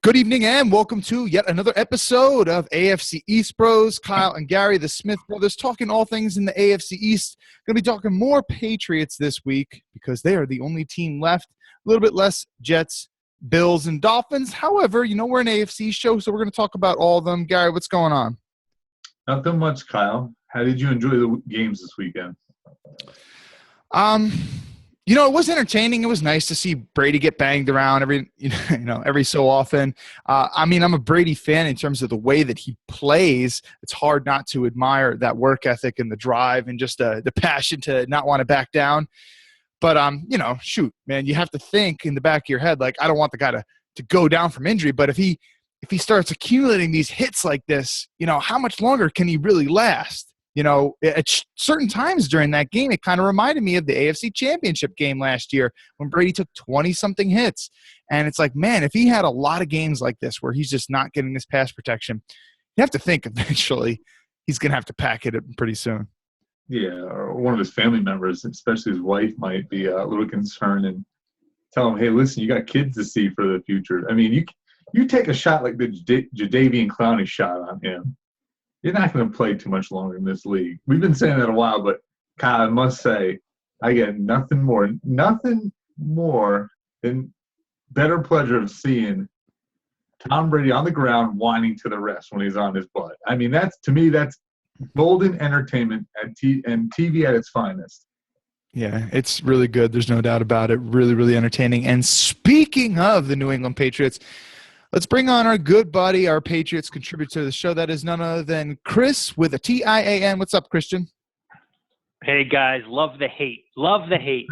Good evening and welcome to yet another episode of AFC East Bros. Kyle and Gary, the Smith brothers, talking all things in the AFC East. Going to be talking more Patriots this week because they are the only team left. A little bit less Jets, Bills, and Dolphins. However, we're an AFC show, so we're going to talk about all of them. Gary, what's going on? Nothing much, Kyle. How did you enjoy the games this weekend? It was entertaining. It was nice to see Brady get banged around every so often. I'm a Brady fan in terms of the way that he plays. It's hard not to admire that work ethic and the drive and just the passion to not want to back down. But, shoot, man, you have to think in the back of your head, like, I don't want the guy to go down from injury. But if he starts accumulating these hits like this, how much longer can he really last? At certain times during that game, it kind of reminded me of the AFC Championship game last year when Brady took 20-something hits. And it's like, man, if he had a lot of games like this where he's just not getting this pass protection, you have to think eventually he's going to have to pack it pretty soon. Yeah, or one of his family members, especially his wife, might be a little concerned and tell him, hey, listen, you got kids to see for the future. I mean, you take a shot like the Jadeveon Clowney shot on him. You're not going to play too much longer in this league. We've been saying that a while, but Kyle, I must say, I get nothing more than better pleasure of seeing Tom Brady on the ground whining to the refs when he's on his butt. I mean, that's golden entertainment and TV at its finest. Yeah, it's really good. There's no doubt about it. Really, really entertaining. And speaking of the New England Patriots, let's bring on our good buddy, our Patriots contributor to the show. That is none other than Chris with a T-I-A-N. What's up, Christian? Hey, guys. Love the hate. Love the hate.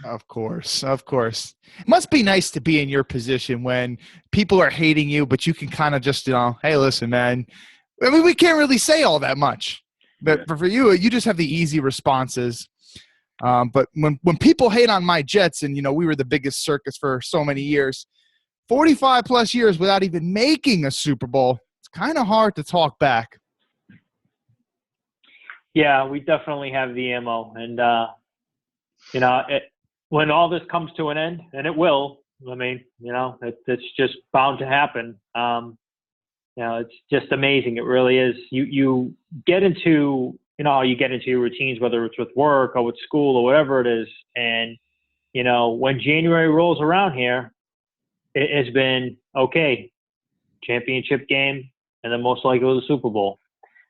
Of course. It must be nice to be in your position when people are hating you, but you can kind of just, hey, listen, man. I mean, we can't really say all that much. But for you, you just have the easy responses. But when people hate on my Jets, and, we were the biggest circus for so many years, 45 plus years without even making a Super Bowl, it's kind of hard to talk back. Yeah, we definitely have the ammo. And, when all this comes to an end, and it will, I mean, it's just bound to happen. It's just amazing. It really is. You get into, you get into your routines, whether it's with work or with school or whatever it is. And, when January rolls around here, it has been, okay, championship game, and then most likely the Super Bowl.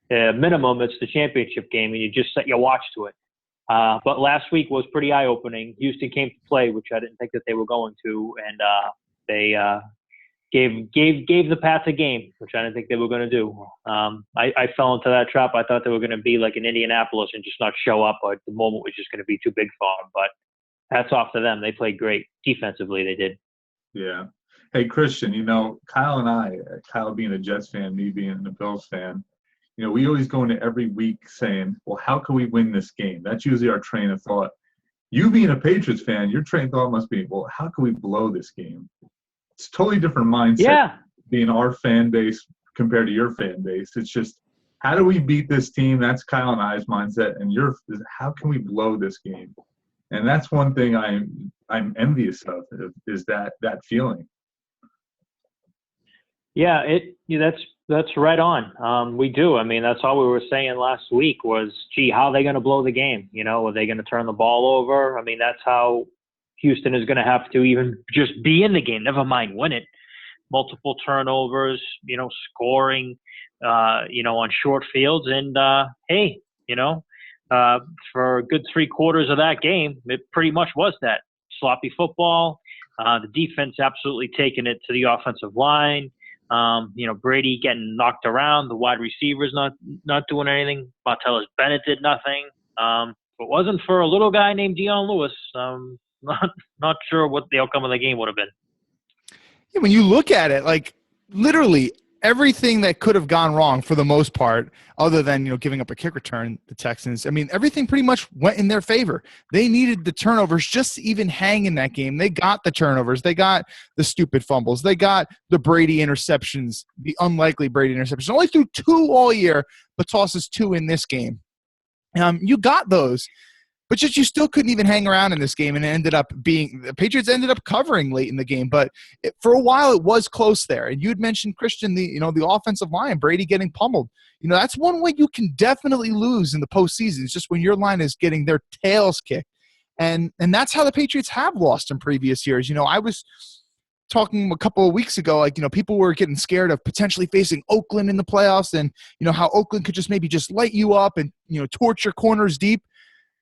Minimum, it's the championship game, and you just set your watch to it. But last week was pretty eye-opening. Houston came to play, which I didn't think that they were going to, and they gave the Pats a game, which I didn't think they were going to do. I fell into that trap. I thought they were going to be like in Indianapolis and just not show up, or the moment was just going to be too big for them. But hats off to them. They played great. Defensively, they did. Yeah. Hey, Christian, Kyle and I, Kyle being a Jets fan, me being a Bills fan, we always go into every week saying, well, how can we win this game? That's usually our train of thought. You being a Patriots fan, your train of thought must be, well, how can we blow this game? It's a totally different mindset being our fan base compared to your fan base. It's just, how do we beat this team? That's Kyle and I's mindset. And how can we blow this game? And that's one thing I'm envious of, is that feeling. Yeah, that's right on. We do. I mean, that's all we were saying last week was, gee, how are they going to blow the game? Are they going to turn the ball over? I mean, that's how Houston is going to have to even just be in the game, never mind win it. Multiple turnovers, scoring, on short fields. And, for a good 3/4 of that game, it pretty much was that. Sloppy football, the defense absolutely taking it to the offensive line. Brady getting knocked around, the wide receivers not doing anything. Martellus Bennett did nothing. If it wasn't for a little guy named Dion Lewis, not sure what the outcome of the game would have been. Yeah, when you look at it, like literally everything that could have gone wrong for the most part, other than, giving up a kick return, the Texans, I mean, everything pretty much went in their favor. They needed the turnovers just to even hang in that game. They got the turnovers. They got the stupid fumbles. They got the Brady interceptions, the unlikely Brady interceptions. Only threw 2 all year, but tosses 2 in this game. You got those. But just you still couldn't even hang around in this game, and the Patriots ended up covering late in the game. But for a while, it was close there. And you had mentioned, Christian, the offensive line, Brady getting pummeled. That's one way you can definitely lose in the postseason. It's just when your line is getting their tails kicked, and that's how the Patriots have lost in previous years. I was talking a couple of weeks ago, people were getting scared of potentially facing Oakland in the playoffs, and how Oakland could just maybe just light you up and torture corners deep.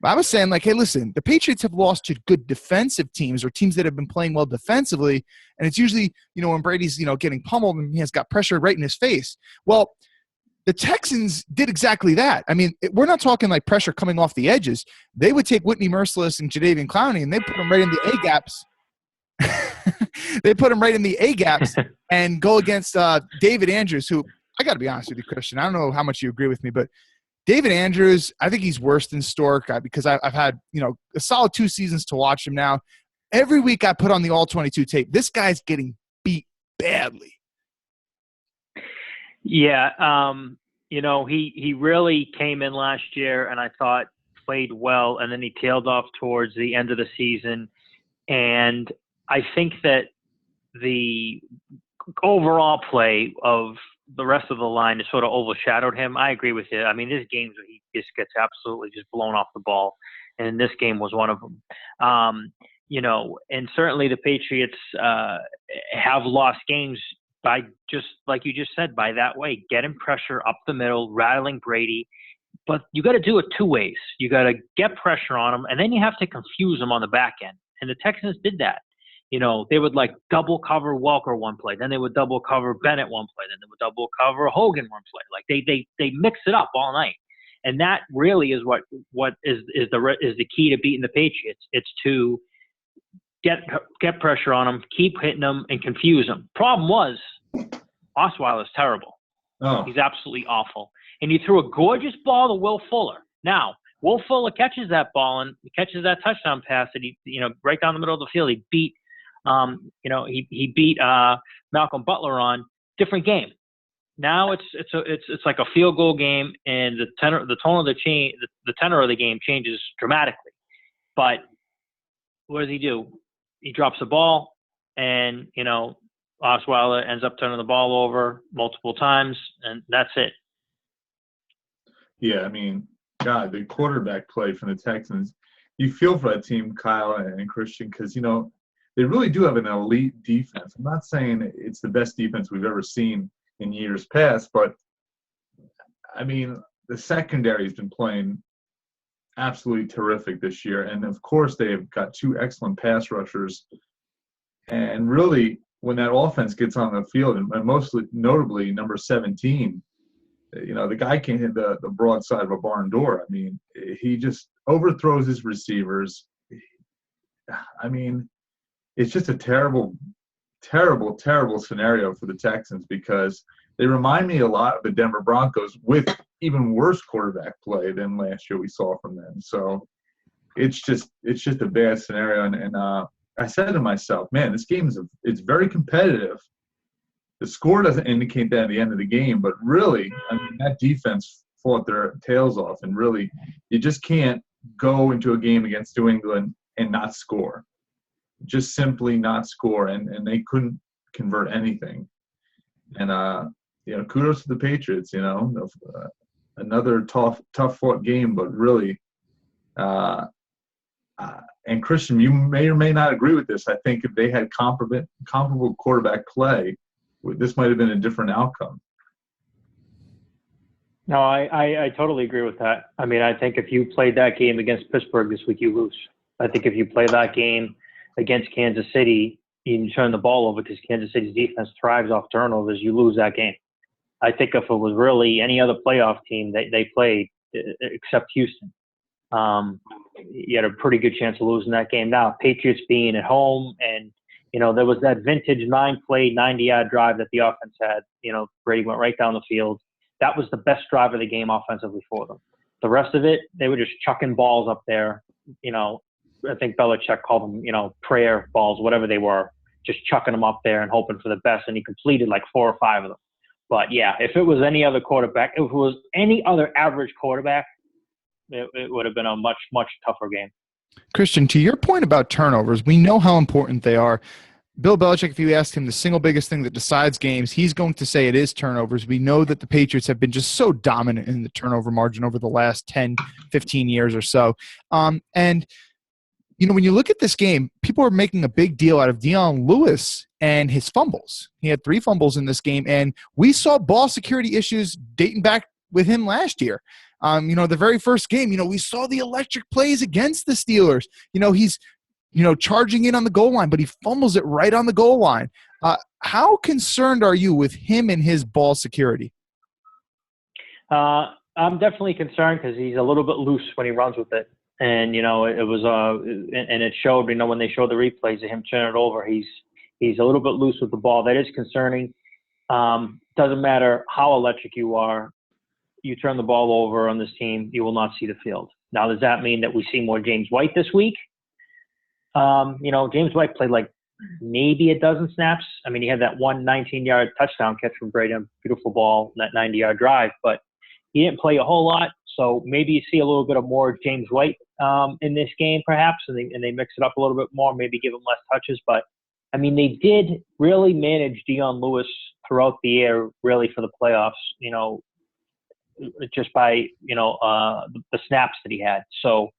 I was saying, hey, listen, the Patriots have lost to good defensive teams or teams that have been playing well defensively, and it's usually, when Brady's, getting pummeled and he has got pressure right in his face. Well, the Texans did exactly that. I mean, we're not talking like pressure coming off the edges. They would take Whitney Merciless and Jadeveon Clowney, and they put them right in the A-gaps. They put him right in the A-gaps and go against David Andrews, who, I got to be honest with you, Christian, I don't know how much you agree with me, but David Andrews, I think he's worse than Stork because I've had, a solid 2 seasons to watch him now. Every week I put on the All-22 tape. This guy's getting beat badly. Yeah. He really came in last year and I thought played well, and then he tailed off towards the end of the season. And I think that the overall play of the rest of the line has sort of overshadowed him. I agree with you. I mean, there's games where he just gets absolutely just blown off the ball, and this game was one of them. And certainly the Patriots have lost games by, just like you just said, by that way, getting pressure up the middle, rattling Brady. But you got to do it 2 ways. You got to get pressure on him, and then you have to confuse him on the back end. And the Texans did that. They would double cover Walker one play, then they would double cover Bennett one play, then they would double cover Hogan one play. They mix it up all night, and that really is what is the key to beating the Patriots. It's to get pressure on them, keep hitting them, and confuse them. Problem was, Osweiler's terrible. Oh. He's absolutely awful, and he threw a gorgeous ball to Will Fuller. Now, Will Fuller catches that ball and catches that touchdown pass that he, right down the middle of the field. He beat. He beat Malcolm Butler on. Different game. Now it's like a field goal game, and the tenor of the game changes dramatically. But what does he do? He drops the ball, and Osweiler ends up turning the ball over multiple times, and that's it. Yeah, I mean, God, the quarterback play from the Texans. You feel for that team, Kyle and Christian, because they really do have an elite defense. I'm not saying it's the best defense we've ever seen in years past, but, I mean, the secondary has been playing absolutely terrific this year. And, of course, they've got 2 excellent pass rushers. And really, when that offense gets on the field, and mostly notably number 17, the guy can't hit the broadside of a barn door. I mean, he just overthrows his receivers. I mean, it's just a terrible, terrible, terrible scenario for the Texans, because they remind me a lot of the Denver Broncos with even worse quarterback play than last year we saw from them. So it's just a bad scenario. And I said to myself, man, this game it's very competitive. The score doesn't indicate that at the end of the game, but really, I mean, that defense fought their tails off, and really, you just can't go into a game against New England and not score. Just simply not score, and they couldn't convert anything. And kudos to the Patriots. Another tough fought game, but really, and Christian, you may or may not agree with this. I think if they had comparable quarterback play, this might have been a different outcome. No, I totally agree with that. I mean, I think if you played that game against Pittsburgh this week, you lose. I think if you play that game against Kansas City, you turn the ball over because Kansas City's defense thrives off turnovers, you lose that game. I think if it was really any other playoff team they played, except Houston, you had a pretty good chance of losing that game. Now, Patriots being at home, and there was that vintage 9-play, 90-yard drive that the offense had. Brady went right down the field. That was the best drive of the game offensively for them. The rest of it, they were just chucking balls up there. I think Belichick called them, prayer balls, whatever they were, just chucking them up there and hoping for the best. And he completed like 4 or 5 of them. But yeah, if it was any other quarterback, if it was any other average quarterback, it would have been a much, much tougher game. Christian, to your point about turnovers, we know how important they are. Bill Belichick, if you ask him the single biggest thing that decides games, he's going to say it is turnovers. We know that the Patriots have been just so dominant in the turnover margin over the last 10, 15 years or so. And, you know, when you look at this game, people are making a big deal out of Dion Lewis and his fumbles. He had 3 fumbles in this game, and we saw ball security issues dating back with him last year. You know, the very first game, you know, we saw the electric plays against the Steelers. You know, he's, you know, charging in on the goal line, but he fumbles it right on the goal line. How concerned are you with him and his ball security? I'm definitely concerned because he's a little bit loose when he runs with it. And, you know, it was, and it showed, you know, when they showed the replays of him turning it over, he's a little bit loose with the ball. That is concerning. Doesn't matter how electric you are. You turn the ball over on this team, you will not see the field. Now, does that mean that we see more James White this week? You know, James White played like maybe a dozen snaps. I mean, he had that one 19-yard touchdown catch from Brady, beautiful ball, that 90-yard drive, but he didn't play a whole lot. So maybe you see a little bit of more James White in this game, perhaps, and they mix it up a little bit more, maybe give him less touches. But, I mean, they did really manage Dion Lewis throughout the year, really, for the playoffs, you know, just by, you know, the snaps that he had. So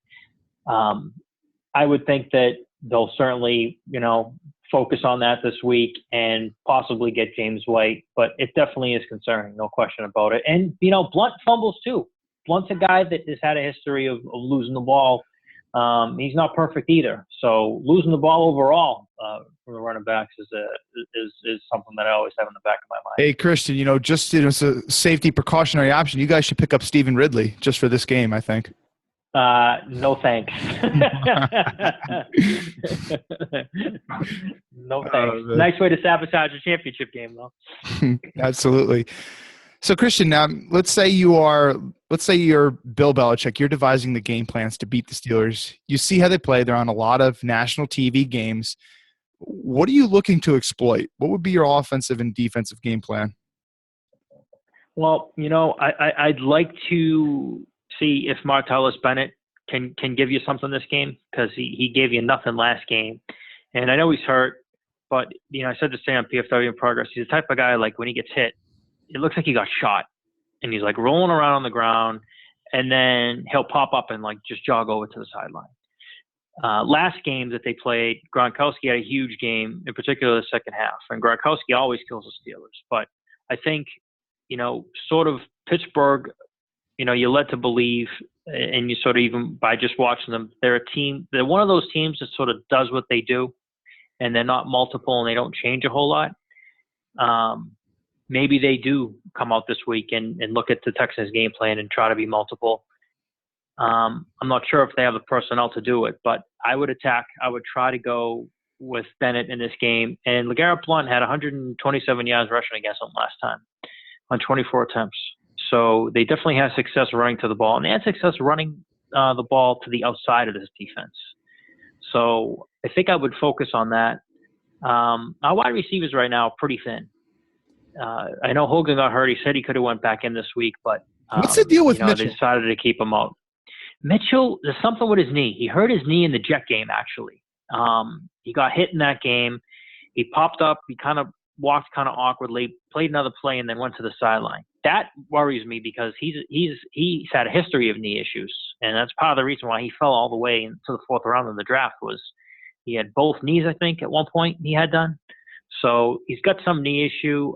I would think that they'll certainly, you know, focus on that this week and possibly get James White. But it definitely is concerning, no question about it. And, you know, Blunt fumbles too. Blunt's a guy that has had a history of losing the ball. He's not perfect either. So losing the ball overall from the running backs is something that I always have in the back of my mind. Hey, Christian, you know, just, you know, it's a safety precautionary option. You guys should pick up Stephen Ridley just for this game, I think. No thanks. No thanks. Nice way to sabotage a championship game, though. Absolutely. So, Christian, let's say you're Bill Belichick. You're devising the game plans to beat the Steelers. You see how they play. They're on a lot of national TV games. What are you looking to exploit? What would be your offensive and defensive game plan? Well, you know, I'd like to see if Martellus Bennett can give you something this game, because he gave you nothing last game. And I know he's hurt, but, you know, I said to say on PFW in Progress, he's the type of guy, like, when he gets hit, it looks like he got shot, and he's like rolling around on the ground, and then he'll pop up and like just jog over to the sideline. Last game that they played, Gronkowski had a huge game, in particular the second half, and Gronkowski always kills the Steelers. But I think, you know, sort of Pittsburgh, you know, you're led to believe, and you sort of, even by just watching them, they're one of those teams that sort of does what they do, and they're not multiple, and they don't change a whole lot. Maybe they do come out this week and look at the Texans game plan and try to be multiple. I'm not sure if they have the personnel to do it, but I would try to go with Bennett in this game. And LeGarrette Blount had 127 yards rushing against them last time on 24 attempts. So they definitely had success running to the ball, and they had success running the ball to the outside of this defense. So I think I would focus on that. Our wide receivers right now are pretty thin. I know Hogan got hurt. He said he could have went back in this week, but what's the deal with Mitchell? They decided to keep him out. Mitchell, there's something with his knee. He hurt his knee in the Jet game, actually. He got hit in that game. He popped up. He kind of walked kind of awkwardly, played another play, and then went to the sideline. That worries me because he's had a history of knee issues, and that's part of the reason why he fell all the way into the fourth round of the draft. Was he had both knees, I think, at one point he had done. So he's got some knee issue.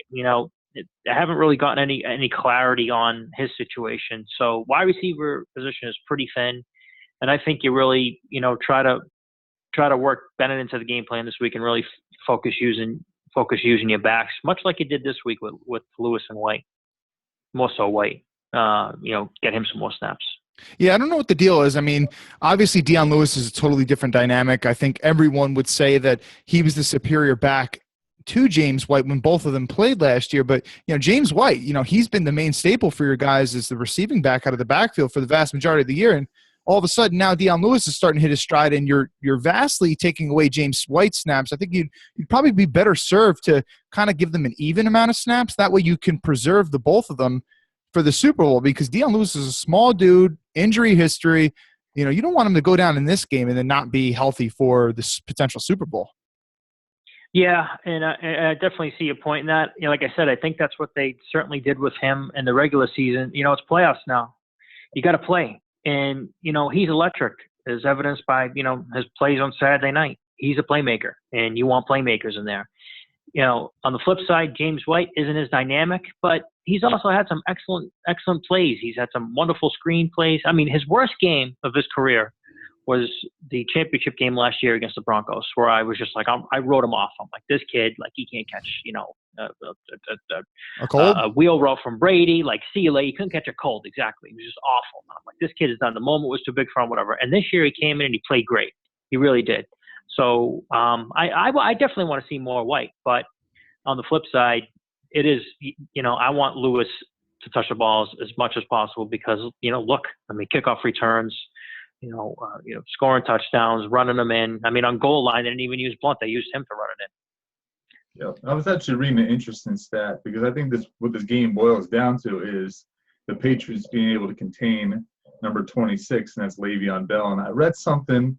You know, I haven't really gotten any clarity on his situation. So wide receiver position is pretty thin, and I think you really, you know, try to work Bennett into the game plan this week and really focus using your backs, much like you did this week with Lewis and White, more so White. You know, get him some more snaps. Yeah, I don't know what the deal is. I mean, obviously Dion Lewis is a totally different dynamic. I think everyone would say that he was the superior back to James White when both of them played last year. But, you know, James White, you know, he's been the main staple for your guys as the receiving back out of the backfield for the vast majority of the year. And all of a sudden now Dion Lewis is starting to hit his stride, and you're vastly taking away James White's snaps. I think you'd probably be better served to kind of give them an even amount of snaps. That way you can preserve the both of them for the Super Bowl, because Dion Lewis is a small dude injury history. You don't want him to go down in this game and then not be healthy for this potential Super Bowl. Yeah, and I definitely see a point in that. Like I said, I think that's what they certainly did with him in the regular season. It's playoffs now. You got to play. And, he's electric, as evidenced by, his plays on Saturday night. He's a playmaker, and you want playmakers in there. On the flip side, James White isn't as dynamic, but he's also had some excellent plays. He's had some wonderful screen plays. I mean, his worst game of his career was the championship game last year against the Broncos, where I was just like, I wrote him off. I'm like, this kid, like, he can't catch, A cold? a wheel route from Brady, like, see you later. He couldn't catch a cold, exactly. He was just awful. I'm like, this kid is done. The moment was too big for him, whatever. And this year he came in and he played great. He really did. So I definitely want to see more White. But on the flip side, it is, I want Lewis to touch the balls as much as possible because, look, kickoff returns, scoring touchdowns, running them in. On goal line, they didn't even use Blunt. They used him to run it in. Yeah, I was actually reading an interesting stat because I think what this game boils down to is the Patriots being able to contain number 26, and that's Le'Veon Bell. And I read something,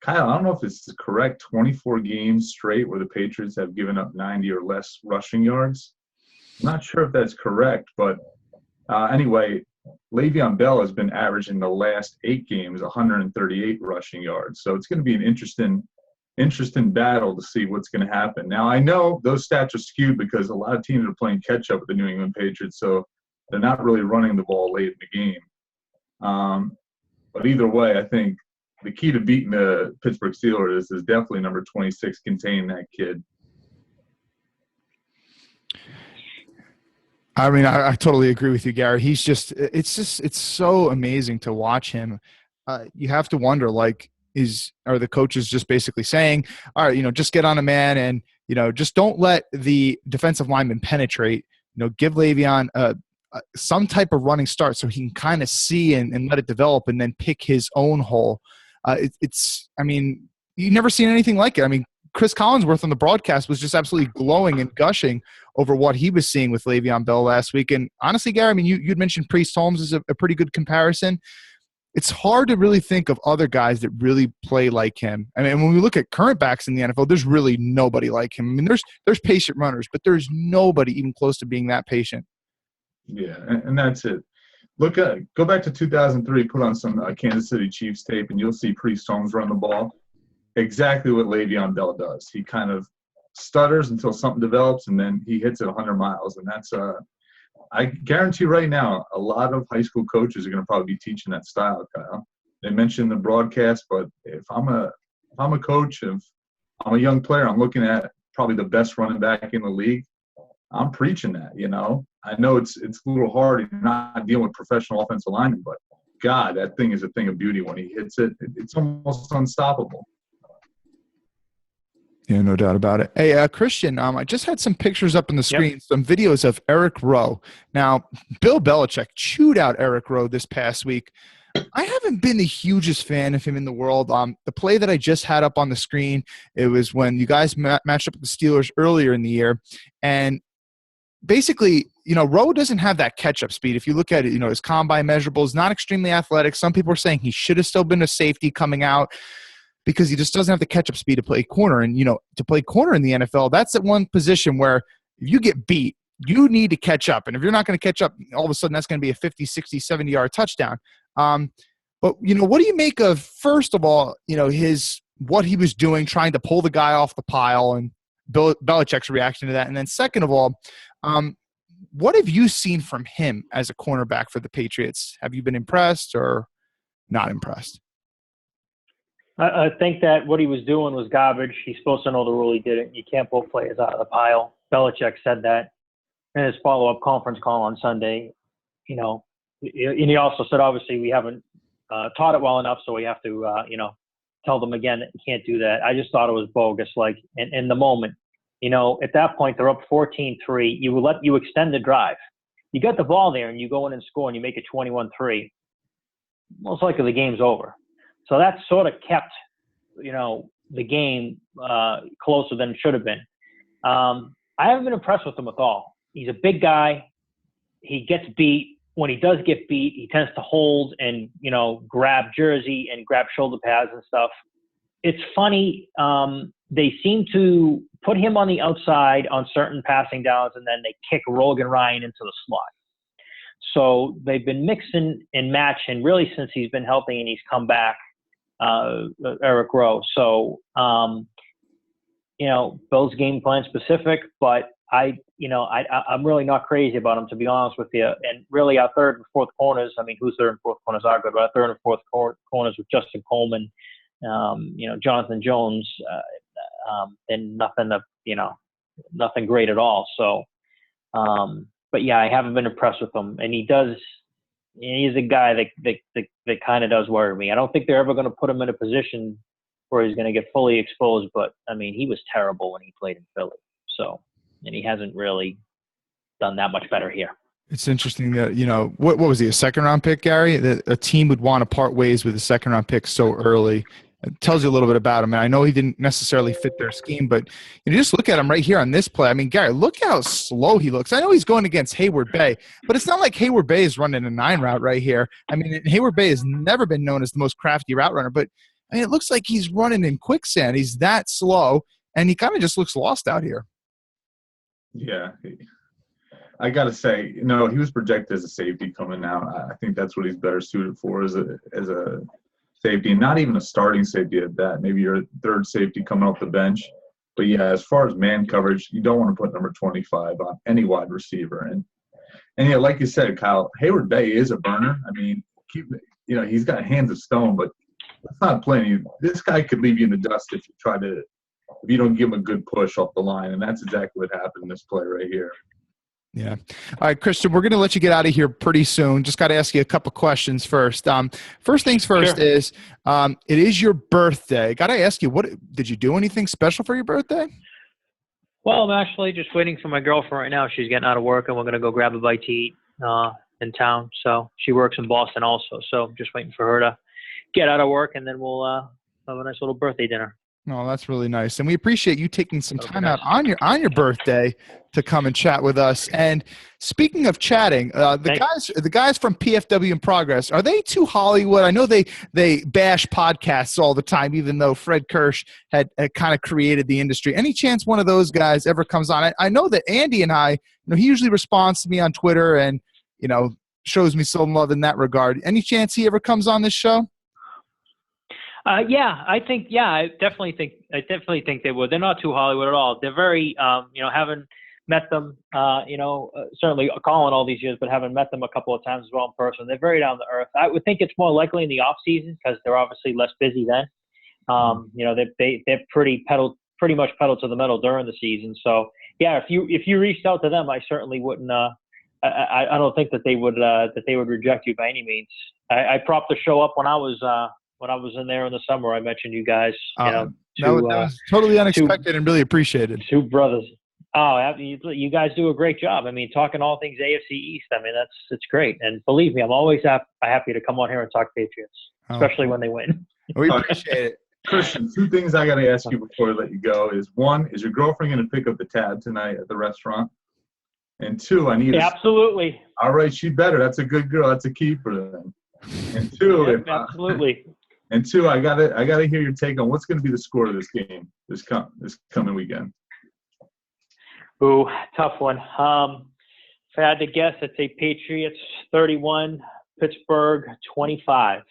Kyle, I don't know if this is correct, 24 games straight where the Patriots have given up 90 or less rushing yards. I'm not sure if that's correct, but anyway, Le'Veon Bell has been averaging the last 8 games 138 rushing yards. So it's going to be an interesting battle to see what's going to happen. Now, I know those stats are skewed because a lot of teams are playing catch-up with the New England Patriots, so they're not really running the ball late in the game. But either way, I think the key to beating the Pittsburgh Steelers is definitely number 26, containing that kid. I totally agree with you, Gary. It's so amazing to watch him. You have to wonder, are the coaches just basically saying, all right, just get on a man and, just don't let the defensive lineman penetrate, give Le'Veon some type of running start so he can kind of see and let it develop and then pick his own hole. You've never seen anything like it. Chris Collinsworth on the broadcast was just absolutely glowing and gushing over what he was seeing with Le'Veon Bell last week. And honestly, Gary, you'd mentioned Priest Holmes as a pretty good comparison. It's hard to really think of other guys that really play like him. When we look at current backs in the NFL, there's really nobody like him. There's patient runners, but there's nobody even close to being that patient. Yeah, and that's it. Go back to 2003, put on some Kansas City Chiefs tape, and you'll see Priest Holmes run the ball. Exactly what Le'Veon Bell does. He kind of stutters until something develops, and then he hits it 100 miles. And that's I guarantee right now, a lot of high school coaches are going to probably be teaching that style, Kyle. They mentioned the broadcast, but if I'm a coach, if I'm a young player, I'm looking at probably the best running back in the league. I'm preaching that, I know it's a little hard. You're not dealing with professional offensive linemen, but God, that thing is a thing of beauty. When he hits it, it's almost unstoppable. Yeah, no doubt about it. Hey, Christian, I just had some pictures up on the screen, some videos of Eric Rowe. Now, Bill Belichick chewed out Eric Rowe this past week. I haven't been the hugest fan of him in the world. The play that I just had up on the screen, it was when you guys matched up with the Steelers earlier in the year. And basically, Rowe doesn't have that catch-up speed. If you look at it, his combine measurables, not extremely athletic. Some people are saying he should have still been a safety coming out, because he just doesn't have the catch-up speed to play corner. And, to play corner in the NFL, that's the one position where if you get beat, you need to catch up. And if you're not going to catch up, all of a sudden that's going to be a 50, 60, 70-yard touchdown. But, what do you make of, first of all, what he was doing, trying to pull the guy off the pile, and Bill Belichick's reaction to that? And then second of all, what have you seen from him as a cornerback for the Patriots? Have you been impressed or not impressed? I think that what he was doing was garbage. He's supposed to know the rule. He didn't. You can't pull players out of the pile. Belichick said that in his follow-up conference call on Sunday. And he also said, obviously, we haven't taught it well enough, so we have to, tell them again that you can't do that. I just thought it was bogus. In the moment, at that point, they're up 14-3. You extend the drive. You got the ball there, and you go in and score, and you make it 21-3. Most likely the game's over. So that sort of kept, the game closer than it should have been. I haven't been impressed with him at all. He's a big guy. He gets beat. when he does get beat, he tends to hold and, grab jersey and grab shoulder pads and stuff. It's funny. They seem to put him on the outside on certain passing downs, and then they kick Rogan Ryan into the slot. So they've been mixing and matching really since he's been healthy and he's come back, Eric Rowe. So, Bill's game plan specific, but I'm really not crazy about him, to be honest with you. And really our third and fourth corners, I mean, whose third and fourth corners are good, but our third and fourth corners with Justin Coleman, Jonathan Jones, and nothing great at all. So, but yeah, I haven't been impressed with him. And he's a guy that kind of does worry me. I don't think they're ever going to put him in a position where he's going to get fully exposed, but I mean, he was terrible when he played in Philly. So, and he hasn't really done that much better here. It's interesting that, what was he, a second-round pick, Gary? That a team would want to part ways with a second-round pick so early. It tells you a little bit about him. And I know he didn't necessarily fit their scheme, but you just look at him right here on this play. I mean, Gary, look how slow he looks. I know he's going against Hayward Bay, but it's not like Hayward Bay is running a 9 route right here. I mean, Hayward Bay has never been known as the most crafty route runner, but I mean, it looks like he's running in quicksand. He's that slow, and he kind of just looks lost out here. Yeah. I got to say, he was projected as a safety coming out. I think that's what he's better suited for as a safety, and not even a starting safety at that. Maybe your third safety coming off the bench. But, yeah, as far as man coverage, you don't want to put number 25 on any wide receiver. And yeah, like you said, Kyle, Hayward Bay is a burner. I mean, he's got hands of stone, but that's not playing. This guy could leave you in the dust if you don't give him a good push off the line, and that's exactly what happened in this play right here. Yeah. All right, Christian, we're going to let you get out of here pretty soon. Just got to ask you a couple questions first. First things first. Sure. Is it is your birthday. Got to ask you, what did you do anything special for your birthday? Well, I'm actually just waiting for my girlfriend right now. She's getting out of work, and we're going to go grab a bite to eat in town. So she works in Boston also. So I'm just waiting for her to get out of work, and then we'll have a nice little birthday dinner. Oh, that's really nice. And we appreciate you taking some time out on your birthday to come and chat with us. And speaking of chatting, the guys from PFW in Progress, are they too Hollywood? I know they bash podcasts all the time, even though Fred Kirsch had kind of created the industry. Any chance one of those guys ever comes on? I know that Andy and I, he usually responds to me on Twitter and, shows me some love in that regard. Any chance he ever comes on this show? I definitely think they would. They're not too Hollywood at all. They're very, haven't met them, certainly Colin all these years, but haven't met them a couple of times as well in person. They're very down to earth. I would think it's more likely in the off season because they're obviously less busy then. They're pretty much pedal to the metal during the season. So yeah, if you reached out to them, I certainly wouldn't. I don't think that they would reject you by any means. I propped the show up when I was in there in the summer. I mentioned you guys. That was totally unexpected and really appreciated. Two brothers. Oh, you guys do a great job. I mean, talking all things AFC East. I mean, it's great. And believe me, I'm always happy to come on here and talk Patriots, especially when they win. We appreciate it. Christian, 2 things I got to ask you before I let you go is, 1, is your girlfriend going to pick up the tab tonight at the restaurant? And 2, I need absolutely. All right, she better. That's a good girl. That's a keeper then. And 2, absolutely. And 2, I gotta hear your take on what's going to be the score of this game this coming weekend. Ooh, tough one. If I had to guess, I'd say Patriots 31, Pittsburgh 25.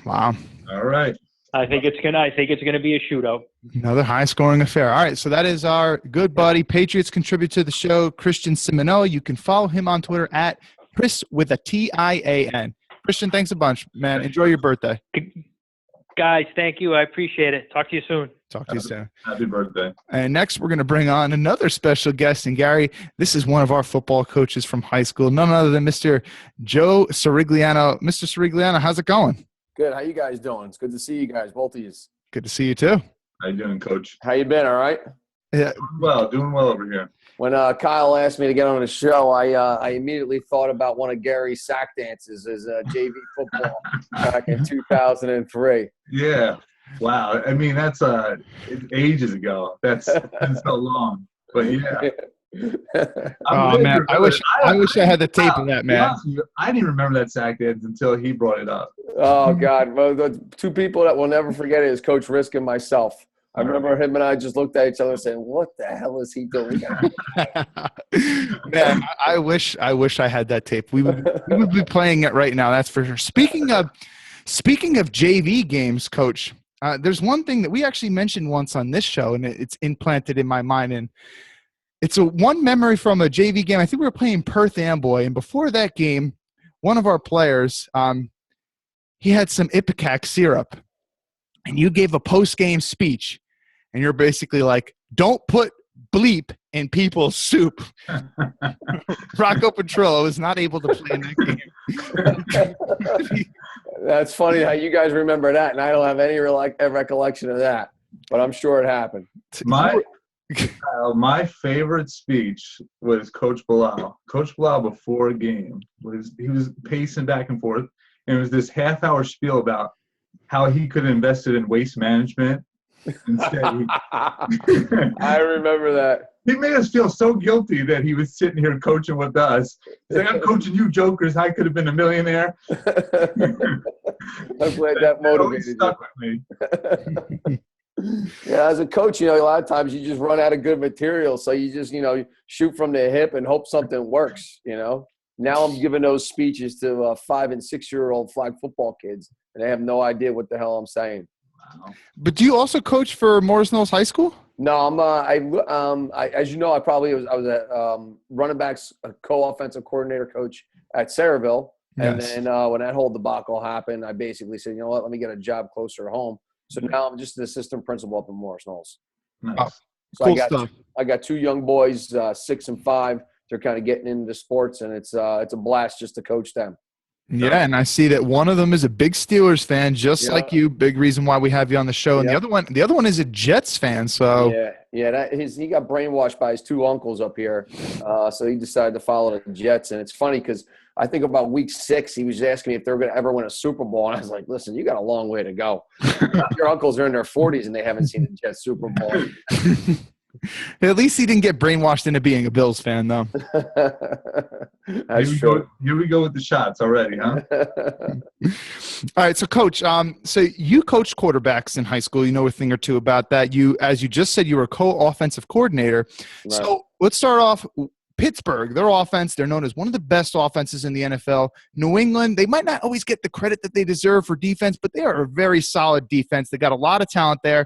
Wow. All right. I think it's gonna be a shootout. Another high-scoring affair. All right, so that is our good buddy, Patriots contributor to the show, Christian Simonelli. You can follow him on Twitter at Chris with a TIAN. Christian, thanks a bunch, man. Enjoy your birthday. Guys, thank you. I appreciate it. Talk to you soon. Talk to you soon. Happy birthday. And next, we're going to bring on another special guest. And Gary, this is one of our football coaches from high school, none other than Mr. Joe Cirigliano. Mr. Cirigliano, how's it going? Good. How you guys doing? It's good to see you guys, both of you. Good to see you too. How you doing, Coach? How you been? All right? Yeah. Doing well over here. When Kyle asked me to get on the show, I immediately thought about one of Gary's sack dances as JV football back in 2003. Yeah. Wow. I mean, that's ages ago. That's been so long. But yeah. Oh man, I wish I had the tape of that, To be man. honest with you, I didn't remember that sack dance until he brought it up. Oh God! Well, the two people that will never forget it is Coach Risk and myself. I remember him and I just looked at each other saying, "What the hell is he doing?" Man, I wish I had that tape. We would be playing it right now. That's for sure. Speaking of JV games, Coach, there's one thing that we actually mentioned once on this show, and it's implanted in my mind. And it's one memory from a JV game. I think we were playing Perth Amboy, and before that game, one of our players, he had some Ipecac syrup, and you gave a post-game speech, and you're basically like, "Don't put bleep in people's soup." Rocco Petrillo was not able to play in that game. That's funny how you guys remember that, and I don't have any recollection of that, but I'm sure it happened. My favorite speech was Coach Bilal. Coach Bilal before a game he was pacing back and forth, and it was this half-hour spiel about how he could have invested in waste management. Instead, I remember that. He made us feel so guilty that he was sitting here coaching with us. He's like, "I'm coaching you jokers. I could have been a millionaire." I'm glad that motivated you. Stuck with me. Yeah, as a coach, a lot of times you just run out of good material, so you just, shoot from the hip and hope something works. Now I'm giving those speeches to 5 and 6 year old flag football kids, and they have no idea what the hell I'm saying. Wow. But do you also coach for Morris Knolls High School? No, as you know, I was a running backs co-offensive coordinator coach at Saraville, and Yes. then when that whole debacle happened, I basically said, you know what, let me get a job closer to home. So now I'm just an assistant principal up in Morris Knolls. Nice. So Cool stuff. I got 2 young boys, 6 and 5. They're kind of getting into sports, and it's a blast just to coach them. Yeah, and I see that one of them is a big Steelers fan, just like you. Big reason why we have you on the show. And the other one is a Jets fan. So he got brainwashed by his 2 uncles up here, so he decided to follow the Jets. And it's funny because I think about week 6, he was asking me if they were going to ever win a Super Bowl, and I was like, "Listen, you got a long way to go. Your uncles are in their 40s and they haven't seen the Jets Super Bowl." At least he didn't get brainwashed into being a Bills fan, though. That's true. Here we go with the shots already, huh? All right, so Coach, so you coached quarterbacks in high school. You know a thing or two about that. As you just said, you were a co-offensive coordinator. Right. So let's start off. Pittsburgh, their offense, they're known as one of the best offenses in the NFL. New England, they might not always get the credit that they deserve for defense, but they are a very solid defense. They got a lot of talent there.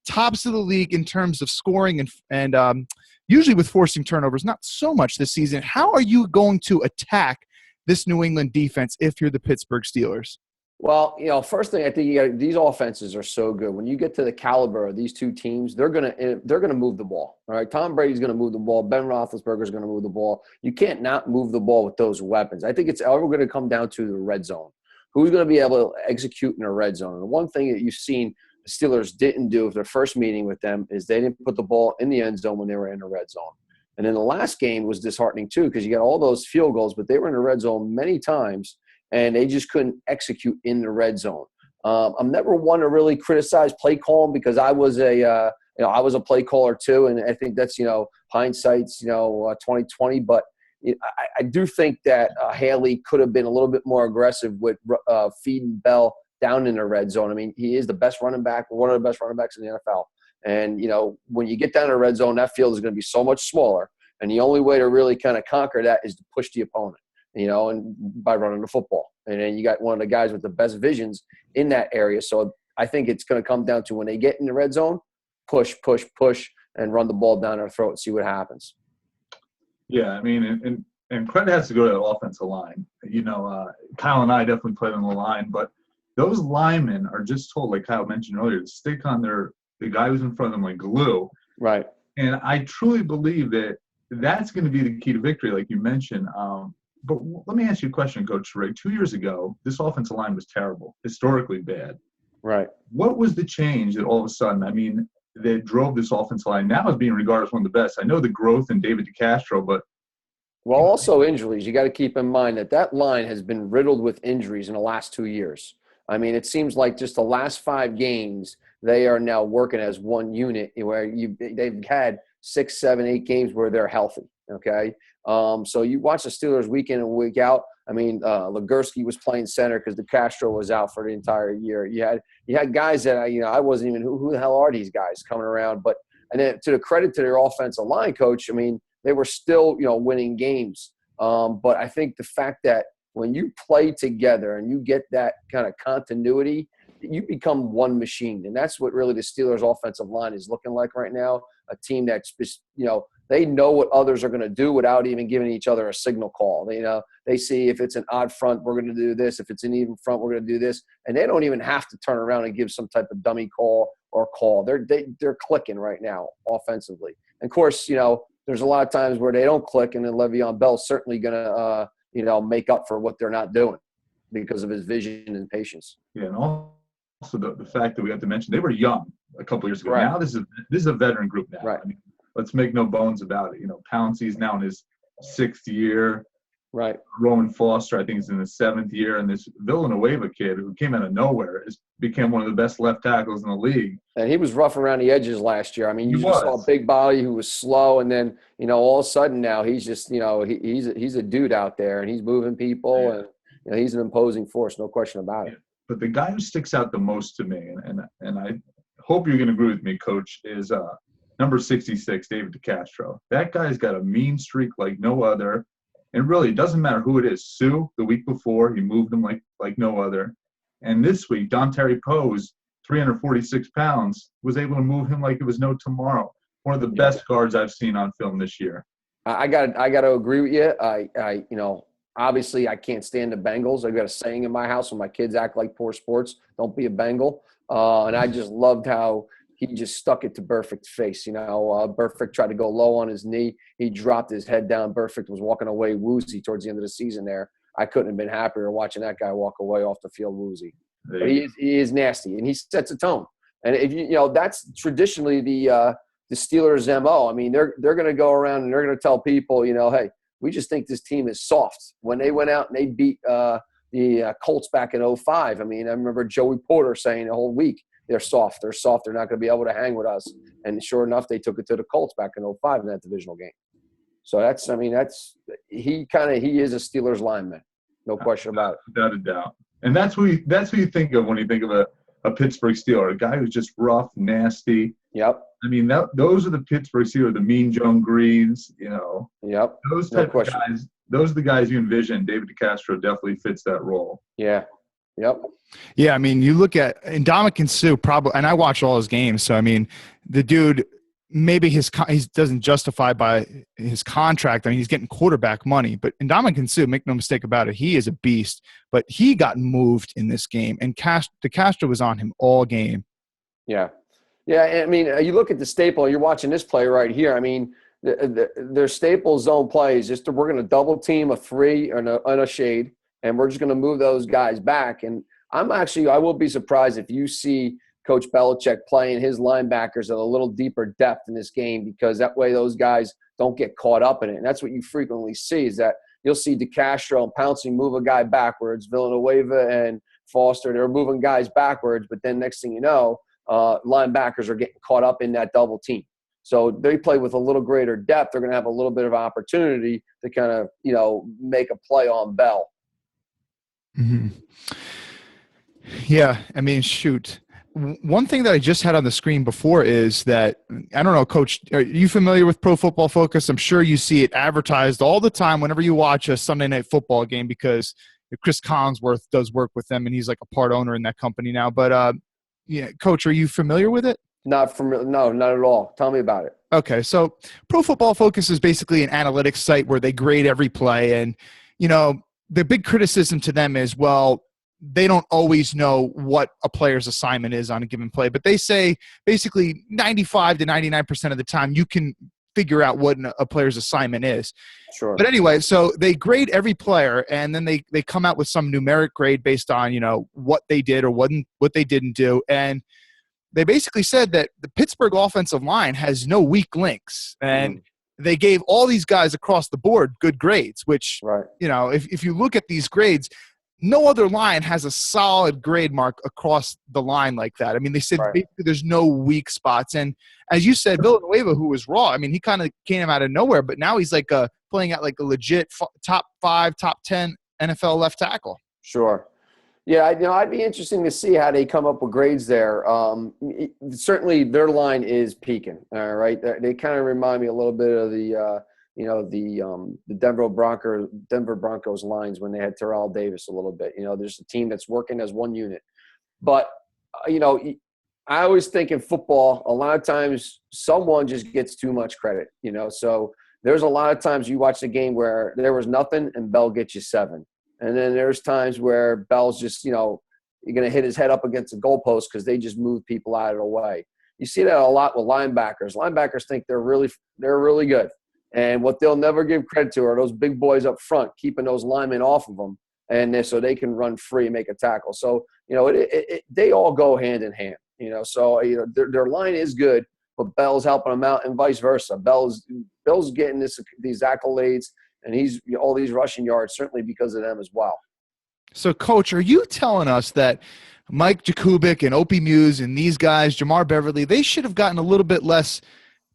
Tops of the league in terms of scoring and usually with forcing turnovers, not so much this season. How are you going to attack this New England defense if you're the Pittsburgh Steelers? Well, first thing I think these offenses are so good. When you get to the caliber of these 2 teams, they're gonna move the ball. All right, Tom Brady's gonna move the ball. Ben Roethlisberger's gonna move the ball. You can't not move the ball with those weapons. I think it's ever going to come down to the red zone. Who's going to be able to execute in a red zone? And the one thing that you've seen the Steelers didn't do with their first meeting with them is they didn't put the ball in the end zone when they were in the red zone. And then the last game was disheartening too because you got all those field goals, but they were in the red zone many times, and they just couldn't execute in the red zone. I'm never one to really criticize play calling because I was a play caller too, and I think that's hindsight's 2020. But I do think that Haley could have been a little bit more aggressive with feeding Bell down in the red zone. I mean, he is the best running back, one of the best running backs in the NFL. And, when you get down to the red zone, that field is going to be so much smaller. And the only way to really kind of conquer that is to push the opponent, and by running the football. And then you got one of the guys with the best visions in that area. So I think it's going to come down to when they get in the red zone, push, and run the ball down their throat and see what happens. Yeah, I mean, and credit has to go to the offensive line. Kyle and I definitely played on the line, but those linemen are just told, like Kyle mentioned earlier, to stick on the guy who's in front of them like glue. Right. And I truly believe that that's going to be the key to victory, like you mentioned. But let me ask you a question, Coach Rick. 2 years ago, this offensive line was terrible, historically bad. Right. What was the change that all of a sudden, that drove this offensive line now as being regarded as one of the best? I know the growth in David DeCastro, but well, also injuries. You got to keep in mind that line has been riddled with injuries in the last 2 years. I mean, it seems like just the last 5 games, they are now working as one unit where they've had 6, 7, 8 games where they're healthy. Okay. So you watch the Steelers week in and week out. I mean, Legursky was playing center because DeCastro was out for the entire year. You had guys that I wasn't even who the hell are these guys coming around. But and then to the credit to their offensive line coach, I mean, they were still winning games. But I think the fact that when you play together and you get that kind of continuity, you become one machine. And that's what really the Steelers offensive line is looking like right now. A team that's just, they know what others are going to do without even giving each other a signal call. They see if it's an odd front, we're going to do this. If it's an even front, we're going to do this. And they don't even have to turn around and give some type of dummy call or call. They're clicking right now offensively. And of course, there's a lot of times where they don't click, and then Le'Veon Bell's certainly going to, make up for what they're not doing because of his vision and patience. Yeah, and also the fact that we have to mention they were young a couple years ago. Right. Now this is a veteran group now. Right. I mean, let's make no bones about it. Pouncey's now in his 6th year. Right. Roman Foster, I think, is in his 7th year, and this Villanueva kid who came out of nowhere became one of the best left tackles in the league. And he was rough around the edges last year. I mean, you He just was. saw a big body who was slow, and then all of a sudden now he's just he's a dude out there, and he's moving people, and he's an imposing force, no question about it. But the guy who sticks out the most to me, and I hope you're going to agree with me, Coach, is number 66, David DeCastro. That guy's got a mean streak like no other. And really, it doesn't matter who it is. Sue, the week before, he moved him like no other. And this week, Dontari Poe's 346 pounds, was able to move him like it was no tomorrow. One of the best guards I've seen on film this year. I got to agree with you. I obviously I can't stand the Bengals. I've got a saying in my house when my kids act like poor sports, don't be a Bengal. And I just loved how he just stuck it to Burfict's face. Burfict tried to go low on his knee. He dropped his head down. Burfict was walking away woozy towards the end of the season there. I couldn't have been happier watching that guy walk away off the field woozy. But he is nasty, and he sets a tone. And if that's traditionally the Steelers' MO. I mean, they're going to go around and they're going to tell people, hey, we just think this team is soft. When they went out and they beat the Colts back in 2005, I mean, I remember Joey Porter saying the whole week, they're soft. They're soft. They're not going to be able to hang with us. And sure enough, they took it to the Colts back in 2005 in that divisional game. So he is a Steelers lineman. No question about it. Without a doubt. And that's who you think of when you think of a Pittsburgh Steeler, a guy who's just rough, nasty. Yep. I mean, those are the Pittsburgh Steelers, the Mean Joe Greens, Yep. Those type of guys, those are the guys you envision. David DeCastro definitely fits that role. Yeah. Yep. Yeah, I mean, you look at Ndamukong Suh probably, and I watch all his games. So I mean, the dude, maybe he doesn't justify by his contract. I mean, he's getting quarterback money, but Ndamukong Suh, make no mistake about it, he is a beast. But he got moved in this game, and DeCastro was on him all game. Yeah, yeah. I mean, you look at the staple. You're watching this play right here. I mean, their staple zone plays just we're going to double team a free and a shade. And we're just going to move those guys back. And I will be surprised if you see Coach Belichick playing his linebackers at a little deeper depth in this game, because that way those guys don't get caught up in it. And that's what you frequently see, is that you'll see DeCastro and Pouncey move a guy backwards. Villanueva and Foster, they're moving guys backwards. But then next thing you know, linebackers are getting caught up in that double team. So they play with a little greater depth. They're going to have a little bit of opportunity to kind of, make a play on Bell. Mm-hmm. Yeah, I mean, shoot. One thing that I just had on the screen before is that, I don't know, Coach, are you familiar with Pro Football Focus? I'm sure you see it advertised all the time whenever you watch a Sunday night football game, because Chris Collinsworth does work with them, and he's like a part owner in that company now. But, yeah, Coach, are you familiar with it? No, not at all. Tell me about it. Okay, so Pro Football Focus is basically an analytics site where they grade every play, and, the big criticism to them is, well, they don't always know what a player's assignment is on a given play, but they say basically 95 to 99% of the time you can figure out what a player's assignment is. Sure. But anyway, so they grade every player, and then they come out with some numeric grade based on, what they did or what they didn't do. And they basically said that the Pittsburgh offensive line has no weak links, and they gave all these guys across the board good grades, which, right. if you look at these grades, no other line has a solid grade mark across the line like that. I mean, they said Right. basically there's no weak spots. And as you said, Villanueva, who was raw, I mean, he kind of came out of nowhere, but now he's like playing at like a legit top 5, top 10 NFL left tackle. Sure. Yeah, I'd be interesting to see how they come up with grades there. Certainly, their line is peaking. All right, they kind of remind me a little bit of the Denver Broncos lines when they had Terrell Davis a little bit. There's a team that's working as one unit. But I always think in football, a lot of times someone just gets too much credit. So there's a lot of times you watch the game where there was nothing and Bell gets you 7. And then there's times where Bell's just, you're going to hit his head up against the goalpost because they just move people out of the way. You see that a lot with linebackers. Linebackers think they're really good. And what they'll never give credit to are those big boys up front, keeping those linemen off of them, and so they can run free and make a tackle. So, they all go hand in hand, So, their line is good, but Bell's helping them out and vice versa. Bell's getting these accolades, and he's all these rushing yards, certainly because of them as well. So, Coach, are you telling us that Mike Jakubik and Opie Muse and these guys, Jamar Beverly, they should have gotten a little bit less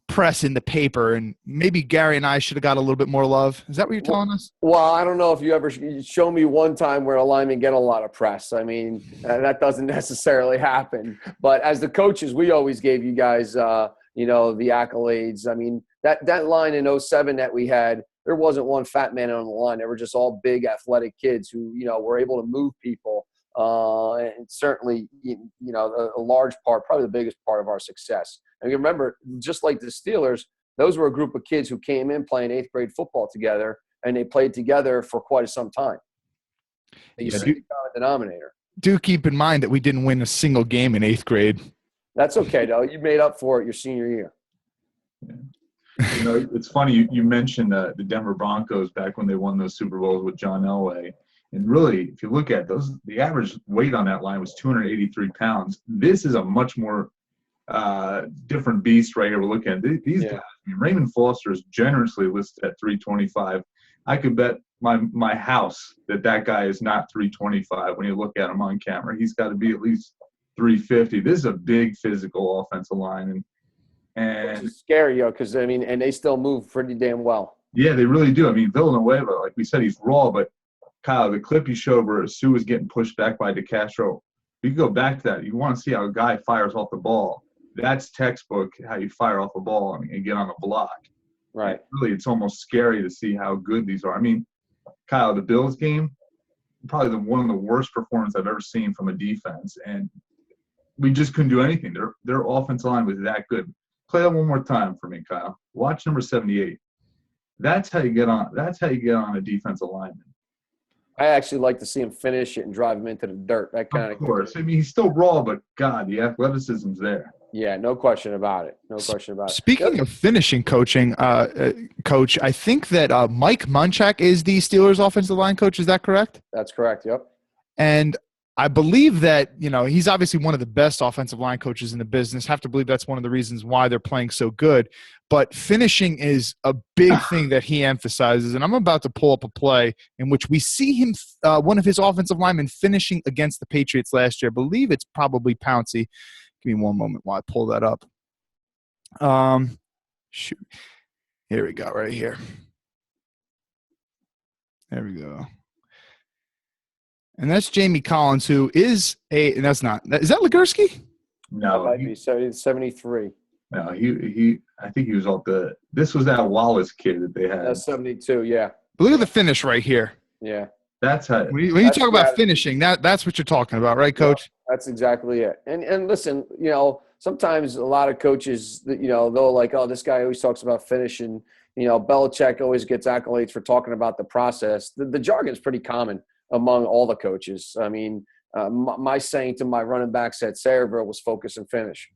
press in the paper, and maybe Gary and I should have got a little bit more love? Is that what you're telling us? Well, I don't know if you ever show me one time where a lineman get a lot of press. I mean, that doesn't necessarily happen. But as the coaches, we always gave you guys, the accolades. I mean, that line in 07 that we had, there wasn't one fat man on the line. They were just all big, athletic kids who, were able to move people. And certainly, a large part, probably the biggest part of our success. And you remember, just like the Steelers, those were a group of kids who came in playing 8th grade football together, and they played together for quite some time. You see the common denominator. Do keep in mind that we didn't win a single game in 8th grade. That's okay, though. You made up for it your senior year. Yeah. It's funny you mentioned the Denver Broncos back when they won those Super Bowls with John Elway. And really, if you look at those, the average weight on that line was 283 pounds. This is a much more different beast right here. We're looking at these guys. I mean, Raymond Foster is generously listed at 325. I could bet my house that guy is not 325 when you look at him on camera. He's got to be at least 350. This is a big physical offensive line, and it's scary, because and they still move pretty damn well. Yeah, they really do. I mean, Villanueva, like we said, he's raw, but Kyle, the clip you showed where Sue was getting pushed back by DeCastro, you go back to that. You want to see how a guy fires off the ball. That's textbook how you fire off a ball and get on a block. Right. Really, it's almost scary to see how good these are. I mean, Kyle, the Bills game, probably one of the worst performances I've ever seen from a defense, and we just couldn't do anything. Their offensive line was that good. Play that one more time for me, Kyle. Watch number 78. That's how you get on. That's how you get on a defensive lineman. I actually like to see him finish it and drive him into the dirt. That kind of course. I mean, he's still raw, but God, the athleticism's there. Yeah, no question about it. No question about it. Speaking of finishing coaching, Coach, I think that Mike Munchak is the Steelers' offensive line coach. Is that correct? That's correct, yep. And I believe that, he's obviously one of the best offensive line coaches in the business. Have to believe that's one of the reasons why they're playing so good. But finishing is a big thing that he emphasizes. And I'm about to pull up a play in which we see him, one of his offensive linemen finishing against the Patriots last year. I believe it's probably Pouncey. Give me one moment while I pull that up. Shoot. Here we go, right here. There we go. And that's Jamie Collins, who is and that's not. Is that Legursky? No. That might be 73. No, I think he was this was that Wallace kid that they had. That's 72, yeah. But look at the finish right here. Yeah. That's how. When you talk about finishing, that's what you're talking about, right, Coach? Yeah, that's exactly it. And listen, sometimes a lot of coaches, they'll like, oh, this guy always talks about finishing. Belichick always gets accolades for talking about the process. The jargon is pretty common among all the coaches. I mean, my saying to my running backs at Sayreville was focus and finish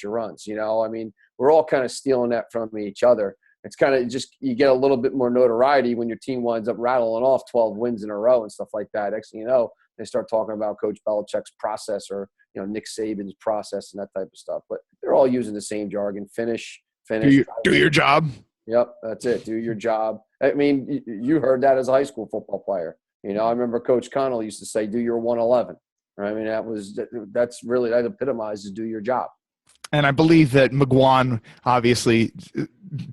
your runs. I mean, we're all kind of stealing that from each other. It's kind of just you get a little bit more notoriety when your team winds up rattling off 12 wins in a row and stuff like that. Next thing you know, they start talking about Coach Belichick's process or Nick Saban's process and that type of stuff. But they're all using the same jargon: finish. Do your job. Yep, that's it. Do your job. I mean, you heard that as a high school football player. You know, I remember Coach Connell used to say, "Do your 111." Right? I mean, that epitomizes do your job. And I believe that McGuan obviously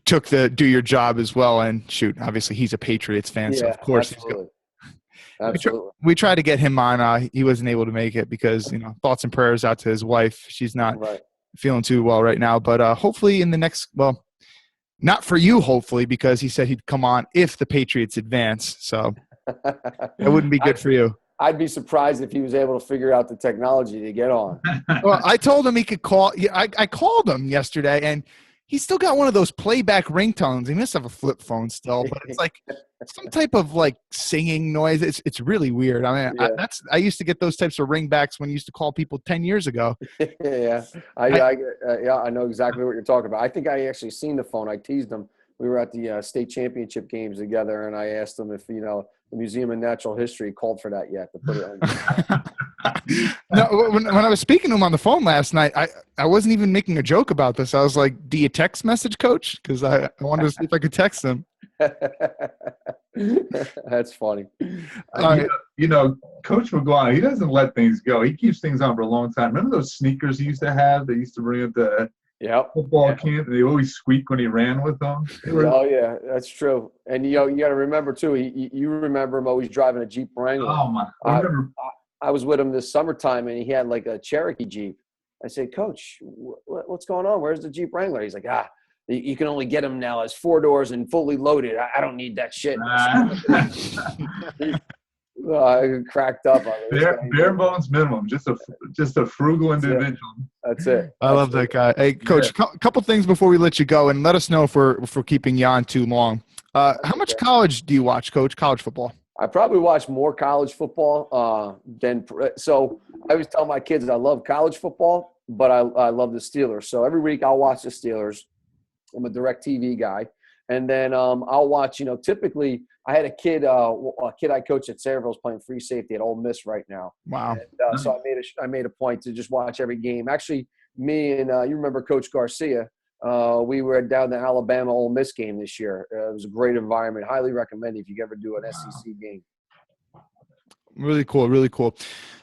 took the do your job as well. And shoot, obviously he's a Patriots fan, so of course absolutely. we tried to get him on. He wasn't able to make it because, thoughts and prayers out to his wife. She's not feeling too well right now. But hopefully in the next, well, not for you, hopefully, because he said he'd come on if the Patriots advance. So that wouldn't be good for you. I'd be surprised if he was able to figure out the technology to get on. Well, I told him he could call. I called him yesterday, and he's still got one of those playback ringtones. He must have a flip phone still, but it's like some type of like singing noise. It's really weird. I mean, I used to get those types of ringbacks when you used to call people 10 years ago. Yeah, I know exactly what you're talking about. I think I actually seen the phone. I teased him. We were at the state championship games together, and I asked him if the Museum of Natural History called for that yet to put it on. No, when I was speaking to him on the phone last night, I wasn't even making a joke about this. I was like, "Do you text message Coach?" Because I wanted to see if I could text him. That's funny. Coach McGuire, he doesn't let things go. He keeps things on for a long time. Remember those sneakers he used to have? They used to bring at the football camp. They always squeak when he ran with them. Oh yeah, that's true. And you got to remember too. You remember him always driving a Jeep Wrangler. Oh my! I was with him this summertime, and he had like a Cherokee Jeep. I said, "Coach, what's going on? Where's the Jeep Wrangler?" He's like, you can only get them now as 4 doors and fully loaded. I don't need that shit. I cracked up. Bare bones minimum. Just a frugal individual. That's it. I love that guy. Hey, Coach, a couple things before we let you go, and let us know if we're keeping you on too long. How much college do you watch, Coach? College football? I probably watch more college football than – so I always tell my kids I love college football, but I love the Steelers. So every week I'll watch the Steelers. I'm a DirecTV guy. And then I'll watch, typically I had a kid I coached at Sayreville's playing free safety at Ole Miss right now. Wow. And, so I made a point to just watch every game. Actually, me and you remember Coach Garcia, we were down the Alabama Ole Miss game this year. It was a great environment. Highly recommend if you ever do an SEC game. Really cool, really cool.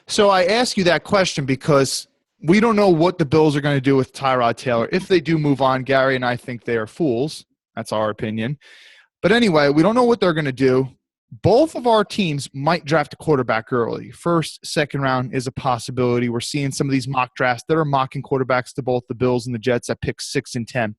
So I ask you that question because we don't know what the Bills are going to do with Tyrod Taylor. If they do move on, Gary and I think they are fools. That's our opinion. But anyway, we don't know what they're going to do. Both of our teams might draft a quarterback early. First, second round is a possibility. We're seeing some of these mock drafts that are mocking quarterbacks to both the Bills and the Jets at picks 6 and 10.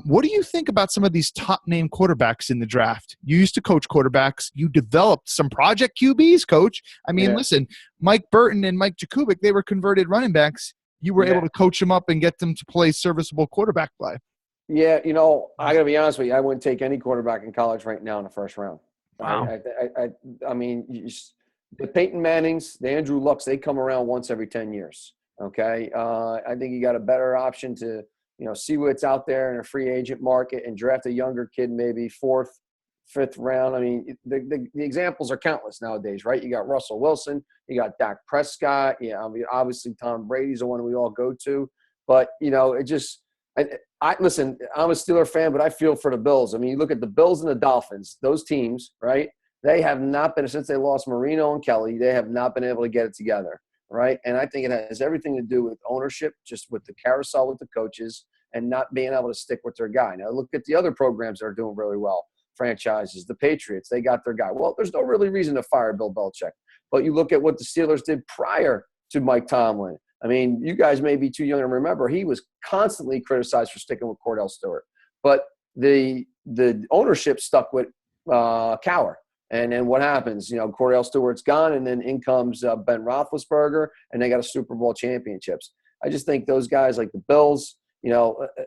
What do you think about some of these top-name quarterbacks in the draft? You used to coach quarterbacks. You developed some project QBs, Coach. I mean, listen, Mike Burton and Mike Jakubik, they were converted running backs. You were able to coach them up and get them to play serviceable quarterback play. Yeah, I got to be honest with you. I wouldn't take any quarterback in college right now in the first round. Wow. I mean, the Peyton Mannings, the Andrew Lucks, they come around once every 10 years, okay? I think you got a better option to, see what's out there in a free agent market and draft a younger kid maybe 4th, 5th round. I mean, the examples are countless nowadays, right? You got Russell Wilson. You got Dak Prescott. Yeah, I mean, obviously Tom Brady's the one we all go to. But, it just – listen, I'm a Steeler fan, but I feel for the Bills. I mean, you look at the Bills and the Dolphins, those teams, right? They have not been – since they lost Marino and Kelly, they have not been able to get it together, right? And I think it has everything to do with ownership, just with the carousel with the coaches and not being able to stick with their guy. Now, look at the other programs that are doing really well, franchises, the Patriots, they got their guy. Well, there's no really reason to fire Bill Belichick. But you look at what the Steelers did prior to Mike Tomlin. I mean, you guys may be too young to remember. He was constantly criticized for sticking with Cordell Stewart. But the ownership stuck with Cowher. And then what happens? Cordell Stewart's gone, and then in comes Ben Roethlisberger, and they got a Super Bowl championships. I just think those guys like the Bills,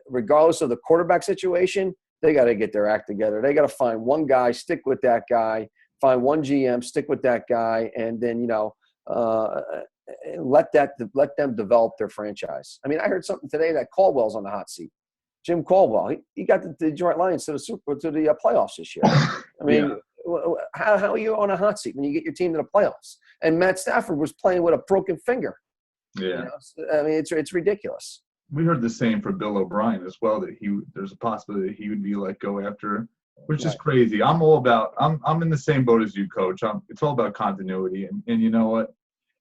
regardless of the quarterback situation, they got to get their act together. They got to find one guy, stick with that guy, find one GM, stick with that guy, and then, let them develop their franchise. I mean, I heard something today that Caldwell's on the hot seat. Jim Caldwell, he got the Detroit Lions to the playoffs this year. I mean, how are you on a hot seat when you get your team to the playoffs? And Matt Stafford was playing with a broken finger. Yeah, I mean, it's ridiculous. We heard the same for Bill O'Brien as well, that there's a possibility that he would be let go after which is crazy. I'm in the same boat as you, Coach. It's all about continuity. And you know what?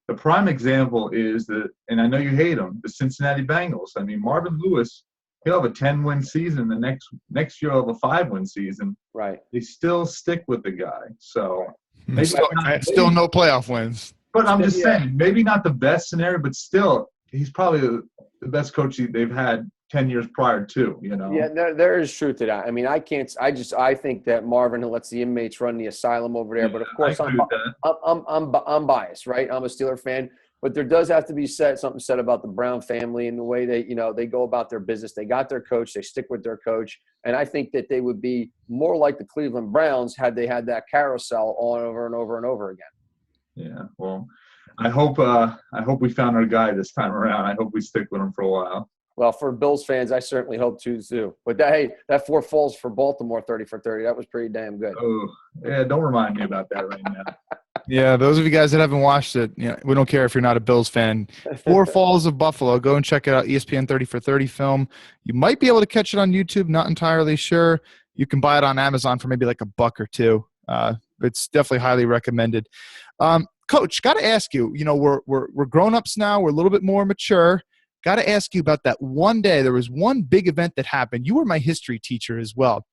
The prime example is and I know you hate them, the Cincinnati Bengals. I mean, Marvin Lewis, he'll have a 10-win season. The next year he'll have a 5-win season. Right. They still stick with the guy. So still no playoff wins. But I'm just saying, maybe not the best scenario, but still, he's probably the best coach they've had 10 years prior to, you know? Yeah, there is truth to that. I mean, I think that Marvin lets the inmates run the asylum over there. But of course, I'm biased, right? I'm a Steeler fan. But there does have to be something said about the Brown family and the way they go about their business. They got their coach. They stick with their coach. And I think that they would be more like the Cleveland Browns had they had that carousel on over and over and over again. Yeah, well, I hope we found our guy this time around. I hope we stick with him for a while. Well, for Bills fans, I certainly hope to too. But that 4 falls for Baltimore 30 for 30. That was pretty damn good. Oh, yeah, don't remind me about that right now. Yeah, those of you guys that haven't watched it, we don't care if you're not a Bills fan. 4 Falls of Buffalo. Go and check it out, ESPN 30 for 30 film. You might be able to catch it on YouTube, not entirely sure. You can buy it on Amazon for maybe like $1 or $2. It's definitely highly recommended. Coach, got to ask you, we're grown-ups now. We're a little bit more mature. Got to ask you about that one day. There was one big event that happened. You were my history teacher as well.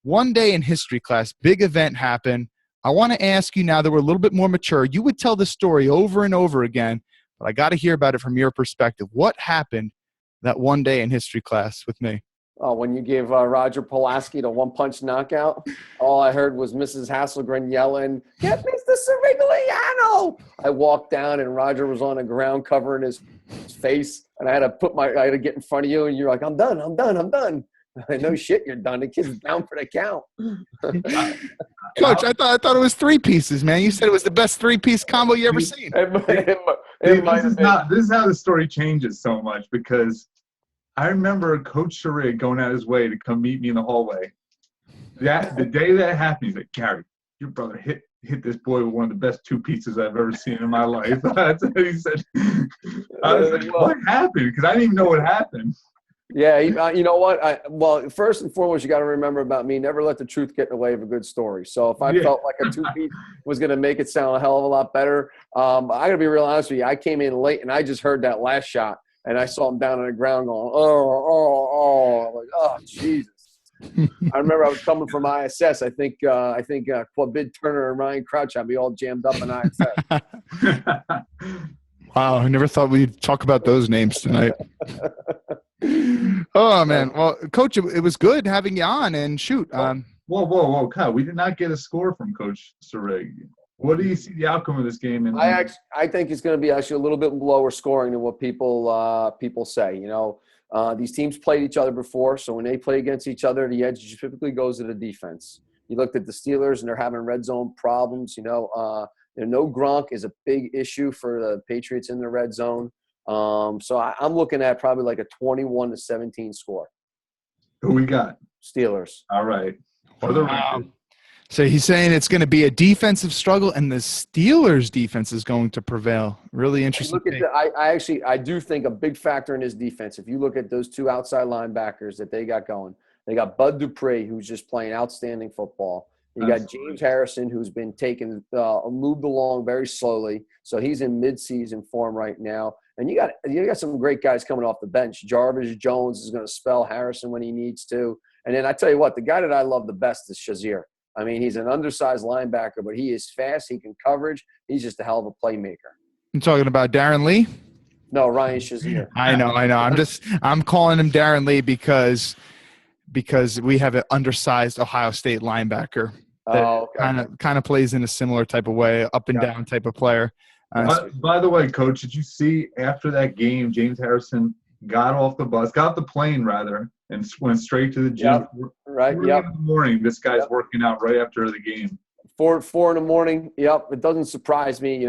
One day in history class, big event happened. I want to ask you now that we're a little bit more mature. You would tell the story over and over again, but I got to hear about it from your perspective. What happened that one day in history class with me? Oh, when you gave Roger Pulaski the one-punch knockout, all I heard was Mrs. Hasselgren yelling, "Get Mr. Cirigliano!" I walked down, and Roger was on the ground covering his face, and I had to get in front of you, and you're like, I'm done. No shit, you're done. The kid's down for the count. Coach, I thought it was 3 pieces, man. You said it was the best 3-piece combo you ever seen. This is how the story changes so much, because I remember Coach Cirig going out his way to come meet me in the hallway. The day that happened, he's like, "Gary, your brother hit this boy with one of the best 2 pieces I've ever seen in my life." That's what he said. I was like, "What happened?" Because I didn't even know what happened. Yeah, you know what? First and foremost, you got to remember about me, never let the truth get in the way of a good story. So if I felt like a 2-piece was going to make it sound a hell of a lot better, I got to be real honest with you. I came in late, and I just heard that last shot, and I saw him down on the ground going, oh. I'm like, oh, Jesus. I remember I was coming from ISS. I think Quabid Turner and Ryan Crouch had me all jammed up in ISS. Wow, I never thought we'd talk about those names tonight. Oh, man. Well, Coach, it was good having you on. And shoot. Whoa, Kyle. We did not get a score from Coach Cirig. What do you see the outcome of this game? I think it's going to be actually a little bit lower scoring than what people say. These teams played each other before, so when they play against each other, the edge typically goes to the defense. You looked at the Steelers, and they're having red zone problems. No Gronk is a big issue for the Patriots in the red zone. So I'm looking at probably like a 21-17 score. Who we got? Steelers. All right. For the record. So he's saying it's going to be a defensive struggle, and the Steelers' defense is going to prevail. Really interesting. I do think a big factor in his defense, if you look at those 2 outside linebackers that they got going, they got Bud Dupree, who's just playing outstanding football. You got James Harrison, who's been moved along very slowly. So he's in midseason form right now. And you got some great guys coming off the bench. Jarvis Jones is going to spell Harrison when he needs to. And then I tell you what, the guy that I love the best is Shazier. I mean, he's an undersized linebacker, but he is fast. He can coverage. He's just a hell of a playmaker. I'm talking about Darren Lee? No, Ryan Shazier. I know. I'm calling him Darren Lee because we have an undersized Ohio State linebacker that kind of plays in a similar type of way, up and down type of player. By the way, Coach, did you see after that game, James Harrison got off the plane rather, and went straight to the gym? Yep. Right. Yep. In the morning, this guy's working out right after the game. 4 in the morning. Yep. It doesn't surprise me.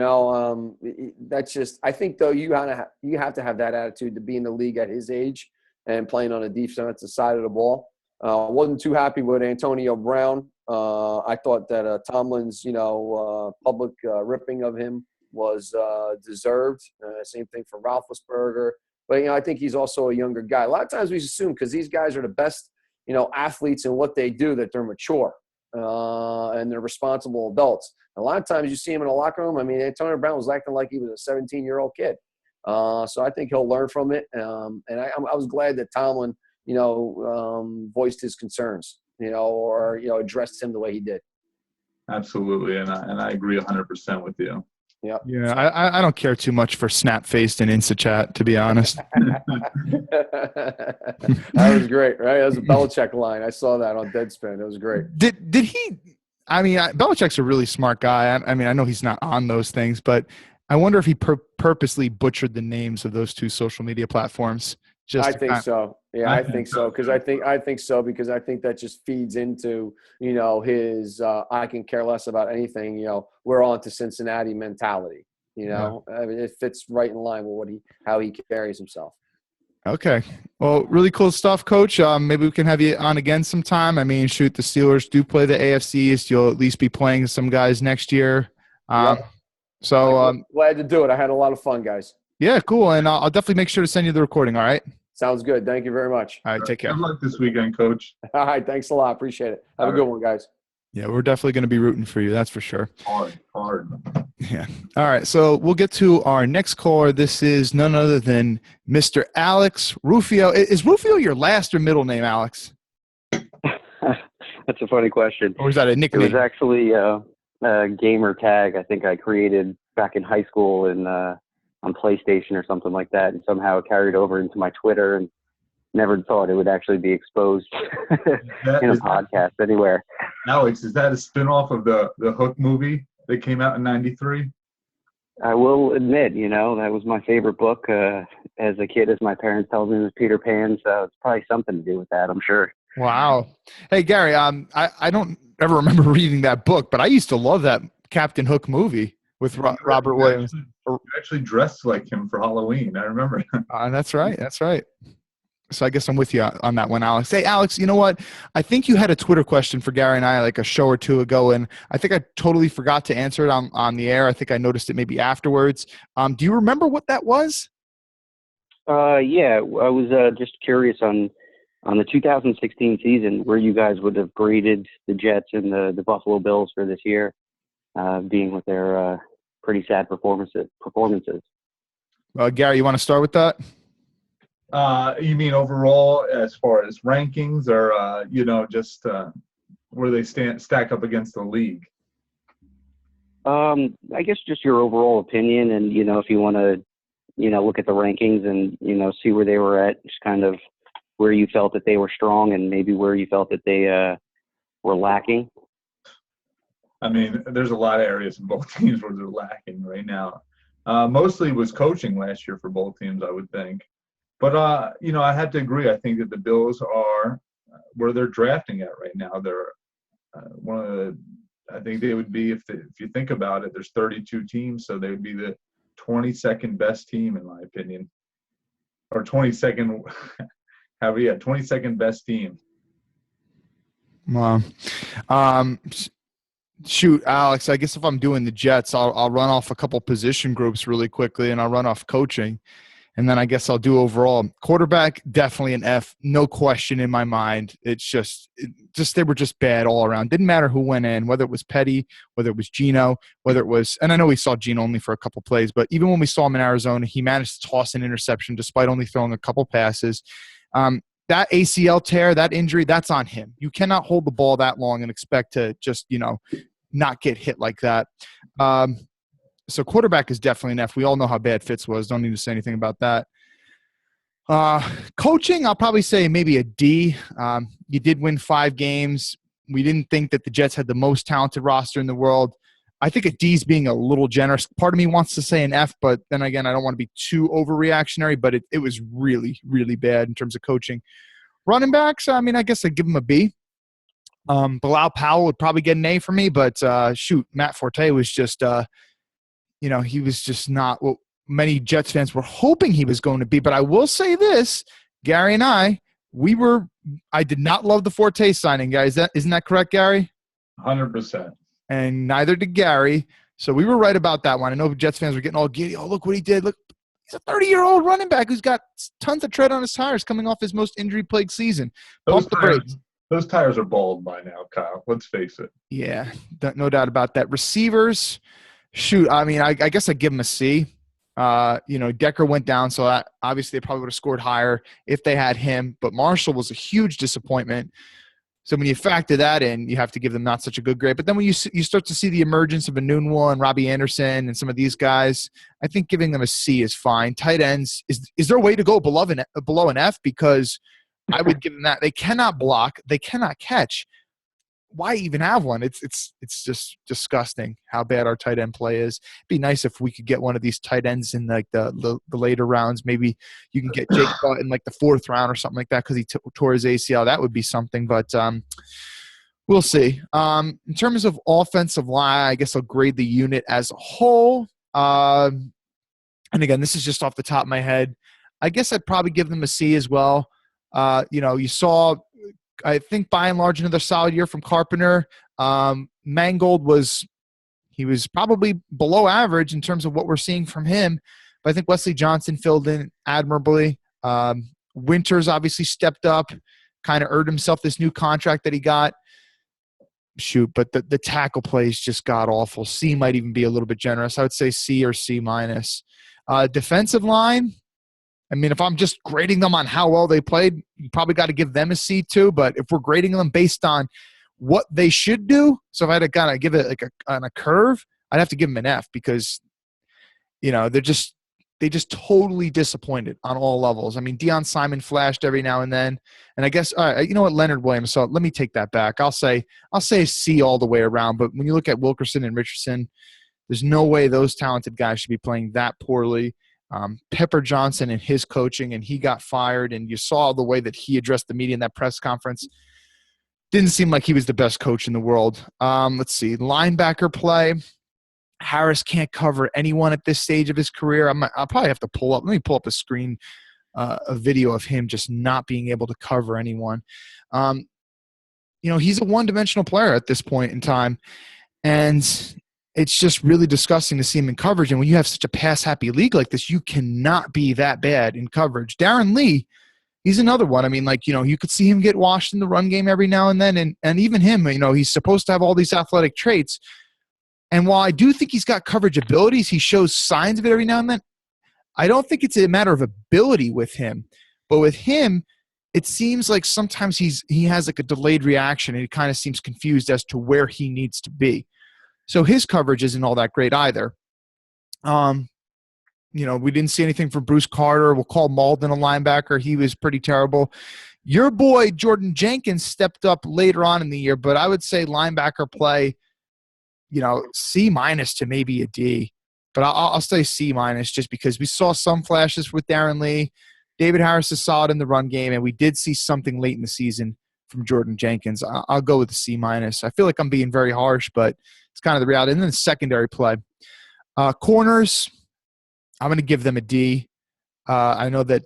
That's just. I think though you have to have that attitude to be in the league at his age and playing on the defensive side of the ball. Wasn't too happy with Antonio Brown. I thought that Tomlin's public ripping of him was deserved. Same thing for Roethlisberger. But, I think he's also a younger guy. A lot of times we assume because these guys are the best, athletes in what they do that they're mature. and they're responsible adults. A lot of times you see him in the locker room. I mean, Antonio Brown was acting like he was a 17-year-old kid. So I think he'll learn from it. And I was glad that Tomlin, voiced his concerns, or addressed him the way he did. Absolutely, and I agree 100% with you. Yeah. Yeah, I don't care too much for snap-faced and Insta-chat, to be honest. That was great, right? That was a Belichick line. I saw that on Deadspin. It was great. Did he – I mean, Belichick's a really smart guy. I mean, I know he's not on those things, but I wonder if he purposely butchered the names of those two social media platforms. I think so. Yeah, I think so. Because I think so because I think that just feeds into, his I can care less about anything, we're on to Cincinnati mentality. I mean, it fits right in line with how he carries himself. Okay. Well, really cool stuff, Coach. Maybe we can have you on again sometime. I mean, shoot, the Steelers do play the AFC East. You'll at least be playing some guys next year. Yep. So I'm glad to do it. I had a lot of fun, guys. Yeah, cool. And I'll definitely make sure to send you the recording. All right. Sounds good. Thank you very much. All right. Take care. Good luck this weekend, Coach. All right. Thanks a lot. Appreciate it. Have a good one, guys. Yeah, we're definitely going to be rooting for you. That's for sure. Hard. Yeah. All right. So we'll get to our next caller. This is none other than Mr. Alex Rufio. Is Rufio your last or middle name, Alex? That's a funny question. Or is that a nickname? It was actually a gamer tag I think I created back in high school on PlayStation or something like that, and somehow it carried over into my Twitter, and never thought it would actually be exposed in a podcast anywhere. Alex, is that a spinoff of the Hook movie that came out in '93? I will admit, that was my favorite book as a kid, as my parents told me it was Peter Pan, so it's probably something to do with that, I'm sure. Wow. Hey, Gary, I don't ever remember reading that book, but I used to love that Captain Hook movie with Robert Williams. You actually dressed like him for Halloween. I remember. That's right. That's right. So I guess I'm with you on that one, Alex. Hey, Alex, you know what? I think you had a Twitter question for Gary and I like a show or two ago, and I think I totally forgot to answer it on the air. I think I noticed it maybe afterwards. Do you remember what that was? Yeah, I was just curious on the 2016 season where you guys would have graded the Jets and the Buffalo Bills for this year, being with their pretty sad performances. Gary, you want to start with that? You mean overall as far as rankings or, just where they stack up against the league? I guess just your overall opinion and, if you want to, look at the rankings and, see where they were at, just kind of where you felt that they were strong and maybe where you felt that they were lacking. I mean, there's a lot of areas in both teams where they're lacking right now. Mostly was coaching last year for both teams, I would think. But, I have to agree. I think that the Bills are where they're drafting at right now. They're one of the – I think they would be, if you think about it, there's 32 teams, so they would be the 22nd best team, in my opinion. Or 22nd – 22nd best team. Wow. Shoot, Alex, I guess if I'm doing the Jets, I'll run off a couple position groups really quickly, and I'll run off coaching. And then I guess I'll do overall. Quarterback, definitely an F. No question in my mind. It's just they were just bad all around. Didn't matter who went in, whether it was Petty, whether it was Geno, whether it was – and I know we saw Geno only for a couple plays, but even when we saw him in Arizona, he managed to toss an interception despite only throwing a couple passes. That ACL tear, that injury, that's on him. You cannot hold the ball that long and expect to just, not get hit like that. So quarterback is definitely an F. We all know how bad Fitz was. Don't need to say anything about that. Coaching, I'll probably say maybe a D. You did win 5 games. We didn't think that the Jets had the most talented roster in the world. I think a D is being a little generous. Part of me wants to say an F, but then again, I don't want to be too overreactionary, but it was really, really bad in terms of coaching. Running backs, I mean, I guess I'd give them a B. Bilal Powell would probably get an A for me, but Matt Forte was just he was just not what many Jets fans were hoping he was going to be. But I will say this, Gary and I did not love the Forte signing, guys. Isn't that correct, Gary? 100%. And neither did Gary. So we were right about that one. I know Jets fans were getting all giddy. Oh, look what he did. Look, he's a 30-year-old running back who's got tons of tread on his tires coming off his most injury-plagued season. Pump the brakes. Those tires are bald by now, Kyle. Let's face it. Yeah, no doubt about that. Receivers, shoot, I mean, I guess I'd give them a C. Decker went down, so obviously they probably would have scored higher if they had him. But Marshall was a huge disappointment. So when you factor that in, you have to give them not such a good grade. But then when you start to see the emergence of a Nunwa and Robbie Anderson and some of these guys, I think giving them a C is fine. Tight ends, is there a way to go below an F? Because I would give them that. They cannot block. They cannot catch. Why even have one? It's just disgusting how bad our tight end play is. It'd be nice if we could get one of these tight ends in like the later rounds. Maybe you can get Jake Butt in like the 4th round or something like that because he tore his ACL. That would be something, but we'll see. In terms of offensive line, I guess I'll grade the unit as a whole. And again, this is just off the top of my head. I guess I'd probably give them a C as well. You saw – I think by and large another solid year from Carpenter. Mangold was probably below average in terms of what we're seeing from him, but I think Wesley Johnson filled in admirably. Winters obviously stepped up, kind of earned himself this new contract that he got. But the tackle plays just got awful. C might even be a little bit generous. I would say C or C minus. Defensive line, I mean, if I'm just grading them on how well they played, you probably got to give them a C too. But if we're grading them based on what they should do, so if I had to kind of give it like on a curve, I'd have to give them an F because, they just totally disappointed on all levels. I mean, Deion Simon flashed every now and then, and I guess Leonard Williams. So let me take that back. I'll say a C all the way around. But when you look at Wilkerson and Richardson, there's no way those talented guys should be playing that poorly. Pepper Johnson and his coaching, and he got fired, and you saw the way that he addressed the media in that press conference. Didn't seem like he was the best coach in the world. Let's see. Linebacker play. Harris can't cover anyone at this stage of his career. I'll probably have to let me pull up a screen, a video of him just not being able to cover anyone. He's a one-dimensional player at this point in time, and it's just really disgusting to see him in coverage. And when you have such a pass-happy league like this, you cannot be that bad in coverage. Darren Lee, he's another one. I mean, you could see him get washed in the run game every now and then. And even him, he's supposed to have all these athletic traits. And while I do think he's got coverage abilities, he shows signs of it every now and then. I don't think it's a matter of ability with him. But with him, it seems like sometimes he has like a delayed reaction, and he kind of seems confused as to where he needs to be. So his coverage isn't all that great either. We didn't see anything from Bruce Carter. We'll call Malden a linebacker. He was pretty terrible. Your boy, Jordan Jenkins, stepped up later on in the year, but I would say linebacker play, C minus to maybe a D. But I'll say C minus just because we saw some flashes with Darren Lee. David Harris is solid in the run game, and we did see something late in the season from Jordan Jenkins. I'll go with the C minus. I feel like I'm being very harsh, but it's kind of the reality. And then the secondary play. Corners, I'm going to give them a D. I know that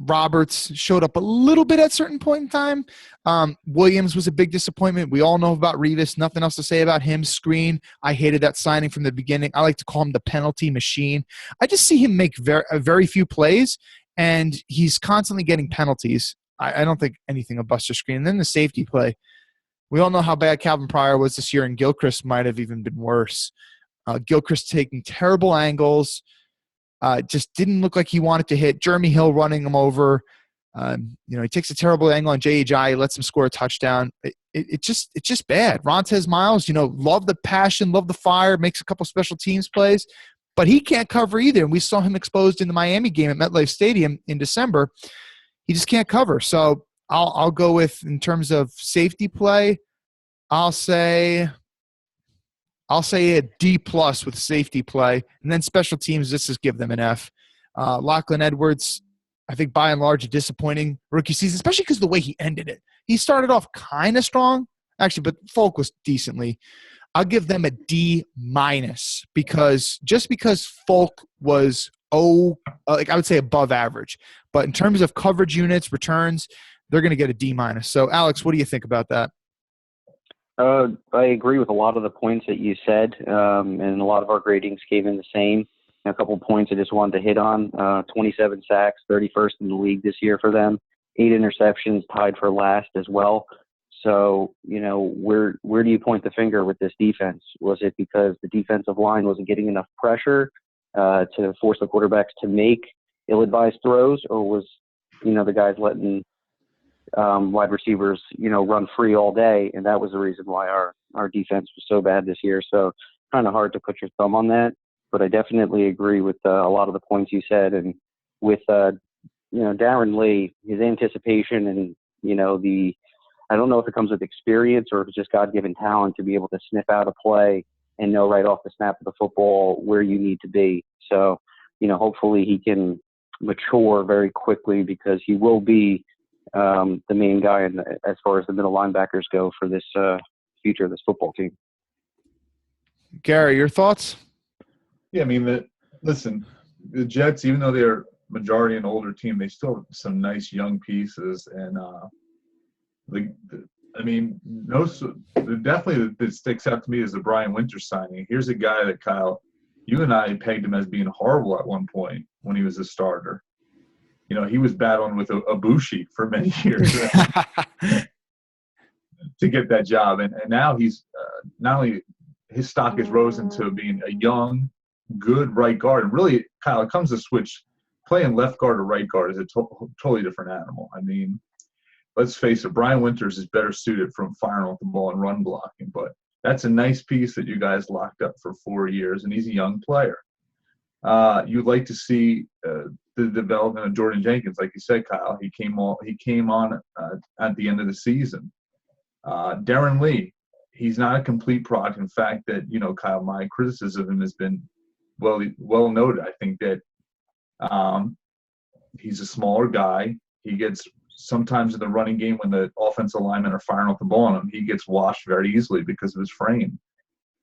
Roberts showed up a little bit at a certain point in time. Williams was a big disappointment. We all know about Revis. Nothing else to say about him. Screen, I hated that signing from the beginning. I like to call him the penalty machine. I just see him make very few plays, and he's constantly getting penalties. I don't think anything of Buster Screen. And then the safety play. We all know how bad Calvin Pryor was this year, and Gilchrist might have even been worse. Gilchrist taking terrible angles. Just didn't look like he wanted to hit. Jeremy Hill running him over. He takes a terrible angle on J.H.I. lets him score a touchdown. It's just bad. Rontez Miles, love the passion, love the fire, makes a couple special teams plays, but he can't cover either. And we saw him exposed in the Miami game at MetLife Stadium in December. He just can't cover. So I'll go with, in terms of safety play, I'll say a D+ with safety play. And then special teams, let's just give them an F. Lachlan Edwards, I think by and large a disappointing rookie season, especially because the way he ended it. He started off kind of strong, actually, but Folk was decently. I'll give them a D- because Folk was I would say above average. But in terms of coverage units, returns, they're going to get a D-. So, Alex, what do you think about that? I agree with a lot of the points that you said, and a lot of our gradings came in the same. A couple of points I just wanted to hit on. 27 sacks, 31st in the league this year for them. 8 interceptions, tied for last as well. So, where do you point the finger with this defense? Was it because the defensive line wasn't getting enough pressure to force the quarterbacks to make ill-advised throws, or was, the guys letting wide receivers, run free all day, and that was the reason why our defense was so bad this year? So kind of hard to put your thumb on that, but I definitely agree with a lot of the points you said. And with, Darren Lee, his anticipation and, I don't know if it comes with experience or if it's just God-given talent to be able to sniff out a play and know right off the snap of the football where you need to be. So, hopefully he can mature very quickly, because he will be the main guy as far as the middle linebackers go for this future of this football team. Gary, your thoughts? Yeah, I mean, the Jets, even though they're majority an older team, they still have some nice young pieces. And definitely that sticks out to me is the Brian Winters signing. Here's a guy that, Kyle, you and I pegged him as being horrible at one point when he was a starter. He was battling with Ibushi for many years to get that job. And now he's not only his stock has risen to being a young, good right guard. And really, Kyle, it comes to switch. Playing left guard or right guard is a totally different animal. I mean, let's face it, Brian Winters is better suited from firing off the ball and run blocking. But that's a nice piece that you guys locked up for 4 years, and he's a young player. You'd like to see the development of Jordan Jenkins, like you said, Kyle. He came on at the end of the season. Darren Lee, he's not a complete product. In fact, that Kyle, my criticism of him has been well noted. I think that he's a smaller guy. He gets sometimes in the running game when the offensive linemen are firing off the ball on him, he gets washed very easily because of his frame.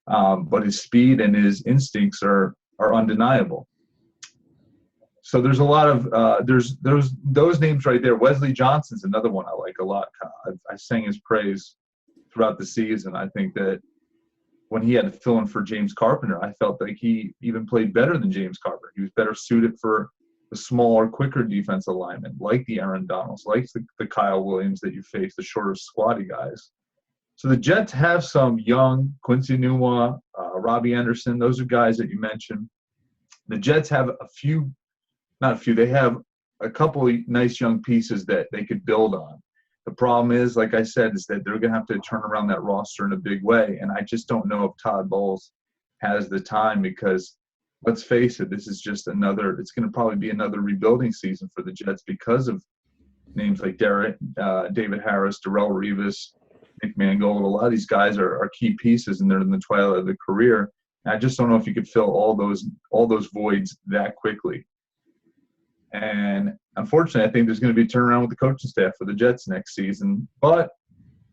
But his speed and his instincts are undeniable. So there's a lot of there's those names right there. Wesley Johnson's another one I like a lot. I sang his praise throughout the season. I think that when he had to fill in for James Carpenter, I felt like he even played better than James Carpenter. He was better suited for the smaller, quicker defensive linemen, like the Aaron Donalds, like the Kyle Williams that you face, the shorter, squatty guys. So the Jets have some young, Quincy Nua, Robbie Anderson. Those are guys that you mentioned. The Jets have they have a couple of nice young pieces that they could build on. The problem is, like I said, is that they're going to have to turn around that roster in a big way. And I just don't know if Todd Bowles has the time, because let's face it, this is just it's going to probably be another rebuilding season for the Jets because of names like David Harris, Darrelle Revis, Nick Mangold. A lot of these guys are key pieces, and they're in the twilight of their career. And I just don't know if you could fill all those voids that quickly. And unfortunately, I think there's going to be a turnaround with the coaching staff for the Jets next season. But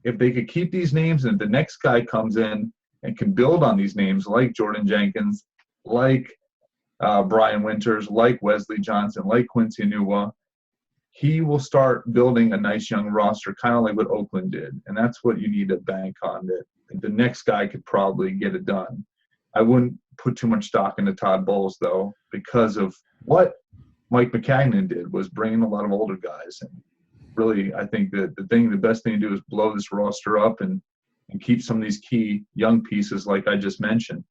if they could keep these names, and if the next guy comes in and can build on these names like Jordan Jenkins, like Brian Winters, like Wesley Johnson, like Quincy Nua, he will start building a nice young roster, kind of like what Oakland did. And that's what you need to bank on, that the next guy could probably get it done. I wouldn't put too much stock into Todd Bowles, though, because of what Mike McCagnon did was bringing a lot of older guys. And really, I think that the best thing to do is blow this roster up and keep some of these key young pieces like I just mentioned.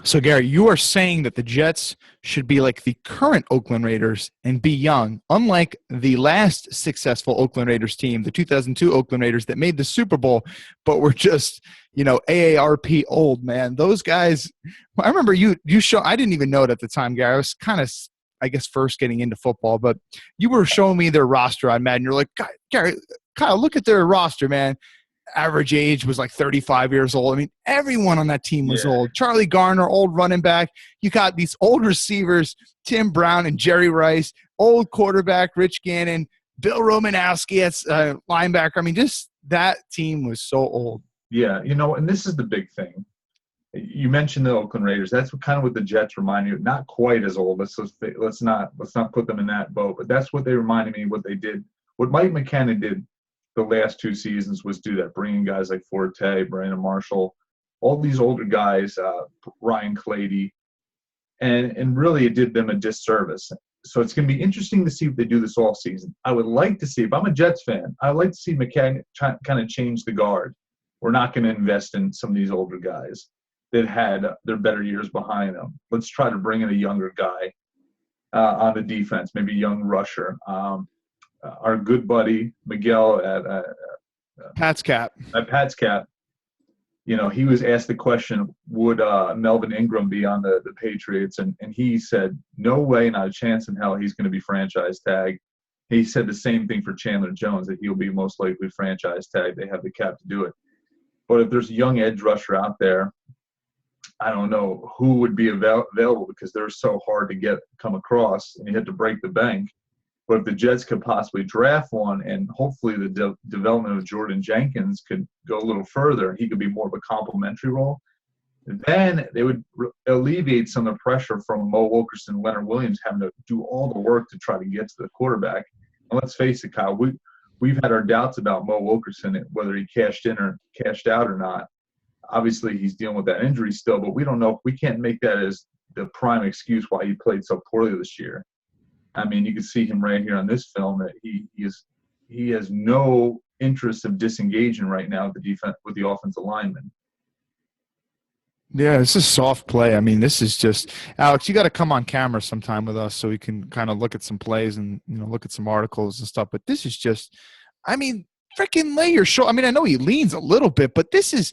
So, Gary, you are saying that the Jets should be like the current Oakland Raiders and be young, unlike the last successful Oakland Raiders team, the 2002 Oakland Raiders that made the Super Bowl, but were just, AARP old, man. Those guys, I remember you show. I didn't even know it at the time, Gary. I was kind of, first getting into football, but you were showing me their roster on Madden. You're like, Gary, Kyle, look at their roster, man. Average age was like 35 years old. I mean, everyone on that team was old. Charlie Garner, old running back. You got these old receivers, Tim Brown and Jerry Rice, old quarterback, Rich Gannon, Bill Romanowski as linebacker. I mean, just that team was so old. Yeah, and this is the big thing. You mentioned the Oakland Raiders. That's what the Jets remind you of. Not quite as old. Let's not put them in that boat. But that's what they reminded me. What they did, what Mike McKenna did the last 2 seasons, was do that, bringing guys like Forte, Brandon Marshall, all these older guys, Ryan Clady, and really it did them a disservice. So it's going to be interesting to see if they do this all season. I would like to see, if I'm a Jets fan, I'd like to see McCann kind of change the guard. We're not going to invest in some of these older guys that had their better years behind them. Let's try to bring in a younger guy on the defense, maybe a young rusher. Our good buddy Miguel at Pat's Cap. Pat's Cap, he was asked the question, would Melvin Ingram be on the Patriots? And he said, no way, not a chance in hell he's going to be franchise tagged. He said the same thing for Chandler Jones, that he'll be most likely franchise tagged. They have the cap to do it. But if there's a young edge rusher out there, I don't know who would be available, because they're so hard to come across, and you have to break the bank. But if the Jets could possibly draft one, and hopefully the development of Jordan Jenkins could go a little further, he could be more of a complementary role, then they would alleviate some of the pressure from Mo Wilkerson and Leonard Williams having to do all the work to try to get to the quarterback. And let's face it, Kyle, we've had our doubts about Mo Wilkerson, whether he cashed in or cashed out or not. Obviously, he's dealing with that injury still, but we don't know. We can't make that as the prime excuse why he played so poorly this year. I mean, you can see him right here on this film that he has no interest of disengaging right now with the offensive lineman. Yeah, this is soft play. I mean, this is just Alex. You got to come on camera sometime with us so we can kind of look at some plays and look at some articles and stuff. But this is just, I mean, freaking lay your shoulder. I mean, I know he leans a little bit, but this is.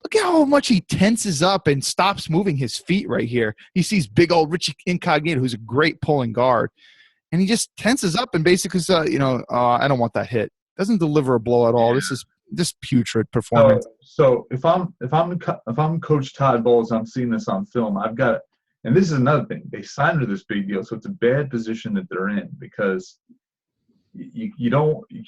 Look at how much he tenses up and stops moving his feet right here. He sees big old Richie Incognito, who's a great pulling guard, and he just tenses up and basically says, I don't want that hit. Doesn't deliver a blow at all. Yeah. This is just putrid performance. So if I'm Coach Todd Bowles, I'm seeing this on film. I've got, and this is another thing. They signed her this big deal, so it's a bad position that they're in, because you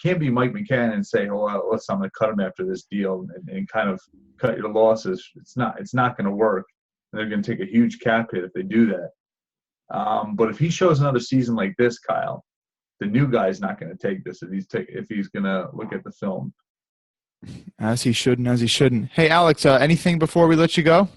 can't be Mike McCann and say, oh, well, I'm going to cut him after this deal and kind of cut your losses. It's not going to work. And they're going to take a huge cap hit if they do that. But if he shows another season like this, Kyle, the new guy's not going to take this if he's going to look at the film. As he should and as he shouldn't. Hey, Alex, anything before we let you go?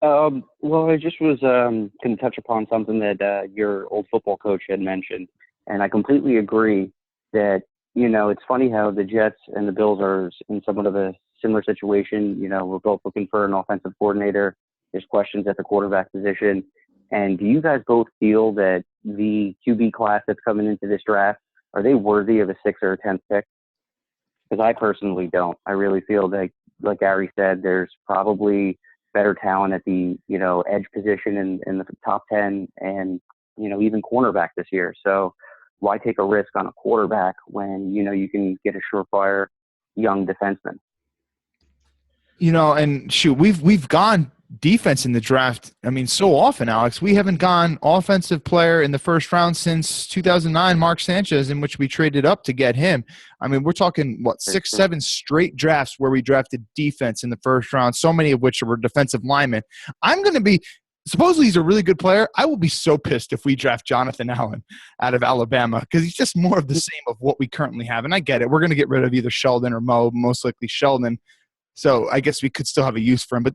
Well, I just was going to touch upon something that your old football coach had mentioned. And I completely agree that, it's funny how the Jets and the Bills are in somewhat of a similar situation. We're both looking for an offensive coordinator. There's questions at the quarterback position. And do you guys both feel that the QB class that's coming into this draft, are they worthy of a 6th or a 10th pick? Because I personally don't. I really feel that, like Gary said, there's probably better talent at the, edge position in the top 10 and, even cornerback this year. So why take a risk on a quarterback when, you can get a surefire young defenseman? And shoot, we've gone defense in the draft. I mean, so often, Alex, we haven't gone offensive player in the first round since 2009, Mark Sanchez, in which we traded up to get him. I mean, we're talking, 6, 7 straight drafts where we drafted defense in the first round, so many of which were defensive linemen. Supposedly he's a really good player. I will be so pissed if we draft Jonathan Allen out of Alabama, because he's just more of the same of what we currently have. And I get it. We're going to get rid of either Sheldon or Mo, most likely Sheldon. So I guess we could still have a use for him. But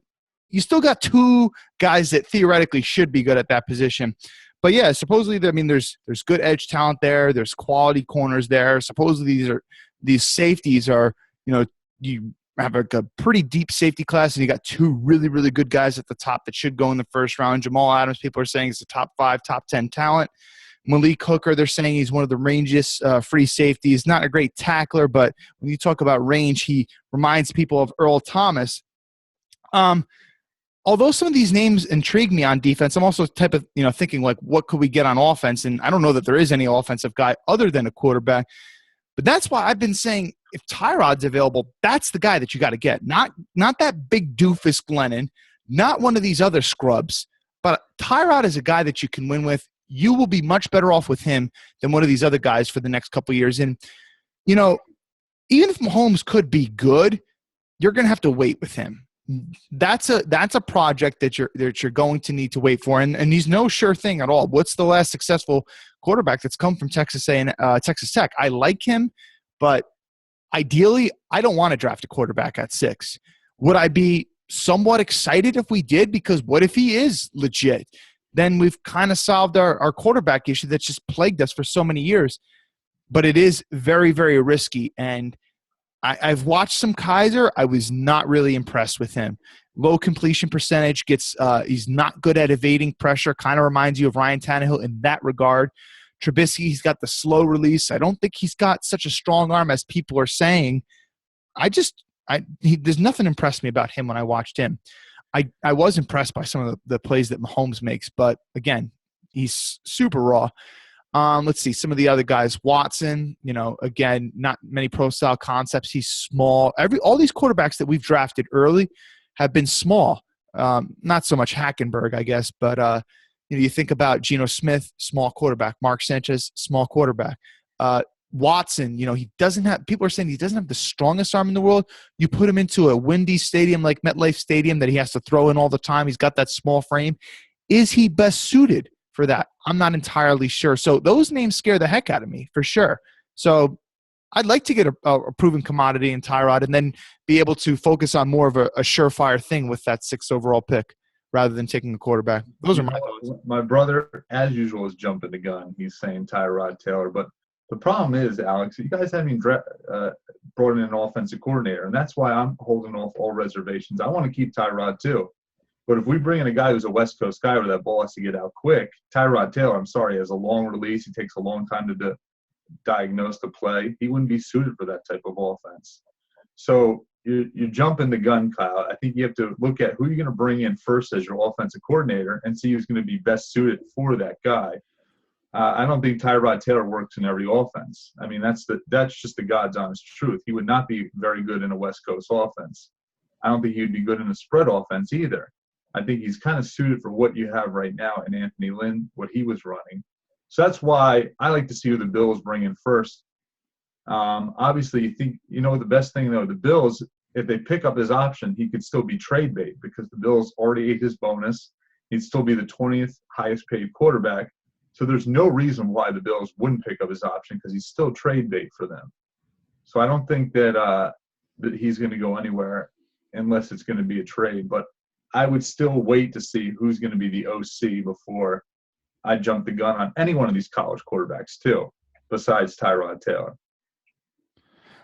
you still got 2 guys that theoretically should be good at that position. But, yeah, supposedly, there's good edge talent there. There's quality corners there. Supposedly these safeties are, you have a pretty deep safety class, and you got 2 really, really good guys at the top that should go in the first round. Jamal Adams, people are saying he's a top 5, top 10 talent. Malik Hooker, they're saying he's one of the rangiest free safeties. Not a great tackler, but when you talk about range, he reminds people of Earl Thomas. Although some of these names intrigue me on defense, I'm also type of thinking like, what could we get on offense? And I don't know that there is any offensive guy other than a quarterback. But that's why I've been saying if Tyrod's available, that's the guy that you got to get. Not that big doofus Glennon, not one of these other scrubs, but Tyrod is a guy that you can win with. You will be much better off with him than one of these other guys for the next couple of years. And, even if Mahomes could be good, you're going to have to wait with him. That's a project that you're going to need to wait for, and he's no sure thing at all. What's the last successful quarterback that's come from Texas Tech? I like him, but ideally, I don't want to draft a quarterback at 6. Would I be somewhat excited if we did? Because what if he is legit? then we've kind of solved our quarterback issue that's just plagued us for so many years. But it is very, very risky. And I've watched some Kaiser. I was not really impressed with him. Low completion percentage, he's not good at evading pressure, kind of reminds you of Ryan Tannehill in that regard. Trubisky, he's got the slow release. I don't think he's got such a strong arm as people are saying. There's nothing impressed me about him when I watched him. I was impressed by some of the plays that Mahomes makes, but again, he's super raw. Let's see some of the other guys. Watson, again, not many pro style concepts. He's small. All these quarterbacks that we've drafted early have been small. Not so much Hackenberg, I guess, but you think about Geno Smith, small quarterback. Mark Sanchez, small quarterback. Watson, he doesn't have – people are saying he doesn't have the strongest arm in the world. You put him into a windy stadium like MetLife Stadium that he has to throw in all the time. He's got that small frame. Is he best suited for that? I'm not entirely sure. So those names scare the heck out of me for sure. So I'd like to get a proven commodity in Tyrod and then be able to focus on more of a surefire thing with that 6th overall pick rather than taking a quarterback. Those are my thoughts. My brother, as usual, is jumping the gun. He's saying Tyrod Taylor. But the problem is, Alex, you guys haven't brought in an offensive coordinator, and that's why I'm holding off all reservations. I want to keep Tyrod too. But if we bring in a guy who's a West Coast guy where that ball has to get out quick, Tyrod Taylor, I'm sorry, has a long release. He takes a long time to diagnose the play. He wouldn't be suited for that type of offense. So you're jumping the gun, Kyle. I think you have to look at who you're going to bring in first as your offensive coordinator and see who's going to be best suited for that guy. I don't think Tyrod Taylor works in every offense. I mean, that's just the God's honest truth. He would not be very good in a West Coast offense. I don't think he would be good in a spread offense either. I think he's kind of suited for what you have right now in Anthony Lynn, what he was running. So that's why I like to see who the Bills bring in first. Obviously, you think, the best thing, though, the Bills, if they pick up his option, he could still be trade bait because the Bills already ate his bonus. He'd still be the 20th highest paid quarterback. So there's no reason why the Bills wouldn't pick up his option because he's still trade bait for them. So I don't think that he's going to go anywhere unless it's going to be a trade. But I would still wait to see who's going to be the OC before I jump the gun on any one of these college quarterbacks too, besides Tyrod Taylor.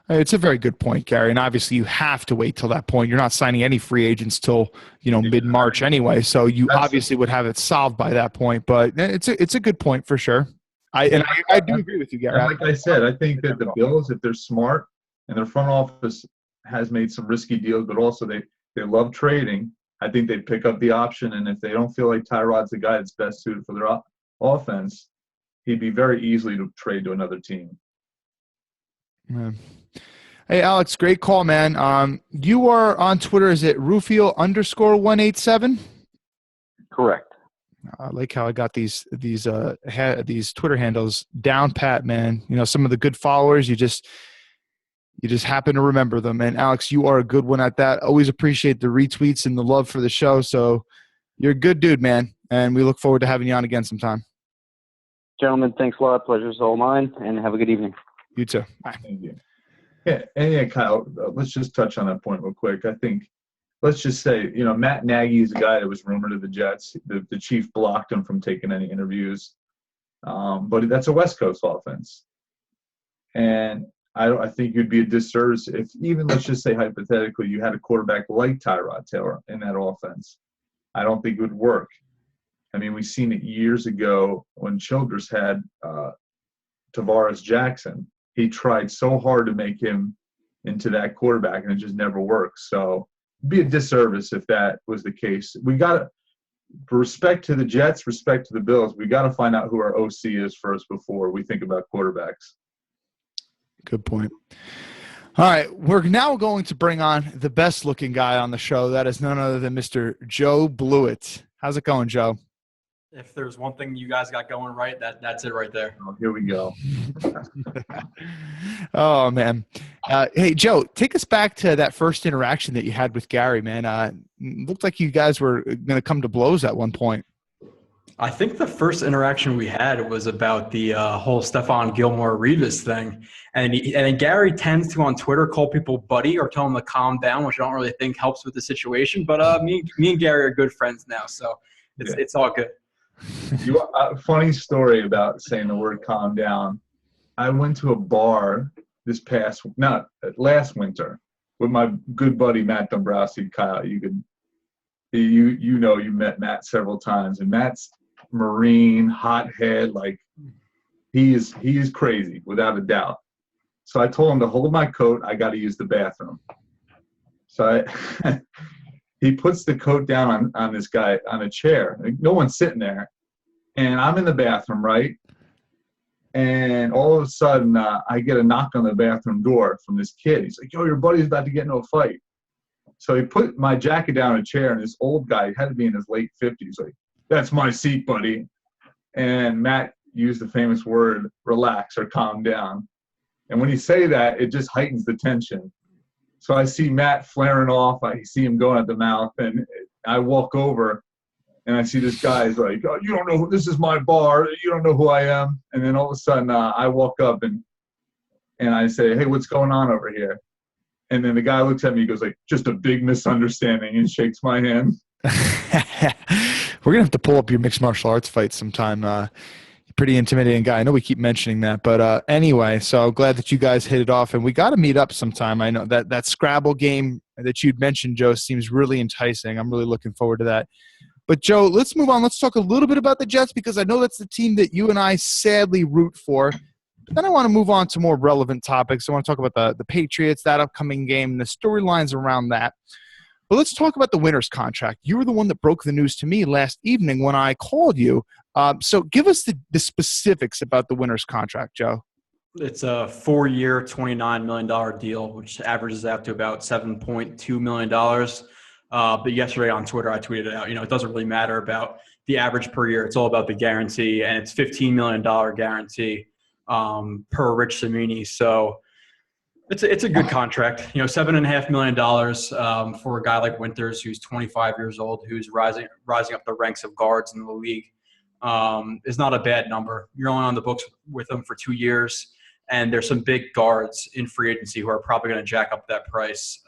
It's a very good point, Gary. And obviously you have to wait till that point. You're not signing any free agents till, mid-March anyway. So you obviously would have it solved by that point. But it's a good point for sure. I do agree with you, Gary. Like I said, I think that the Bills, if they're smart and their front office has made some risky deals, but also they love trading, I think they'd pick up the option. And if they don't feel like Tyrod's the guy that's best suited for their offense, he'd be very easily to trade to another team. Yeah. Hey, Alex, great call, man. You are on Twitter. Is it Rufio_187? Correct. I like how I got these Twitter handles down pat, man. Some of the good followers, you just happen to remember them. And Alex, you are a good one at that. Always appreciate the retweets and the love for the show. So you're a good dude, man. And we look forward to having you on again sometime. Gentlemen, thanks a lot. Pleasure's all mine. And have a good evening. You too. Bye. Thank you. Yeah, Kyle, let's just touch on that point real quick. I think, let's just say, Matt Nagy is a guy that was rumored to the Jets. The chief blocked him from taking any interviews. But that's a West Coast offense. And I think you'd be a disservice if even, let's just say hypothetically, you had a quarterback like Tyrod Taylor in that offense. I don't think it would work. I mean, we've seen it years ago when Childress had Tavares Jackson. He tried so hard to make him into that quarterback, and it just never worked. So it'd be a disservice if that was the case. We got to, for respect to the Jets, respect to the Bills, we got to find out who our OC is first before we think about quarterbacks. Good point. All right, we're now going to bring on the best-looking guy on the show. That is none other than Mr. Joe Blewett. How's it going, Joe? If there's one thing you guys got going right, that's it right there. Oh, here we go. Oh, man. Hey, Joe, take us back to that first interaction that you had with Gary, man. Looked like you guys were going to come to blows at one point. I think the first interaction we had was about the whole Stephon Gilmore-Revis thing. And then Gary tends to, on Twitter, call people buddy or tell them to calm down, which I don't really think helps with the situation. But me and Gary are good friends now, so it's all good. Funny story about saying the word calm down. I went to a bar last winter with my good buddy Matt Dombrowski. Kyle, you met Matt several times, and Matt's Marine, hothead, like he is crazy without a doubt. So I told him to hold my coat. I got to use the bathroom. So he puts the coat down on this guy on a chair. Like, no one's sitting there, and I'm in the bathroom, right? And all of a sudden, I get a knock on the bathroom door from this kid. He's like, "Yo, your buddy's about to get into a fight." So he put my jacket down on a chair, and this old guy, he had to be in his late 50s, like, "That's my seat, buddy." And Matt used the famous word, relax or calm down. And when you say that, it just heightens the tension. So I see Matt flaring off. I see him going at the mouth, and I walk over, and I see this guy's like, "Oh, you don't know, this is my bar. You don't know who I am." And then all of a sudden, I walk up, and I say, "Hey, what's going on over here?" And then the guy looks at me, he goes like, "Just a big misunderstanding," and shakes my hand. We're going to have to pull up your mixed martial arts fight sometime. Pretty intimidating guy. I know we keep mentioning that, but anyway, so glad that you guys hit it off, and we got to meet up sometime. I know that Scrabble game that you'd mentioned, Joe, seems really enticing. I'm really looking forward to that. But Joe, let's move on. Let's talk a little bit about the Jets, because I know that's the team that you and I sadly root for. But then I want to move on to more relevant topics. I want to talk about the Patriots, that upcoming game, the storylines around that. But let's talk about the Winters contract. You were the one that broke the news to me last evening when I called you. So give us the specifics about the Winters contract, Joe. It's a 4-year, $29 million deal, which averages out to about $7.2 million. But yesterday on Twitter, I tweeted out, it doesn't really matter about the average per year. It's all about the guarantee, and it's $15 million guarantee per Rich Cimini. So it's a good contract. $7.5 million for a guy like Winters, who's 25 years old, who's rising up the ranks of guards in the league, is not a bad number. You're only on the books with him for 2 years, and there's some big guards in free agency who are probably going to jack up that price.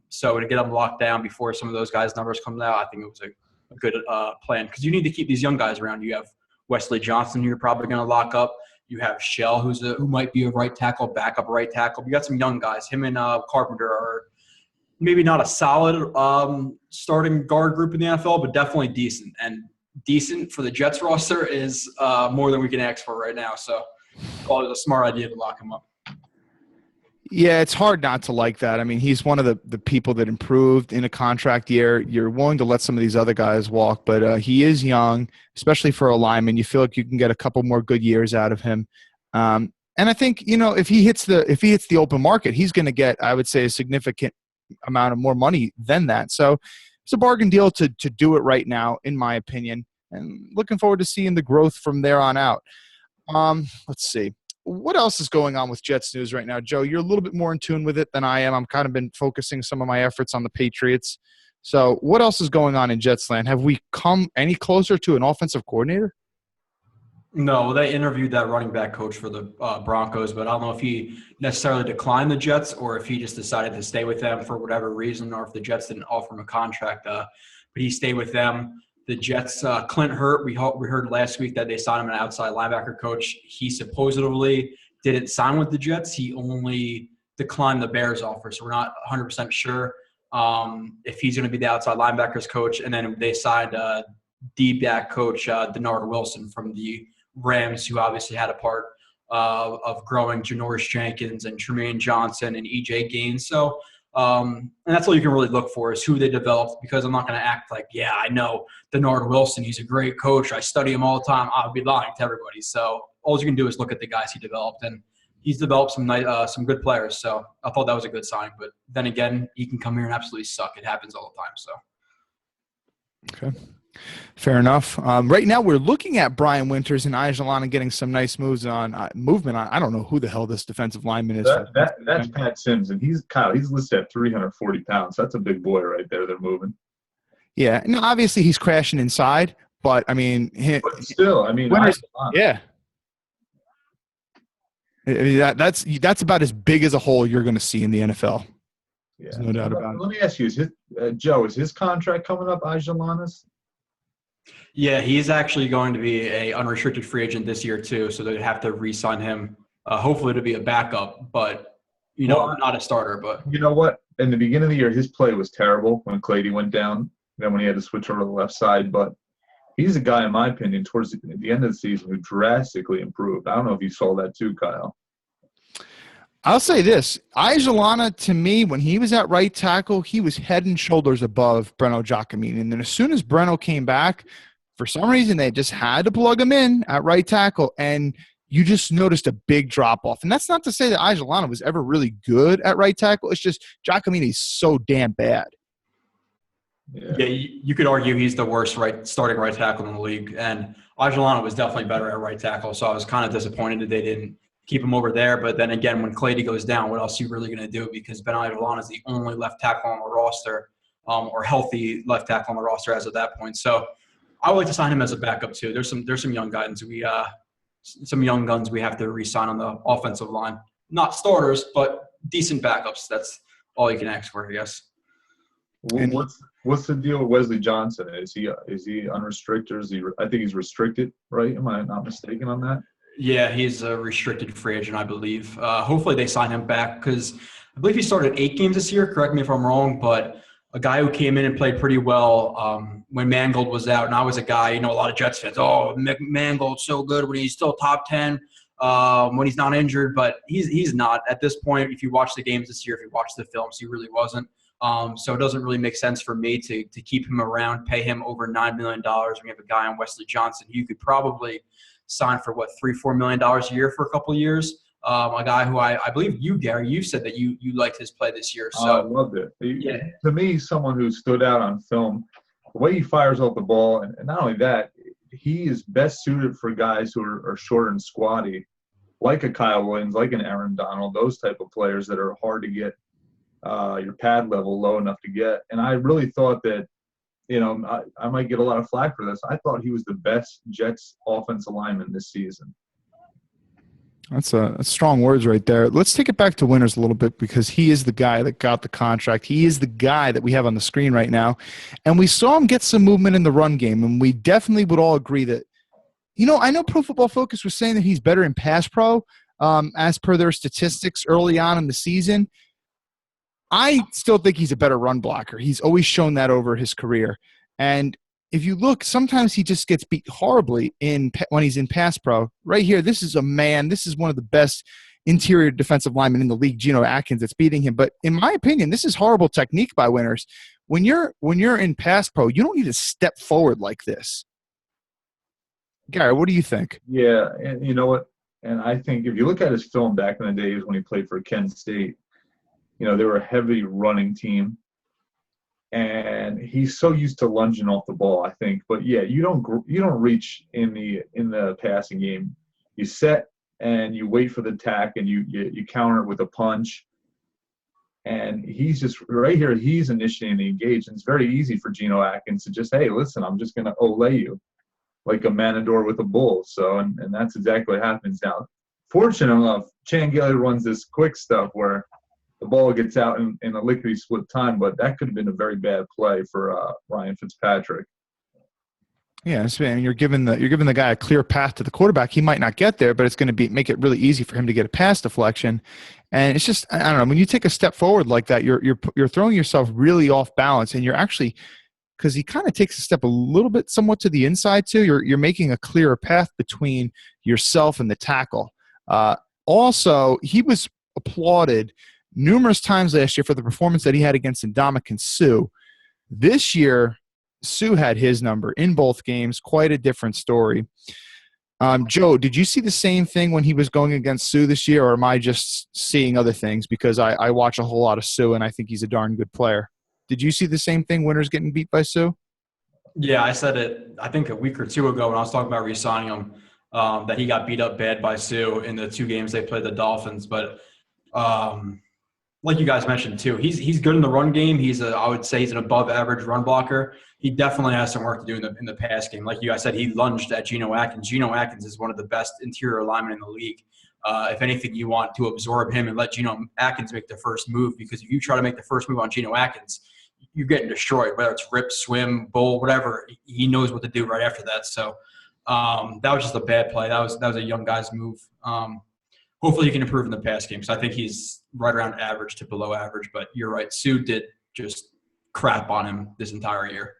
So to get them locked down before some of those guys' numbers come out, I think it was a good plan, because you need to keep these young guys around. You have Wesley Johnson, who you're probably going to lock up. You have Shell, who might be a right tackle, backup right tackle. You got some young guys. Him and Carpenter are maybe not a solid starting guard group in the NFL, but definitely decent. And decent for the Jets roster is more than we can ask for right now. So I thought it was a smart idea to lock him up. Yeah, it's hard not to like that. I mean, he's one of the people that improved in a contract year. You're willing to let some of these other guys walk, but he is young, especially for a lineman. You feel like you can get a couple more good years out of him. And I think, if he hits the open market, he's going to get, I would say, a significant amount of more money than that. So it's a bargain deal to do it right now, in my opinion, and looking forward to seeing the growth from there on out. Let's see. What else is going on with Jets news right now? Joe, you're a little bit more in tune with it than I am. I'm kind of been focusing some of my efforts on the Patriots. So what else is going on in Jets land? Have we come any closer to an offensive coordinator? No, they interviewed that running back coach for the Broncos, but I don't know if he necessarily declined the Jets or if he just decided to stay with them for whatever reason, or if the Jets didn't offer him a contract. But he stayed with them. The Jets, Clint Hurt, we heard last week that they signed him an outside linebacker coach. He supposedly didn't sign with the Jets. He only declined the Bears offer, so we're not 100% sure if he's going to be the outside linebackers coach. And then they signed D-back coach Denard Wilson from the Rams, who obviously had a part of growing Janoris Jenkins and Tremaine Johnson and E.J. Gaines. So and that's all you can really look for is who they developed, because I'm not going to act like, yeah, I know Denard Wilson. He's a great coach. I study him all the time. I would be lying to everybody. So all you can do is look at the guys he developed, and he's developed some good players. So I thought that was a good sign. But then again, he can come here and absolutely suck. It happens all the time. So. Okay. Fair enough. Right now, we're looking at Brian Winters and Ajalana getting some nice movement on. I don't know who the hell this defensive lineman is. That's Pat Sims, and he's listed at 340 pounds. That's a big boy right there. They're moving. Yeah, no, obviously he's crashing inside, but I mean, but still, Winters, yeah. That's about as big as a hole you're going to see in the NFL. Yeah, There's no doubt about it. Let me ask you: Joe, is his contract coming up? Ajalana's? Yeah, he's actually going to be a unrestricted free agent this year too, so they'd have to re-sign him, hopefully to be a backup, but Well, not a starter. But you know what? In the beginning of the year, his play was terrible when Clady went down. Then when he had to switch over to the left side, but he's a guy, in my opinion, towards the end of the season who drastically improved. I don't know if you saw that too, Kyle. I'll say this. Isolana, to me, when he was at right tackle, he was head and shoulders above Breno Giacomini. And then as soon as Breno came back, for some reason, they just had to plug him in at right tackle, and you just noticed a big drop-off. And that's not to say that Isolana was ever really good at right tackle. It's just Giacomini is so damn bad. Yeah, you could argue he's the worst starting right tackle in the league. And Aguilana was definitely better at right tackle, so I was kind of disappointed that they didn't keep him over there. But then again, when Clady goes down, what else are you really going to do? Because Ben Aguilana is the only left tackle on the roster, or healthy left tackle on the roster as of that point. So I would like to sign him as a backup too. There's some young guns we have to re-sign on the offensive line. Not starters, but decent backups. That's all you can ask for, I guess. What's the deal with Wesley Johnson? Is he unrestricted? Or is he? I think he's restricted, right? Am I not mistaken on that? Yeah, he's a restricted free agent, I believe. Hopefully they sign him back because I believe he started 8 games this year. Correct me if I'm wrong, but a guy who came in and played pretty well when Mangold was out. And I was a guy, a lot of Jets fans, Mangold's so good when he's still top 10 when he's not injured. But he's not at this point. If you watch the games this year, if you watch the films, he really wasn't. So it doesn't really make sense for me to keep him around, pay him over $9 million. We have a guy on Wesley Johnson who you could probably sign for, $3-4 million a year for a couple of years. A guy who I believe you, Gary, you said that you liked his play this year. So I loved it. To me, someone who stood out on film, the way he fires off the ball, and not only that, he is best suited for guys who are short and squatty, like a Kyle Williams, like an Aaron Donald, those type of players that are hard to get your pad level low enough to get. And I really thought that, I might get a lot of flack for this. I thought he was the best Jets offensive lineman this season. That's strong words right there. Let's take it back to Winters a little bit because he is the guy that got the contract. He is the guy that we have on the screen right now. And we saw him get some movement in the run game, and we definitely would all agree that, I know Pro Football Focus was saying that he's better in pass pro as per their statistics early on in the season. I still think he's a better run blocker. He's always shown that over his career. And if you look, sometimes he just gets beat horribly when he's in pass pro. Right here, this is one of the best interior defensive linemen in the league, Geno Atkins, that's beating him. But in my opinion, this is horrible technique by Winters. When you're in pass pro, you don't need to step forward like this. Gary, what do you think? Yeah, and you know what? And I think if you look at his film back in the days when he played for Kent State, they were a heavy running team. And he's so used to lunging off the ball, I think. But yeah, you don't reach in the passing game. You set and you wait for the tack, and you counter it with a punch. And he's just right here. He's initiating the engage, and it's very easy for Geno Atkins to just, hey, listen, I'm just going to Olay you like a matador with a bull. So and that's exactly what happens now. Fortunate enough, Chan Gailey runs this quick stuff where the ball gets out in a lickety-split time, but that could have been a very bad play for Ryan Fitzpatrick. Yeah, you're giving the guy a clear path to the quarterback. He might not get there, but it's going to make it really easy for him to get a pass deflection. And it's just, I don't know, when you take a step forward like that, you're throwing yourself really off balance, and you're actually, because he kind of takes a step a little bit somewhat to the inside too. You're making a clearer path between yourself and the tackle. Also, he was applauded numerous times last year for the performance that he had against Ndamukong Suh. This year, Suh had his number in both games. Quite a different story. Joe, did you see the same thing when he was going against Suh this year, or am I just seeing other things? Because I watch a whole lot of Suh, and I think he's a darn good player. Did you see the same thing, Winters getting beat by Suh? Yeah, I said it, I think a week or two ago when I was talking about re-signing him, that he got beat up bad by Suh in the 2 games they played the Dolphins. But like you guys mentioned too, he's good in the run game. I would say he's an above average run blocker. He definitely has some work to do in the pass game. Like you guys said, he lunged at Geno Atkins. Geno Atkins is one of the best interior linemen in the league. If anything, you want to absorb him and let Geno Atkins make the first move, because if you try to make the first move on Geno Atkins, you're getting destroyed, whether it's rip, swim, bowl, whatever. He knows what to do right after that. So that was just a bad play. That was a young guy's move. Hopefully he can improve in the pass game. So I think he's right around average to below average. But you're right. Sue did just crap on him this entire year.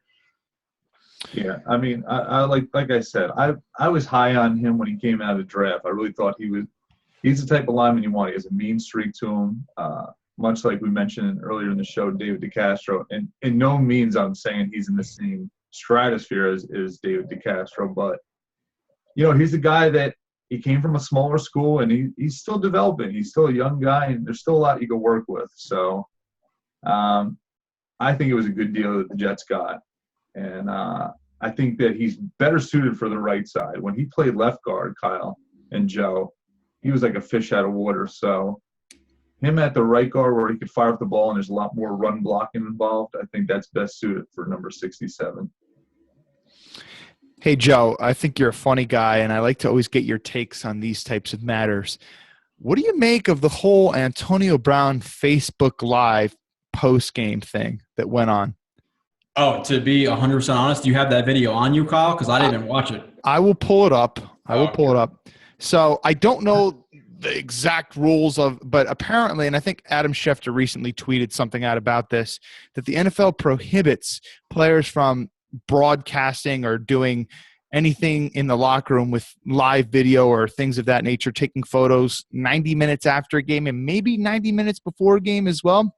Yeah, I mean, I like I said, I was high on him when he came out of the draft. I really thought he's the type of lineman you want. He has a mean streak to him, much like we mentioned earlier in the show, David DeCastro. And in no means I'm saying he's in the same stratosphere as David DeCastro, but he's a guy that he came from a smaller school and he's still developing. He's still a young guy, and there's still a lot you can work with. So I think it was a good deal that the Jets got. And I think that he's better suited for the right side. When he played left guard, Kyle and Joe, he was like a fish out of water. So him at the right guard where he could fire up the ball and there's a lot more run blocking involved, I think that's best suited for number 67. Hey, Joe, I think you're a funny guy, and I like to always get your takes on these types of matters. What do you make of the whole Antonio Brown Facebook Live post-game thing that went on? Oh, to be 100% honest, do you have that video on you, Kyle? Because I didn't even watch it. I will pull it up. Pull it up. So I don't know the exact rules but apparently, and I think Adam Schefter recently tweeted something out about this, that the NFL prohibits players from broadcasting or doing anything in the locker room with live video or things of that nature, taking photos 90 minutes after a game and maybe 90 minutes before a game as well.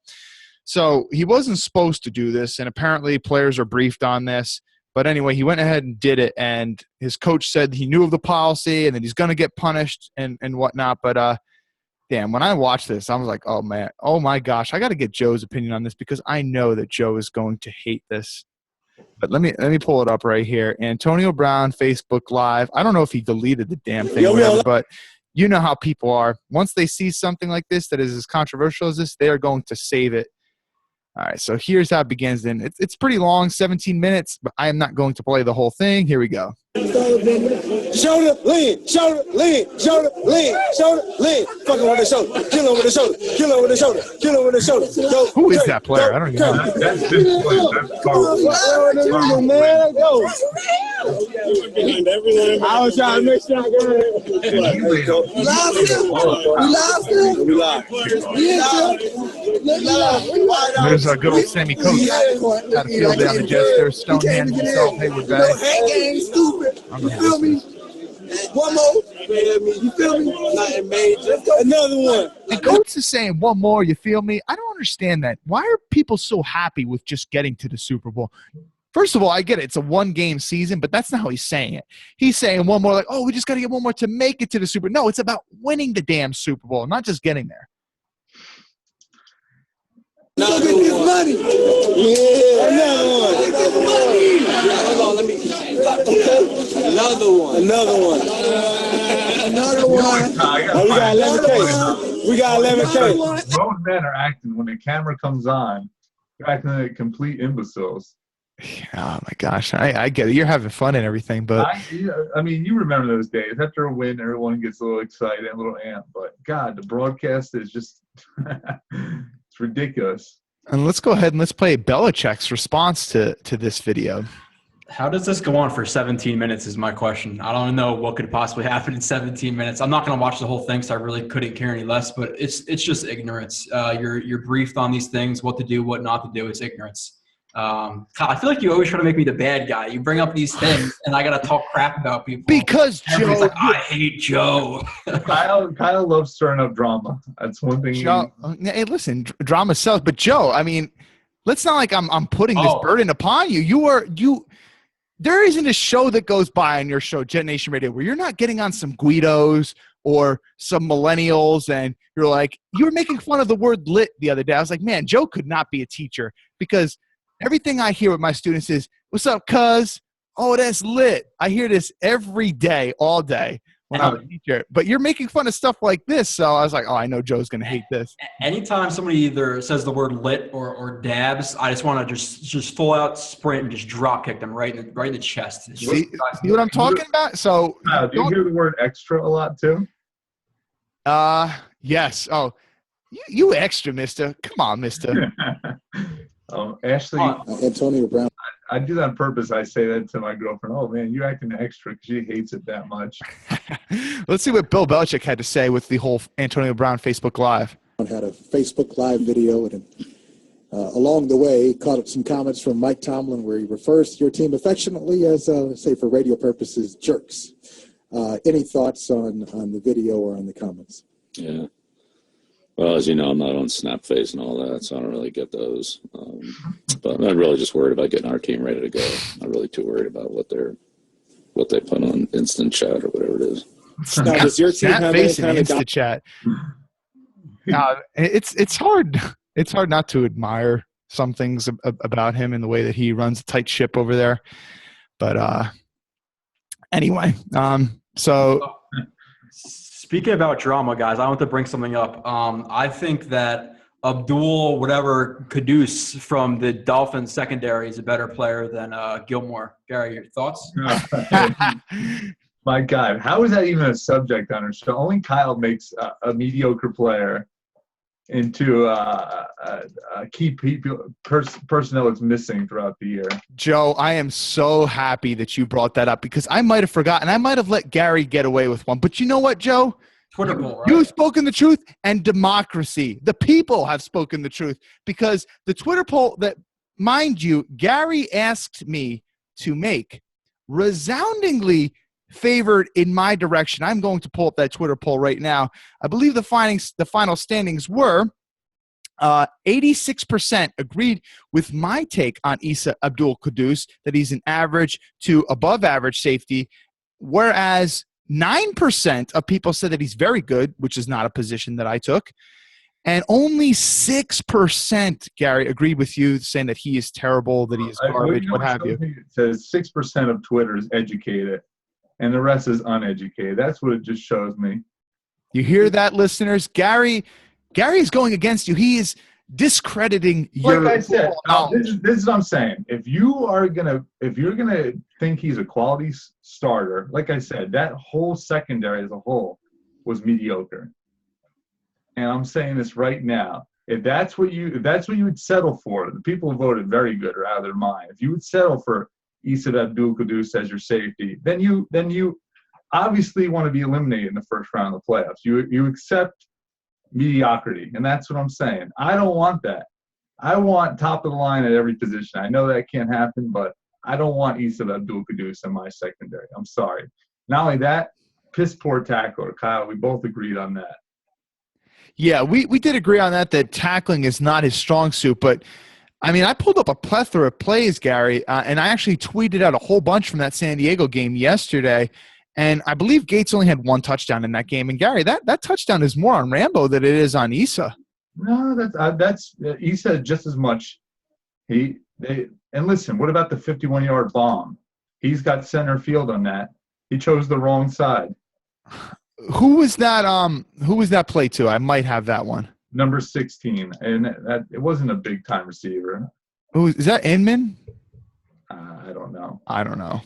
So he wasn't supposed to do this, and apparently players are briefed on this. But anyway, he went ahead and did it, and his coach said he knew of the policy and that he's going to get punished and whatnot. But, damn, when I watched this, I was like, oh, man, oh, my gosh, I got to get Joe's opinion on this because I know that Joe is going to hate this. But let me pull it up right here. Antonio Brown, Facebook Live. I don't know if he deleted the damn thing or whatever, but you know how people are. Once they see something like this that is as controversial as this, they are going to save it. All right, so here's how it begins. Then it's pretty long, 17 minutes, but I am not going to play the whole thing. Here we go. Shoulder, lean, shoulder, lean, shoulder, lean, shoulder, lean. Fuck him with the shoulder, kill him with the shoulder, kill him with the shoulder, kill him with the shoulder. Go, who is that player? I don't even know. That's this play. That's Carl. Man, go. I was trying to make sure I got it. You lost him. You lost. There's a good old Sammy Coates. Got a field down the Jets there. Stonehand himself, Hayward Bay. Hate game, stupid. You feel me? One more. You feel me? Nothing major. Another one. And Coates is saying one more, you feel me? I don't understand that. Why are people so happy with just getting to the Super Bowl? First of all, I get it. It's a one-game season, but that's not how he's saying it. He's saying one more like, oh, we just got to get one more to make it to the Super Bowl. No, it's about winning the damn Super Bowl, not just getting there. Look at this money. Yeah, another one. Hold on, let me. Another one. Oh, we got 11K. We got 11K. Most men are acting when the camera comes on. They're acting like complete imbeciles. Oh, my gosh. I get it. You're having fun and everything, but I mean, you remember those days. After a win, everyone gets a little excited, a little amped. But, God, the broadcast is just it's ridiculous. And let's go ahead and let's play Belichick's response to this video. How does this go on for 17 minutes is my question. I don't know what could possibly happen in 17 minutes. I'm not going to watch the whole thing, so I really couldn't care any less. But it's just ignorance. You're briefed on these things, what to do, what not to do. It's ignorance. Kyle, I feel like you always try to make me the bad guy. You bring up these things, and I got to talk crap about people. Because everybody's Joe, like, I hate Joe. Kyle loves stirring up drama. That's one thing. Joe, hey, listen, drama sells. But Joe, I mean, let's not like I'm putting this burden upon you. There isn't a show that goes by on your show, Jet Nation Radio, where you're not getting on some Guidos or some millennials, and you're like, you were making fun of the word lit the other day. I was like, man, Joe could not be a teacher because everything I hear with my students is, what's up, cuz? Oh, that's lit. I hear this every day, all day when I'm a teacher. But you're making fun of stuff like this, so I was like, oh, I know Joe's going to hate this. Anytime somebody either says the word lit or dabs, I just want to just full out sprint and just drop kick them right in the chest. See what I'm talking about? So do you hear the word extra a lot too? Yes. Oh, you extra, mister. Come on, mister. Ashley, Antonio Brown. I do that on purpose. I say that to my girlfriend. Oh, man, you're acting extra because she hates it that much. Let's see what Bill Belichick had to say with the whole Antonio Brown Facebook Live. Had a Facebook Live video, and along the way, caught up some comments from Mike Tomlin where he refers to your team affectionately as, say, for radio purposes, jerks. Any thoughts on the video or on the comments? Yeah. Well, as you know, I'm not on Snapface and all that, so I don't really get those. But I'm really just worried about getting our team ready to go. I'm not really too worried about what they put on Instant Chat or whatever it is. Now, does your team have any Snapface and kind of Instant Chat. It's hard. It's hard not to admire some things about him and the way that he runs a tight ship over there. But anyway, so. Speaking about drama, guys, I want to bring something up. I think that Abdul, whatever Kudus from the Dolphins secondary is a better player than Gilmore. Gary, your thoughts? My God, how is that even a subject on our show? Only Kyle makes a mediocre player into a key personnel that's missing throughout the year. Joe, I am so happy that you brought that up because I might have forgotten. I might have let Gary get away with one. But you know what, Joe? Twitter poll, right? You've spoken the truth, and democracy. The people have spoken the truth because the Twitter poll that, mind you, Gary asked me to make resoundingly favored in my direction. I'm going to pull up that Twitter poll right now. I believe the final standings were 86% agreed with my take on Issa Abdul Kudus, that he's an average to above average safety, whereas 9% of people said that he's very good, which is not a position that I took. And only 6%, Gary, agreed with you, saying that he is terrible, that he is garbage, what have you. It says 6% of Twitter is educated, and the rest is uneducated. That's what it just shows me. You hear that, listeners? Gary is going against you. He is discrediting your. Like I said, this is what I'm saying. If you're gonna think he's a quality starter, like I said, that whole secondary as a whole was mediocre. And I'm saying this right now. If that's what you would settle for, the people who voted very good are out of their mind. If you would settle for Issa Abdul Kudus as your safety, then you obviously want to be eliminated in the first round of the playoffs. You accept mediocrity, and that's what I'm saying. I don't want that. I want top of the line at every position. I know that can't happen, but I don't want Issa Abdul Kudus in my secondary. I'm sorry. Not only that, piss poor tackler, Kyle. We both agreed on that. Yeah, we did agree on that tackling is not his strong suit, but I mean, I pulled up a plethora of plays, Gary, and I actually tweeted out a whole bunch from that San Diego game yesterday. And I believe Gates only had one touchdown in that game. And Gary, that touchdown is more on Rambo than it is on Issa. No, that's Issa just as much. And listen, what about the 51-yard bomb? He's got center field on that. He chose the wrong side. Who was that play to? I might have that one. Number 16, and it wasn't a big time receiver. Who is that? Inman? I don't know.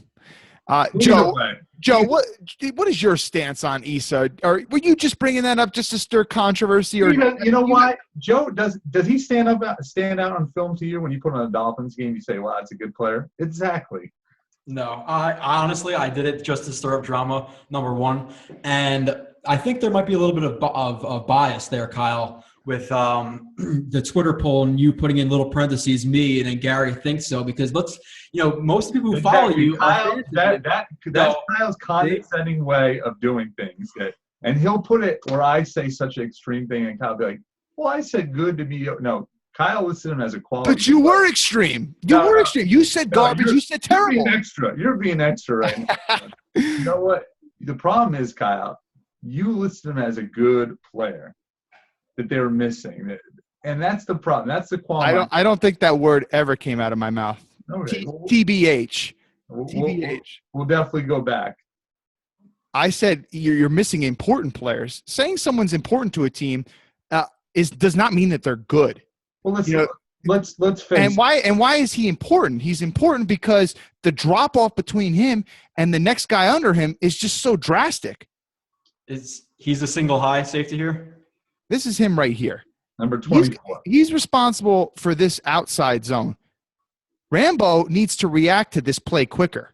Joe, what is your stance on Issa? Or were you just bringing that up just to stir controversy? Or you know what, Joe, does he stand out on film to you when you put on a Dolphins game? You say, "Wow, that's a good player." Exactly. No, I honestly did it just to stir up drama. Number one, and I think there might be a little bit of bias there, Kyle, with the Twitter poll and you putting in little parentheses, me, and then Gary thinks so, because most people who follow you Kyle, that's Kyle's condescending way of doing things. And he'll put it where I say such an extreme thing, and Kyle will be like, well, I said good to me. No, Kyle listed him as a quality. But you were extreme. Extreme. You said garbage. You said terrible. You're being extra right now. You know what? The problem is, Kyle, you listed him as a good player that they were missing. And that's the problem. That's the quality. I don't think that word ever came out of my mouth. Okay. TBH. We'll definitely go back. I said you're missing important players. Saying someone's important to a team does not mean that they're good. Well, let's face it. And why is he important? He's important because the drop off between him and the next guy under him is just so drastic. He's a single high safety here? This is him right here. Number 24. He's responsible for this outside zone. Rambo needs to react to this play quicker.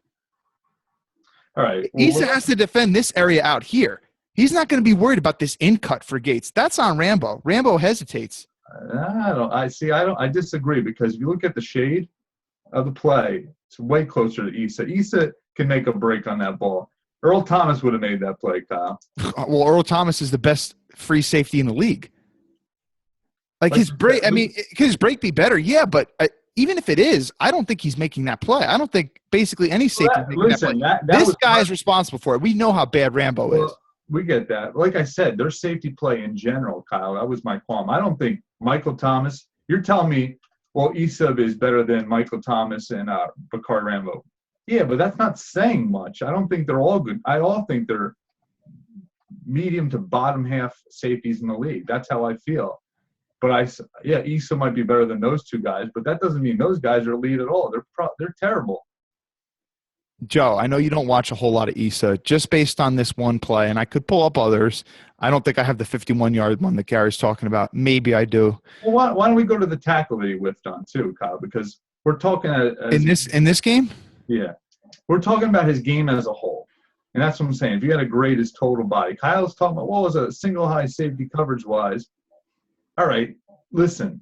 All right. Issa has to defend this area out here. He's not going to be worried about this in cut for Gates. That's on Rambo. Rambo hesitates. I disagree, because if you look at the shade of the play, it's way closer to Issa. Issa can make a break on that ball. Earl Thomas would have made that play, Kyle. Well, Earl Thomas is the best free safety in the league. Like his break, I mean, could his break be better? Yeah, but even if it is, I don't think he's making that play. I don't think basically any safety is making that play. This guy is responsible for it. We know how bad Rambo is. We get that. Like I said, their safety play in general, Kyle, that was my qualm. I don't think Michael Thomas, you're telling me, well, Isub is better than Michael Thomas and Bakari Rambo. Yeah, but that's not saying much. I don't think they're all good. I all think they're medium to bottom half safeties in the league. That's how I feel. But Issa might be better than those two guys, but that doesn't mean those guys are elite at all. They're terrible. Joe, I know you don't watch a whole lot of Issa, just based on this one play, and I could pull up others. I don't think I have the 51-yard one that Gary's talking about. Maybe I do. Well, why don't we go to the tackle that he whiffed on too, Kyle? Because we're talking in this game. Yeah, we're talking about his game as a whole, and that's what I'm saying. If you got to grade his total body, Kyle's talking about what was a single high safety coverage wise. All right, listen.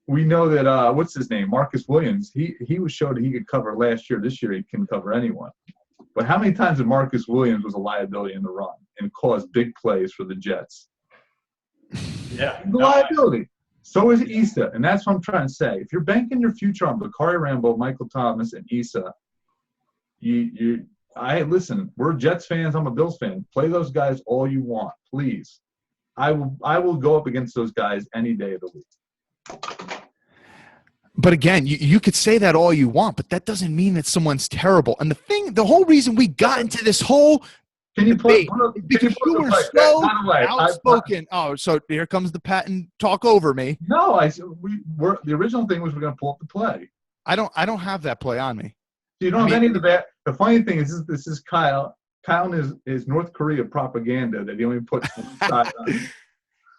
We know that what's his name, Marcus Williams. He was showed he could cover last year. This year he can cover anyone. But how many times did Marcus Williams was a liability in the run and caused big plays for the Jets? Yeah, the liability. So is Issa, and that's what I'm trying to say. If you're banking your future on Bakari Rambo, Michael Thomas, and Issa, listen. We're Jets fans. I'm a Bills fan. Play those guys all you want, please. I will go up against those guys any day of the week. But again, you could say that all you want, but that doesn't mean that someone's terrible. And the whole reason we got into this whole debate is because you were so outspoken. So here comes the Patton talk over me. No, the original thing was we're going to pull up the play. I don't have that play on me. You don't have any of the bad. The funny thing is, this is Kyle. Kyle is North Korea propaganda that he only puts inside on.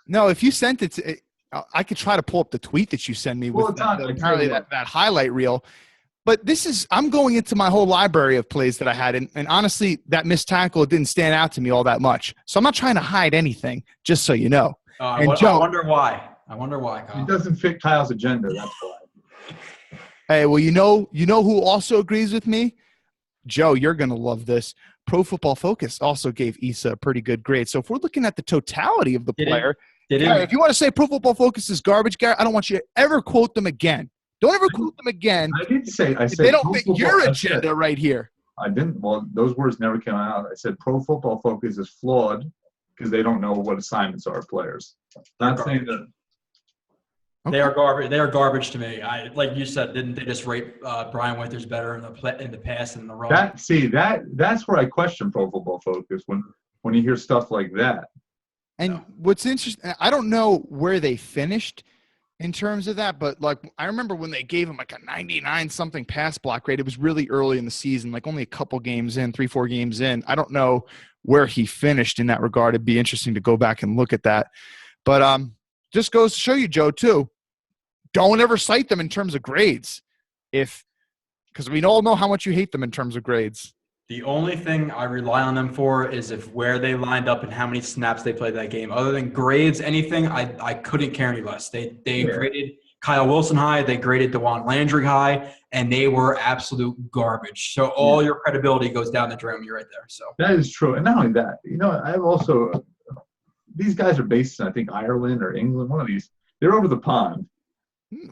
No, if you sent it to I could try to pull up the tweet that you send me with apparently that highlight reel. But I'm going into my whole library of plays that I had. And honestly, that missed tackle didn't stand out to me all that much. So I'm not trying to hide anything, just so you know. I wonder why. Kyle. It doesn't fit Kyle's agenda. That's why. Hey, well, you know who also agrees with me? Joe, you're going to love this. Pro Football Focus also gave Issa a pretty good grade. So if we're looking at the totality of the player – Gary, if you want to say Pro Football Focus is garbage, Gary, I don't want you to ever quote them again. Don't ever quote them again. I didn't say. I said they don't fit your agenda right here. I didn't. Well, those words never came out. I said Pro Football Focus is flawed because they don't know what assignments are players. Not saying that. Okay. They are garbage. They are garbage to me. Like you said, didn't they just rate Brian Winters better in the pass and the run? That's where I question Pro Football Focus when you hear stuff like that. And what's interesting, I don't know where they finished in terms of that, but like I remember when they gave him like a 99 something pass block rate. It was really early in the season, like only a couple games in, 3-4 games in. I don't know where he finished in that regard. It'd be interesting to go back and look at that. But just goes to show you, Joe, too, don't ever cite them in terms of grades, because we all know how much you hate them in terms of grades. The only thing I rely on them for is where they lined up and how many snaps they played that game. Other than grades, anything, I couldn't care any less. They graded Kyle Wilson high, they graded DeJuan Landry high, and they were absolute garbage. So all your credibility goes down the drain right there. So that is true. And not only that, I've also these guys are based in, I think, Ireland or England, one of these. They're over the pond.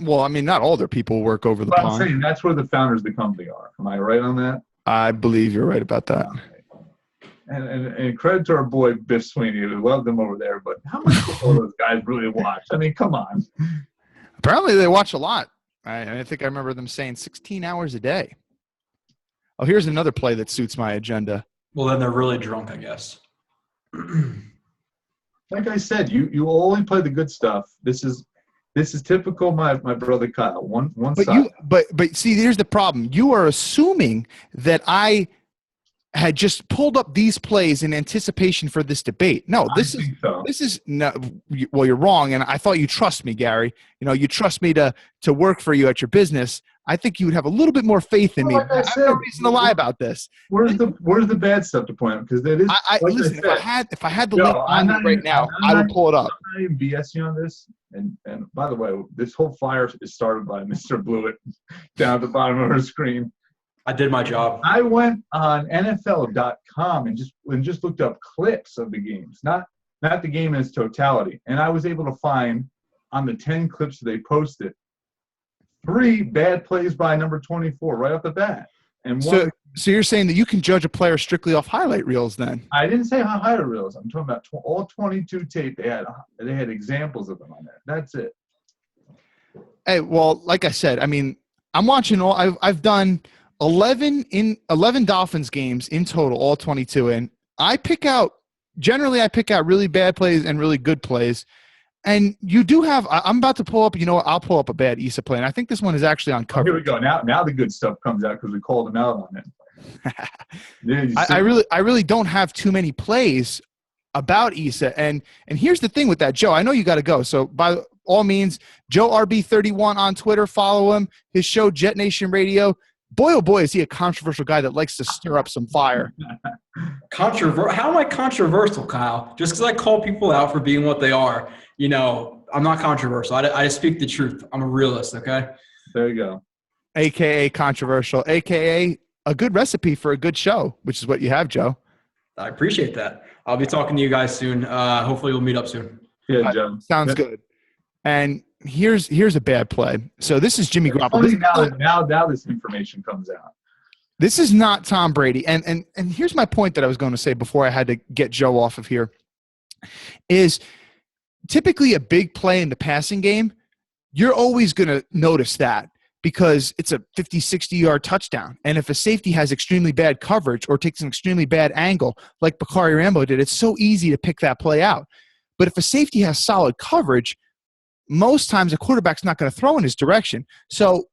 Well, I mean, not all their people work over the pond. I'm saying that's where the founders of the company are. Am I right on that? I believe you're right about that. And credit to our boy Biff Sweeney. We love them over there, but how much football those guys really watch? I mean, come on. Apparently they watch a lot. I think I remember them saying 16 hours a day. Oh, here's another play that suits my agenda. Well, then they're really drunk, I guess. Like I said, you only play the good stuff. This is typical my brother Kyle. One side. But see, here's the problem. You are assuming that I had just pulled up these plays in anticipation for this debate. No, this is no. Well, you're wrong, and I thought you trust me, Gary. You trust me to work for you at your business. I think you would have a little bit more faith in me. Like I have no reason to lie about this. Where's the bad stuff to point out? Because that is. Listen. If I had the link on me right now, I would pull it up. I'm not even BSing on this. And by the way, this whole fire is started by Mr. Blewett down at the bottom of our screen. I did my job. I went on NFL.com and just looked up clips of the games, not the game in its totality. And I was able to find on the 10 clips they posted 3 bad plays by number 24 right off the bat. And so you're saying that you can judge a player strictly off highlight reels then? I didn't say highlight reels. I'm talking about all 22 tape. They had examples of them on there. That's it. Hey, well, like I said, I mean, I'm watching I've done 11 Dolphins games in total, all 22, and I pick out really bad plays and really good plays. And you do have. I'm about to pull up. I'll pull up a bad Issa play, and I think this one is actually on cover. Here we go. Now the good stuff comes out because we called him out on it. I really don't have too many plays about Issa, and here's the thing with that, Joe. I know you got to go, so by all means, Joe RB31 on Twitter, follow him. His show Jet Nation Radio. Boy, oh boy, is he a controversial guy that likes to stir up some fire. How am I controversial, Kyle? Just because I call people out for being what they are, I'm not controversial. I speak the truth. I'm a realist, okay? There you go. AKA controversial, AKA a good recipe for a good show, which is what you have, Joe. I appreciate that. I'll be talking to you guys soon. Hopefully we'll meet up soon. Yeah, Joe. Sounds good. And here's a bad play. So this is Jimmy Garoppolo. Now this information comes out. This is not Tom Brady. And here's my point that I was going to say before I had to get Joe off of here is typically a big play in the passing game, you're always going to notice that because it's a 50, 60-yard touchdown. And if a safety has extremely bad coverage or takes an extremely bad angle like Bakari Rambo did, it's so easy to pick that play out. But if a safety has solid coverage, most times a quarterback's not going to throw in his direction. So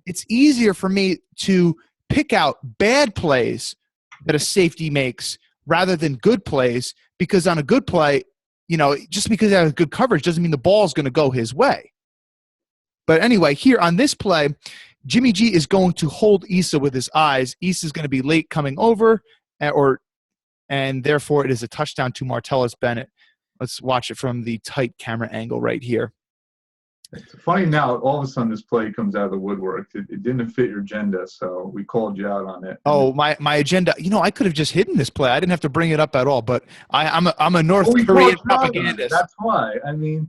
it's easier for me to pick out bad plays that a safety makes rather than good plays because on a good play, just because it has good coverage doesn't mean the ball's going to go his way. But anyway, here on this play, Jimmy G is going to hold Issa with his eyes. Issa's going to be late coming over, and therefore it is a touchdown to Martellus Bennett. Let's watch it from the tight camera angle right here. It's funny now, all of a sudden this play comes out of the woodwork. It didn't fit your agenda, so we called you out on it. Oh, my agenda. I could have just hidden this play. I didn't have to bring it up at all, but I'm a North Korean propagandist. That's why. I mean,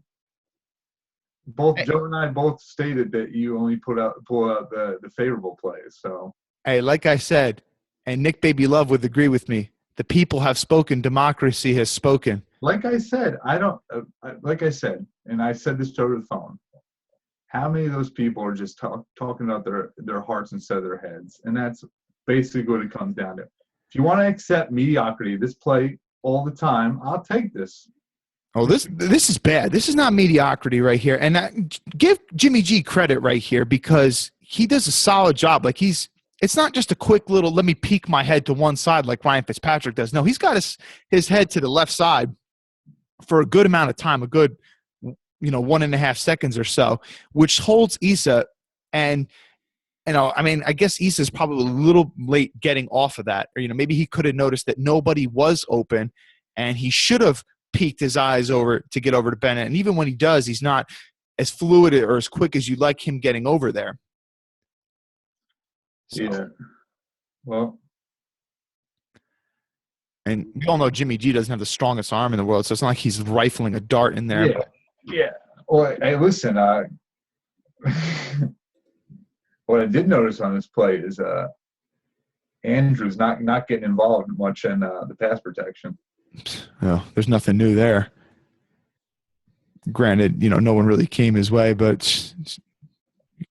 both Joe and I both stated that you only pull out the favorable plays. So hey, like I said, and Nick Baby Love would agree with me, the people have spoken, democracy has spoken. Like I said, and I said this over the phone. How many of those people are just talking about their hearts instead of their heads? And that's basically what it comes down to. If you want to accept mediocrity, this play all the time, I'll take this. Oh, this is bad. This is not mediocrity right here. And give Jimmy G credit right here because he does a solid job. Like it's not just a quick little, let me peek my head to one side like Ryan Fitzpatrick does. No, he's got his head to the left side for a good amount of time, a good 1.5 seconds or so, which holds Issa. And, I guess Issa's probably a little late getting off of that. Or, maybe he could have noticed that nobody was open and he should have peeked his eyes over to get over to Bennett. And even when he does, he's not as fluid or as quick as you'd like him getting over there. So. Yeah. Well. And we all know Jimmy G doesn't have the strongest arm in the world, so it's not like he's rifling a dart in there. Yeah. Yeah. Well, hey, listen. What I did notice on this play is Andrews not getting involved much in the pass protection. Well, there's nothing new there. Granted, no one really came his way, but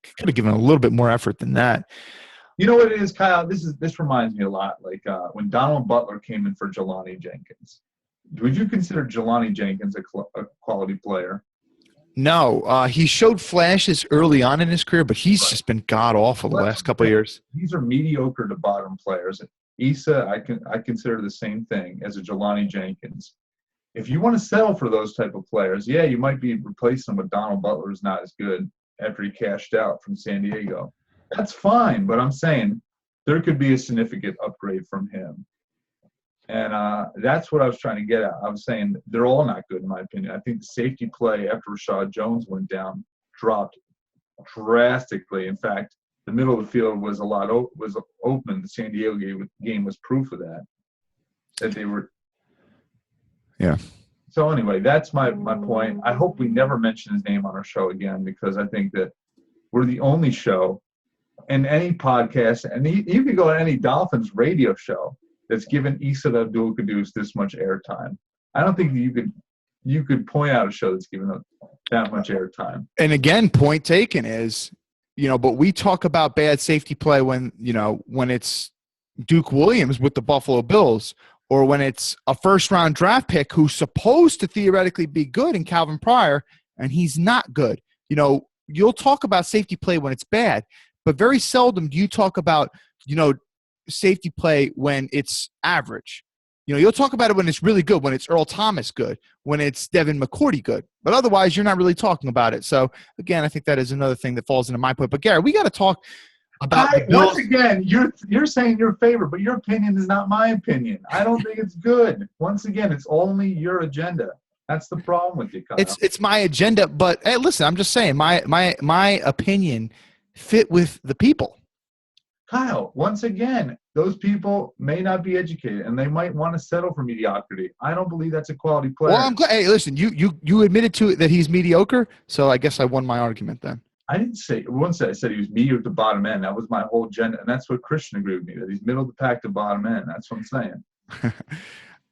could have given a little bit more effort than that. You know what it is, Kyle? This reminds me a lot like when Donald Butler came in for Jelani Jenkins. Would you consider Jelani Jenkins a quality player? No, he showed flashes early on in his career, but he's just been god awful the last couple of years. These are mediocre to bottom players. Issa, I consider the same thing as a Jelani Jenkins. If you want to settle for those type of players, yeah, you might be replacing them with Donald Butler, who's not as good after he cashed out from San Diego. That's fine, but I'm saying there could be a significant upgrade from him. And that's what I was trying to get at. I was saying they're all not good, in my opinion. I think the safety play after Rashad Jones went down dropped drastically. In fact, the middle of the field was was open. The San Diego game was proof of that. That they were. Yeah. So anyway, that's my point. I hope we never mention his name on our show again, because I think that we're the only show in any podcast, and you can go to any Dolphins radio show that's given Issa Abdul-Quddus this much airtime. I don't think you could point out a show that's given that much airtime. And again, point taken is, but we talk about bad safety play when it's Duke Williams with the Buffalo Bills, or when it's a first-round draft pick who's supposed to theoretically be good in Calvin Pryor, and he's not good. You'll talk about safety play when it's bad, but very seldom do you talk about, safety play when it's average. You'll talk about it when it's really good, when it's Earl Thomas good, when it's Devin McCourty good. But otherwise, you're not really talking about it. So, again, I think that is another thing that falls into my point. But, Gary, we got to talk about the Bills. Once again, you're saying your favorite, but your opinion is not my opinion. I don't think it's good. Once again, it's only your agenda. That's the problem with you, Kyle. It's my agenda, but hey, listen, I'm just saying my opinion fit with the people. Kyle, once again, those people may not be educated, and they might want to settle for mediocrity. I don't believe that's a quality player. Well, I'm glad. Hey, listen, you admitted to it that he's mediocre, so I guess I won my argument then. I didn't say – once I said he was mediocre to bottom end. That was my whole agenda, and that's what Christian agreed with me, that he's middle of the pack to bottom end. That's what I'm saying.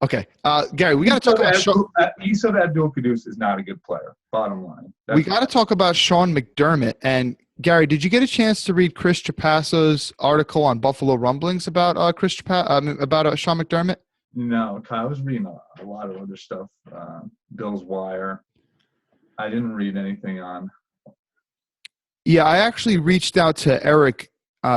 Okay. Gary, we got to talk about – Issa Abdul-Quddus is not a good player, bottom line. We got to talk about Sean McDermott. And, Gary, did you get a chance to read Chris Trapasso's article on Buffalo Rumblings about Sean McDermott? No, Kyle, I was reading a lot of other stuff, Bill's Wire. I didn't read anything on – Yeah, I actually reached out to Eric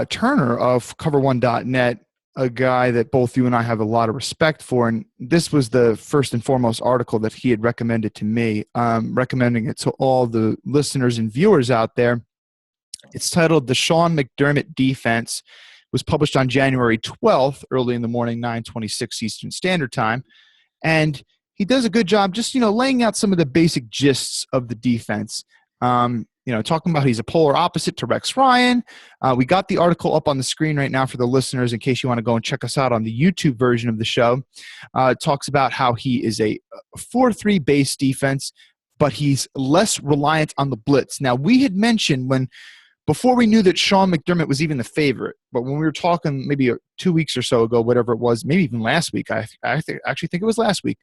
Turner of cover1.net, a guy that both you and I have a lot of respect for. And this was the first and foremost article that he had recommended to me, recommending it to all the listeners and viewers out there. It's titled The Sean McDermott Defense. It was published on January 12th, early in the morning, 9:26 Eastern Standard Time. And he does a good job just, laying out some of the basic gists of the defense. Talking about he's a polar opposite to Rex Ryan. We got the article up on the screen right now for the listeners in case you want to go and check us out on the YouTube version of the show. It talks about how he is a 4-3 base defense, but he's less reliant on the blitz. Now, we had mentioned before we knew that Sean McDermott was even the favorite, but when we were talking maybe 2 weeks or so ago, whatever it was, maybe even last week, I actually think it was last week,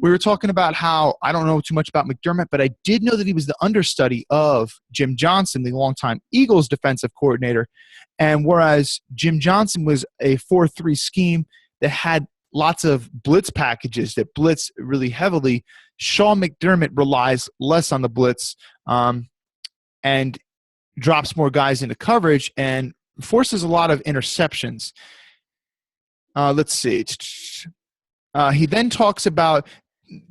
we were talking about how I don't know too much about McDermott, but I did know that he was the understudy of Jim Johnson, the longtime Eagles defensive coordinator. And whereas Jim Johnson was a 4-3 scheme that had lots of blitz packages that blitz really heavily, Sean McDermott relies less on the blitz and drops more guys into coverage and forces a lot of interceptions. Let's see. He then talks about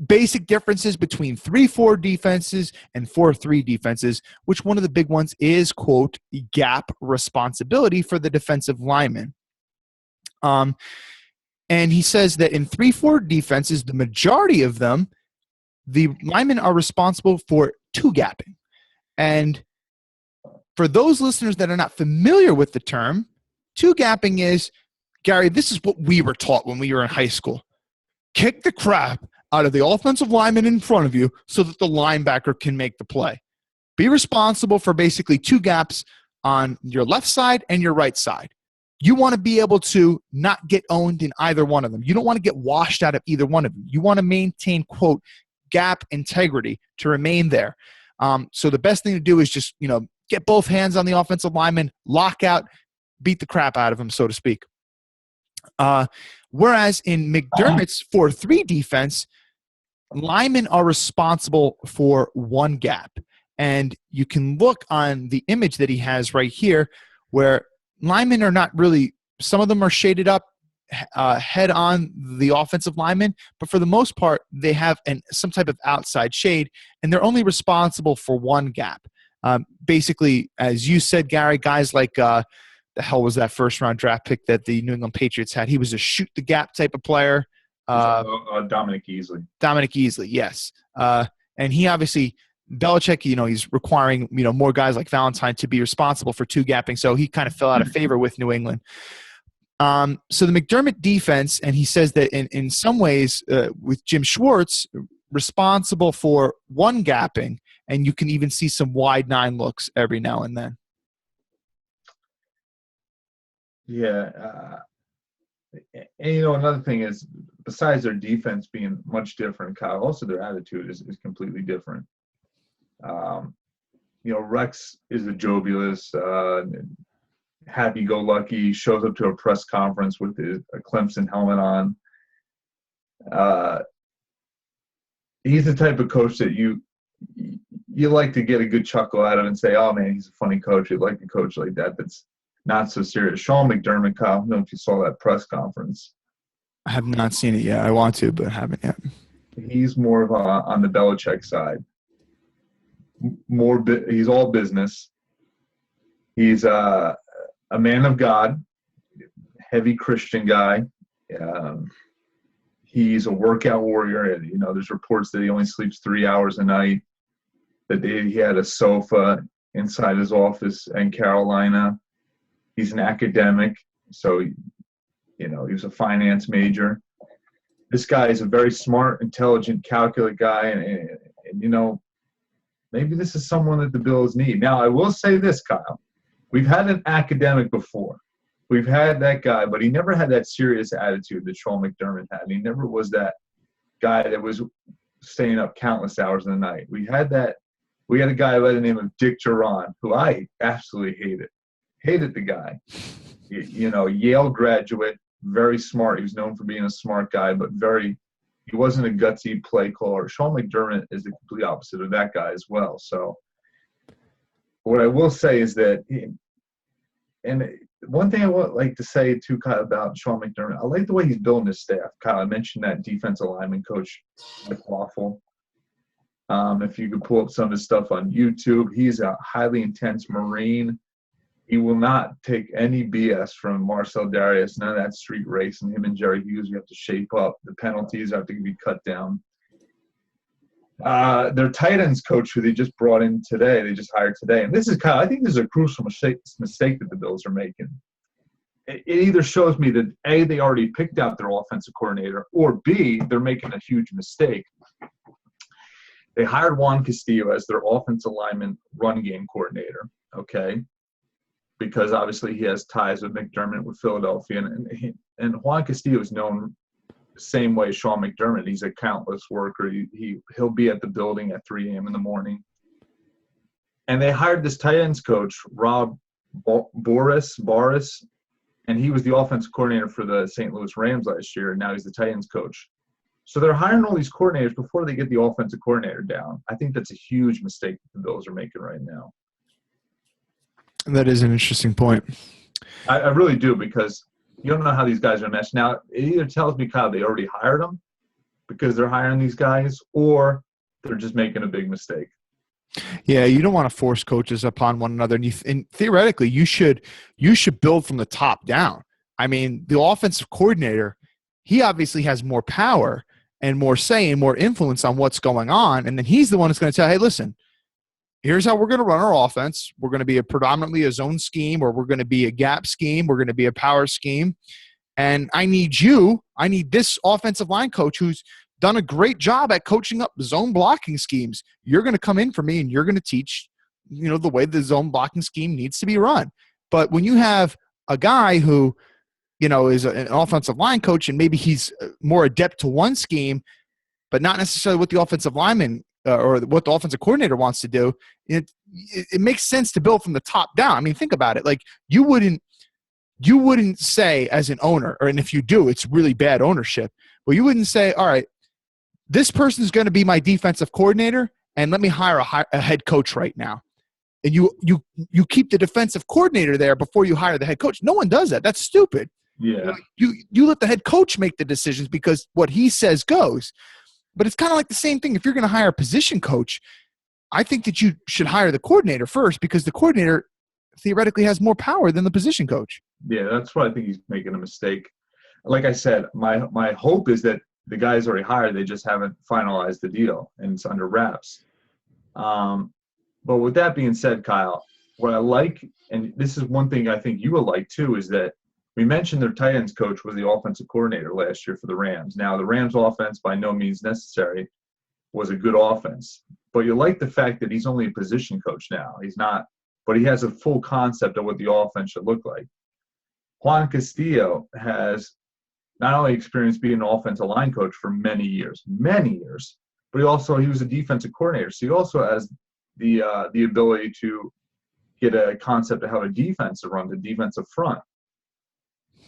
basic differences between 3-4 defenses and 4-3 defenses, which one of the big ones is, quote, gap responsibility for the defensive lineman. And he says that in 3-4 defenses, the majority of them, the linemen are responsible for two-gapping. And for those listeners that are not familiar with the term, two-gapping is, Gary, this is what we were taught when we were in high school. Kick the crap out of the offensive lineman in front of you so that the linebacker can make the play. Be responsible for basically two gaps on your left side and your right side. You want to be able to not get owned in either one of them. You don't want to get washed out of either one of them. You want to maintain, quote, gap integrity to remain there. So the best thing to do is just, get both hands on the offensive lineman, lock out, beat the crap out of him, so to speak. Whereas in McDermott's 4-3 defense, linemen are responsible for one gap. And you can look on the image that he has right here where linemen are not really – some of them are shaded up head on the offensive lineman, but for the most part, they have some type of outside shade, and they're only responsible for one gap. Basically, as you said, Gary, guys like the hell was that first-round draft pick that the New England Patriots had? He was a shoot-the-gap type of player. Dominic Easley. Dominic Easley, yes. And he obviously – Belichick, he's requiring, more guys like Valentine to be responsible for two gapping. So he kind of fell out of favor with New England. So the McDermott defense, and he says that in some ways with Jim Schwartz, responsible for one gapping, and you can even see some wide 9 looks every now and then. Yeah. And, another thing is, besides their defense being much different, Kyle, also their attitude is completely different. Rex is a jovialist, happy-go-lucky, shows up to a press conference with a Clemson helmet on. He's the type of coach that you like to get a good chuckle out of and say, oh, man, he's a funny coach. You'd like a coach like that that's not so serious. Sean McDermott, Kyle, I don't know if you saw that press conference. I have not seen it yet. I want to, but haven't yet. He's more of on the Belichick side. He's all business. He's a man of God, heavy Christian guy. He's a workout warrior. There's reports that he only sleeps 3 hours a night. That he had a sofa inside his office in Carolina. He's an academic, so he was a finance major. This guy is a very smart, intelligent, calculate guy, and maybe this is someone that the Bills need. Now, I will say this, Kyle. We've had an academic before. We've had that guy, but he never had that serious attitude that Sean McDermott had. He never was that guy that was staying up countless hours in the night. We had a guy by the name of Dick Duran, who I absolutely hated. Hated the guy. Yale graduate, very smart. He was known for being a smart guy, but he wasn't a gutsy play caller. Sean McDermott is the complete opposite of that guy as well. So what I will say is that, and one thing I would like to say too, Kyle, about Sean McDermott, I like the way he's building his staff. Kyle, I mentioned that defensive lineman coach, Mike Waffle. If you could pull up some of his stuff on YouTube, he's a highly intense Marine. He will not take any BS from Marcel Darius, none of that street race, and him and Jerry Hughes. You have to shape up. The penalties have to be cut down. Their tight ends coach, who they just brought in today, they just hired today. And this is I think this is a crucial mistake that the Bills are making. It either shows me that, A, they already picked out their offensive coordinator, or B, they're making a huge mistake. They hired Juan Castillo as their offensive lineman run game coordinator, okay? Because obviously he has ties with McDermott with Philadelphia. And Juan Castillo is known the same way as Sean McDermott. He's a countless worker. He'll be at the building at 3 a.m. in the morning. And they hired this tight ends coach, Rob Boris, and he was the offensive coordinator for the St. Louis Rams last year, and now he's the tight ends coach. So they're hiring all these coordinators before they get the offensive coordinator down. I think that's a huge mistake that the Bills are making right now. That is an interesting point. I really do, because you don't know how these guys are meshed. Now, it either tells me, Kyle, they already hired them because they're hiring these guys, or they're just making a big mistake. Yeah, you don't want to force coaches upon one another. And theoretically, you should build from the top down. I mean, the offensive coordinator, he obviously has more power and more say and more influence on what's going on. And then he's the one that's going to tell, hey, listen, here's how we're going to run our offense. We're going to be predominantly a zone scheme, or we're going to be a gap scheme. We're going to be a power scheme. And I need this offensive line coach who's done a great job at coaching up zone blocking schemes. You're going to come in for me and you're going to teach, the way the zone blocking scheme needs to be run. But when you have a guy who, is an offensive line coach, and maybe he's more adept to one scheme, but not necessarily what the offensive lineman or what the offensive coordinator wants to do, it makes sense to build from the top down. I mean, think about it. Like, you wouldn't say as an owner, and if you do, it's really bad ownership, but you wouldn't say, all right, this person is going to be my defensive coordinator, and let me hire a head coach right now. And you keep the defensive coordinator there before you hire the head coach. No one does that. That's stupid. Yeah. You let the head coach make the decisions because what he says goes. But it's kind of like the same thing. If you're going to hire a position coach, I think that you should hire the coordinator first because the coordinator theoretically has more power than the position coach. Yeah, that's what I think he's making a mistake. Like I said, my hope is that the guys already hired, they just haven't finalized the deal and it's under wraps. But with that being said, Kyle, what I like, and this is one thing I think you will like too, is that we mentioned their tight ends coach was the offensive coordinator last year for the Rams. Now, the Rams offense, by no means necessary, was a good offense. But you like the fact that he's only a position coach now. He's not, but he has a full concept of what the offense should look like. Juan Castillo has not only experienced being an offensive line coach for many years, but he was a defensive coordinator. So he also has the ability to get a concept of how a defense to run, the defensive front.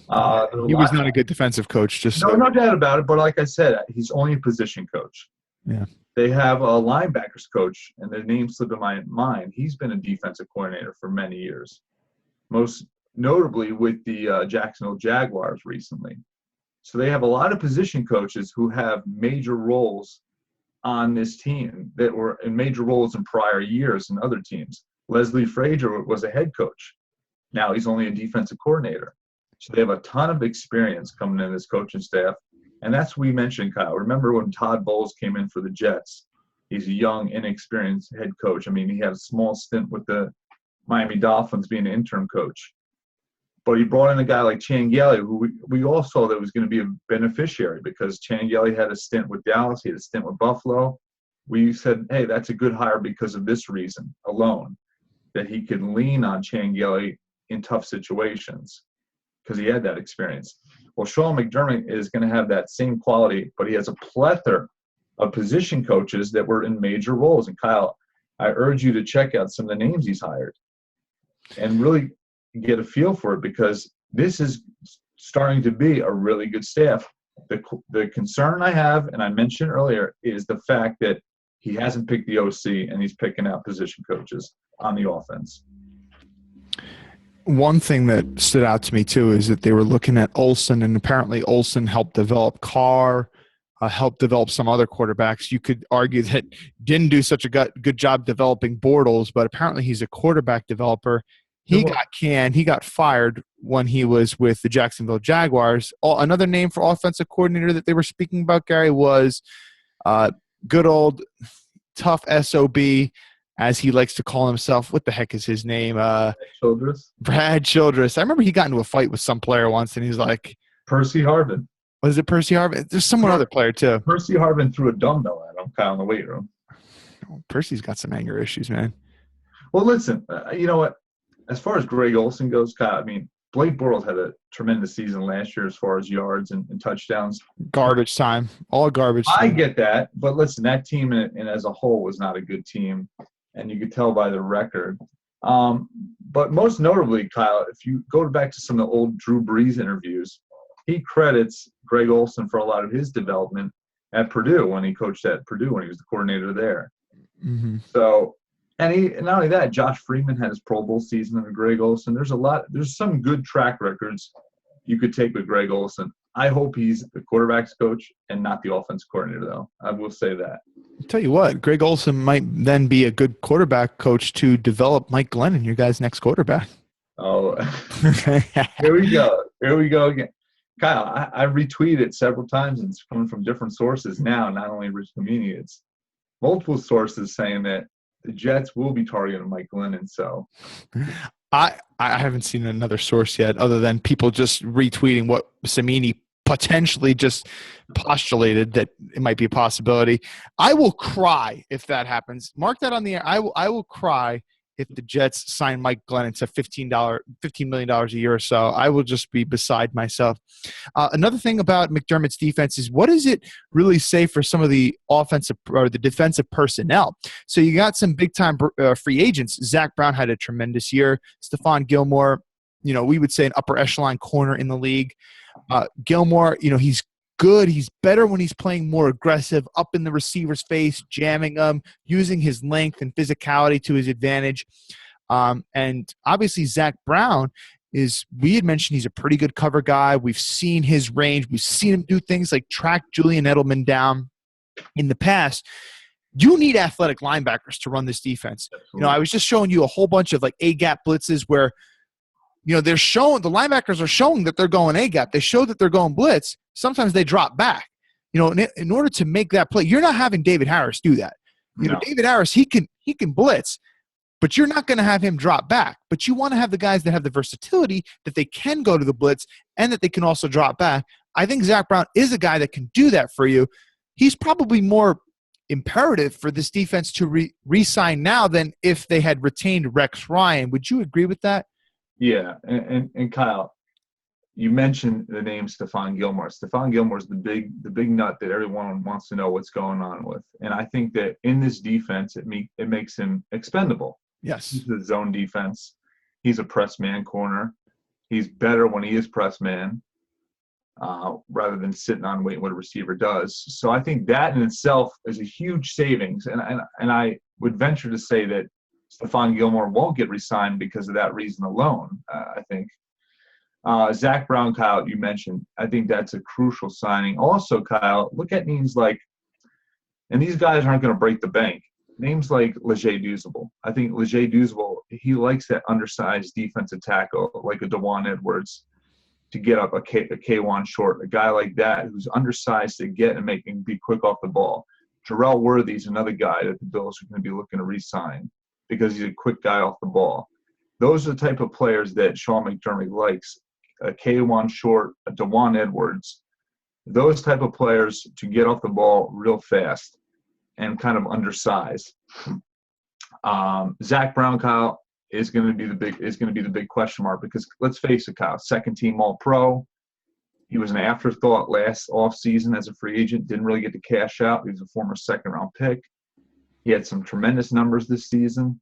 He was not a good defensive coach. No doubt about it. But like I said, he's only a position coach. Yeah. They have a linebackers coach, and the name slipped in my mind. He's been a defensive coordinator for many years, most notably with the Jacksonville Jaguars recently. So they have a lot of position coaches who have major roles on this team that were in major roles in prior years in other teams. Leslie Frazier was a head coach. Now he's only a defensive coordinator. So they have a ton of experience coming in this coaching staff. And that's what we mentioned, Kyle. Remember when Todd Bowles came in for the Jets? He's a young, inexperienced head coach. I mean, he had a small stint with the Miami Dolphins being an interim coach. But he brought in a guy like Cirigliano, who we all saw that was going to be a beneficiary because Cirigliano had a stint with Dallas. He had a stint with Buffalo. We said, hey, that's a good hire because of this reason alone, that he could lean on Cirigliano in tough situations because he had that experience. Well, Sean McDermott is going to have that same quality, but he has a plethora of position coaches that were in major roles. And, Kyle, I urge you to check out some of the names he's hired and really get a feel for it because this is starting to be a really good staff. The concern I have, and I mentioned earlier, is the fact that he hasn't picked the OC and he's picking out position coaches on the offense. One thing that stood out to me, too, is that they were looking at Olsen, and apparently Olsen helped develop Carr, helped develop some other quarterbacks. You could argue that didn't do such a good job developing Bortles, but apparently he's a quarterback developer. He got canned. He got fired when he was with the Jacksonville Jaguars. Another name for offensive coordinator that they were speaking about, Gary, was good old tough SOB, as he likes to call himself. What the heck is his name? Childress. Brad Childress. I remember he got into a fight with some player once, and he's like, Percy Harvin. Was it Percy Harvin? There's someone other player, too. Percy Harvin threw a dumbbell at him, Kyle, in the weight room. Percy's got some anger issues, man. Well, listen, you know what? As far as Greg Olsen goes, Kyle, I mean, Blake Bortles had a tremendous season last year as far as yards and touchdowns. Garbage time. All garbage time. I get that. But listen, that team and as a whole was not a good team. And you could tell by the record. But most notably, Kyle, if you go back to some of the old Drew Brees interviews, he credits Greg Olsen for a lot of his development at Purdue when he coached at Purdue when he was the coordinator there. Mm-hmm. So, and not only that, Josh Freeman had his Pro Bowl season under Greg Olsen. There's some good track records you could take with Greg Olsen. I hope he's the quarterback's coach and not the offense coordinator, though. I will say that. I'll tell you what, Greg Olsen might then be a good quarterback coach to develop Mike Glennon, your guys' next quarterback. Oh, here we go. Here we go again. Kyle, I retweeted it several times, and it's coming from different sources now, not only Rich Community. It's multiple sources saying that the Jets will be targeting Mike Glennon. So I haven't seen another source yet other than people just retweeting what Samini potentially just postulated that it might be a possibility. I will cry if that happens. Mark that on the air. I will cry if the Jets sign Mike Glennon to $15 million a year or so. I will just be beside myself. Another thing about McDermott's defense is, what does it really say for some of the offensive or the defensive personnel? So you got some big-time free agents. Zach Brown had a tremendous year. Stephon Gilmore, we would say an upper echelon corner in the league. Gilmore, he's good. He's better when he's playing more aggressive, up in the receiver's face, jamming them, using his length and physicality to his advantage. And obviously Zach Brown, is we had mentioned he's a pretty good cover guy. We've seen his range. We've seen him do things like track Julian Edelman down in the past. You need athletic linebackers to run this defense. I was just showing you a whole bunch of like A-gap blitzes where, they're showing – the linebackers are showing that they're going A-gap. They show that they're going blitz. Sometimes they drop back. In order to make that play, you're not having David Harris do that. No. David Harris, he can blitz, but you're not going to have him drop back. But you want to have the guys that have the versatility that they can go to the blitz and that they can also drop back. I think Zach Brown is a guy that can do that for you. He's probably more imperative for this defense to re-sign now than if they had retained Rex Ryan. Would you agree with that? Yeah, and Kyle, you mentioned the name Stephon Gilmore. Stephon Gilmore is the big nut that everyone wants to know what's going on with. And I think that in this defense, it makes him expendable. Yes. He's the zone defense. He's a press man corner. He's better when he is press man rather than sitting on waiting what a receiver does. So I think that in itself is a huge savings. And I would venture to say that Stephon Gilmore won't get re-signed because of that reason alone, I think. Zach Brown, Kyle, you mentioned, I think that's a crucial signing. Also, Kyle, look at names like, and these guys aren't going to break the bank, names like Leger Douzable. I think Leger Douzable, he likes that undersized defensive tackle, like a DeJuan Edwards, to get up a K1 short, a guy like that who's undersized to get and be quick off the ball. Terrell Worthy's another guy that the Bills are going to be looking to re-sign because he's a quick guy off the ball. Those are the type of players that Sean McDermott likes. A K1 short, a DeJuan Edwards, those type of players to get off the ball real fast and kind of undersized. Zach Brown, Kyle, is going to be the big question mark because let's face it, Kyle, second team All-Pro. He was an afterthought last offseason as a free agent, didn't really get to cash out. He was a former second-round pick. He had some tremendous numbers this season.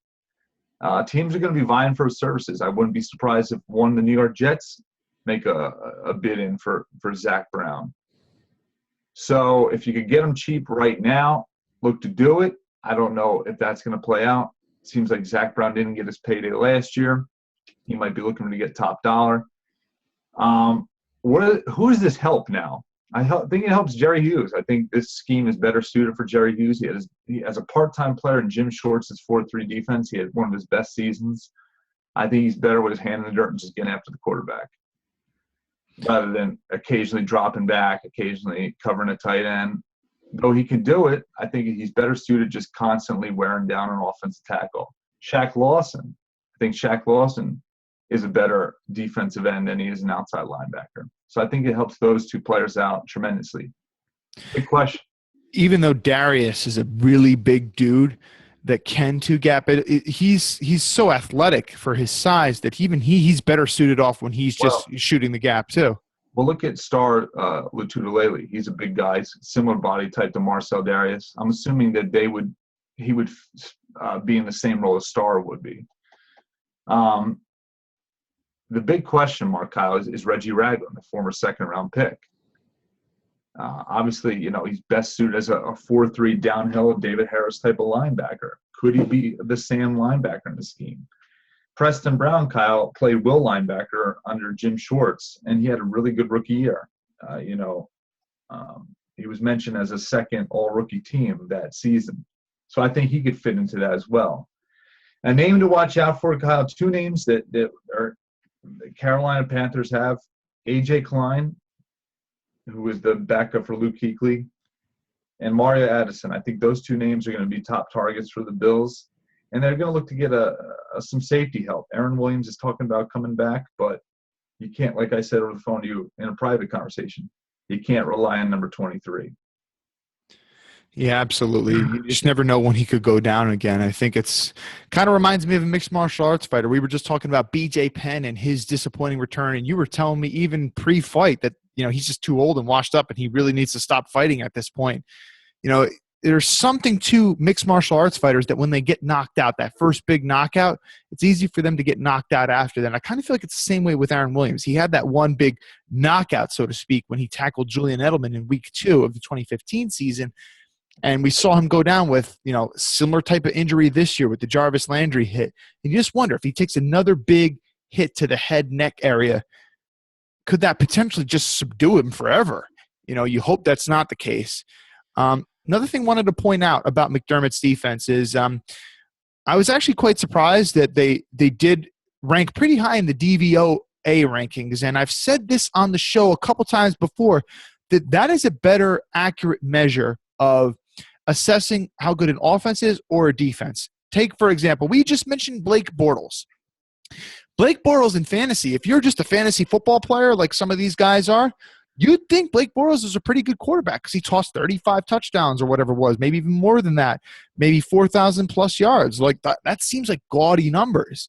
Teams are going to be vying for his services. I wouldn't be surprised if one of the New York Jets make a bid in for Zach Brown. So if you could get him cheap right now, look to do it. I don't know if that's going to play out. It seems like Zach Brown didn't get his payday last year. He might be looking to get top dollar. Who does this help now? I think it helps Jerry Hughes. I think this scheme is better suited for Jerry Hughes. He has a part-time player in Jim Shorts' 4-3 defense. He had one of his best seasons. I think he's better with his hand in the dirt and just getting after the quarterback rather than occasionally dropping back, occasionally covering a tight end. Though he can do it, I think he's better suited just constantly wearing down an offensive tackle. Shaq Lawson. I think Shaq Lawson is a better defensive end than he is an outside linebacker. So I think it helps those two players out tremendously. Big question. Even though Darius is a really big dude that can two-gap it, he's so athletic for his size that even he's better suited off when he's just shooting the gap too. Well, look at Star Lutulelei. He's a big guy, similar body type to Marcel Darius. I'm assuming that he would be in the same role as Star would be. The big question mark, Kyle, is Reggie Ragland, the former second-round pick. Obviously, he's best suited as a 4-3 downhill David Harris type of linebacker. Could he be the Sam linebacker in the scheme? Preston Brown, Kyle, played will linebacker under Jim Shorts, and he had a really good rookie year. He was mentioned as a second all-rookie team that season. So I think he could fit into that as well. A name to watch out for, Kyle, two names that are the Carolina Panthers have. A.J. Klein, who is the backup for Luke Kuechly, and Mario Addison. I think those two names are going to be top targets for the Bills, and they're going to look to get some safety help. Aaron Williams is talking about coming back, but you can't, like I said over the phone to you in a private conversation, you can't rely on number 23. Yeah, absolutely. You just never know when he could go down again. I think it's kind of reminds me of a mixed martial arts fighter. We were just talking about BJ Penn and his disappointing return, and you were telling me even pre-fight that he's just too old and washed up, and he really needs to stop fighting at this point. There's something to mixed martial arts fighters that when they get knocked out, that first big knockout, it's easy for them to get knocked out after that. And I kind of feel like it's the same way with Aaron Williams. He had that one big knockout, so to speak, when he tackled Julian Edelman in week 2 of the 2015 season. And we saw him go down with, similar type of injury this year with the Jarvis Landry hit. And you just wonder if he takes another big hit to the head neck area, could that potentially just subdue him forever? You hope that's not the case. Another thing I wanted to point out about McDermott's defense is I was actually quite surprised that they did rank pretty high in the DVOA rankings. And I've said this on the show a couple times before, that is a better accurate measure of assessing how good an offense is or a defense. Take, for example, we just mentioned Blake Bortles. Blake Bortles in fantasy, if you're just a fantasy football player like some of these guys are, you'd think Blake Bortles is a pretty good quarterback because he tossed 35 touchdowns or whatever it was, maybe even more than that, maybe 4,000 plus yards. Like that seems like gaudy numbers.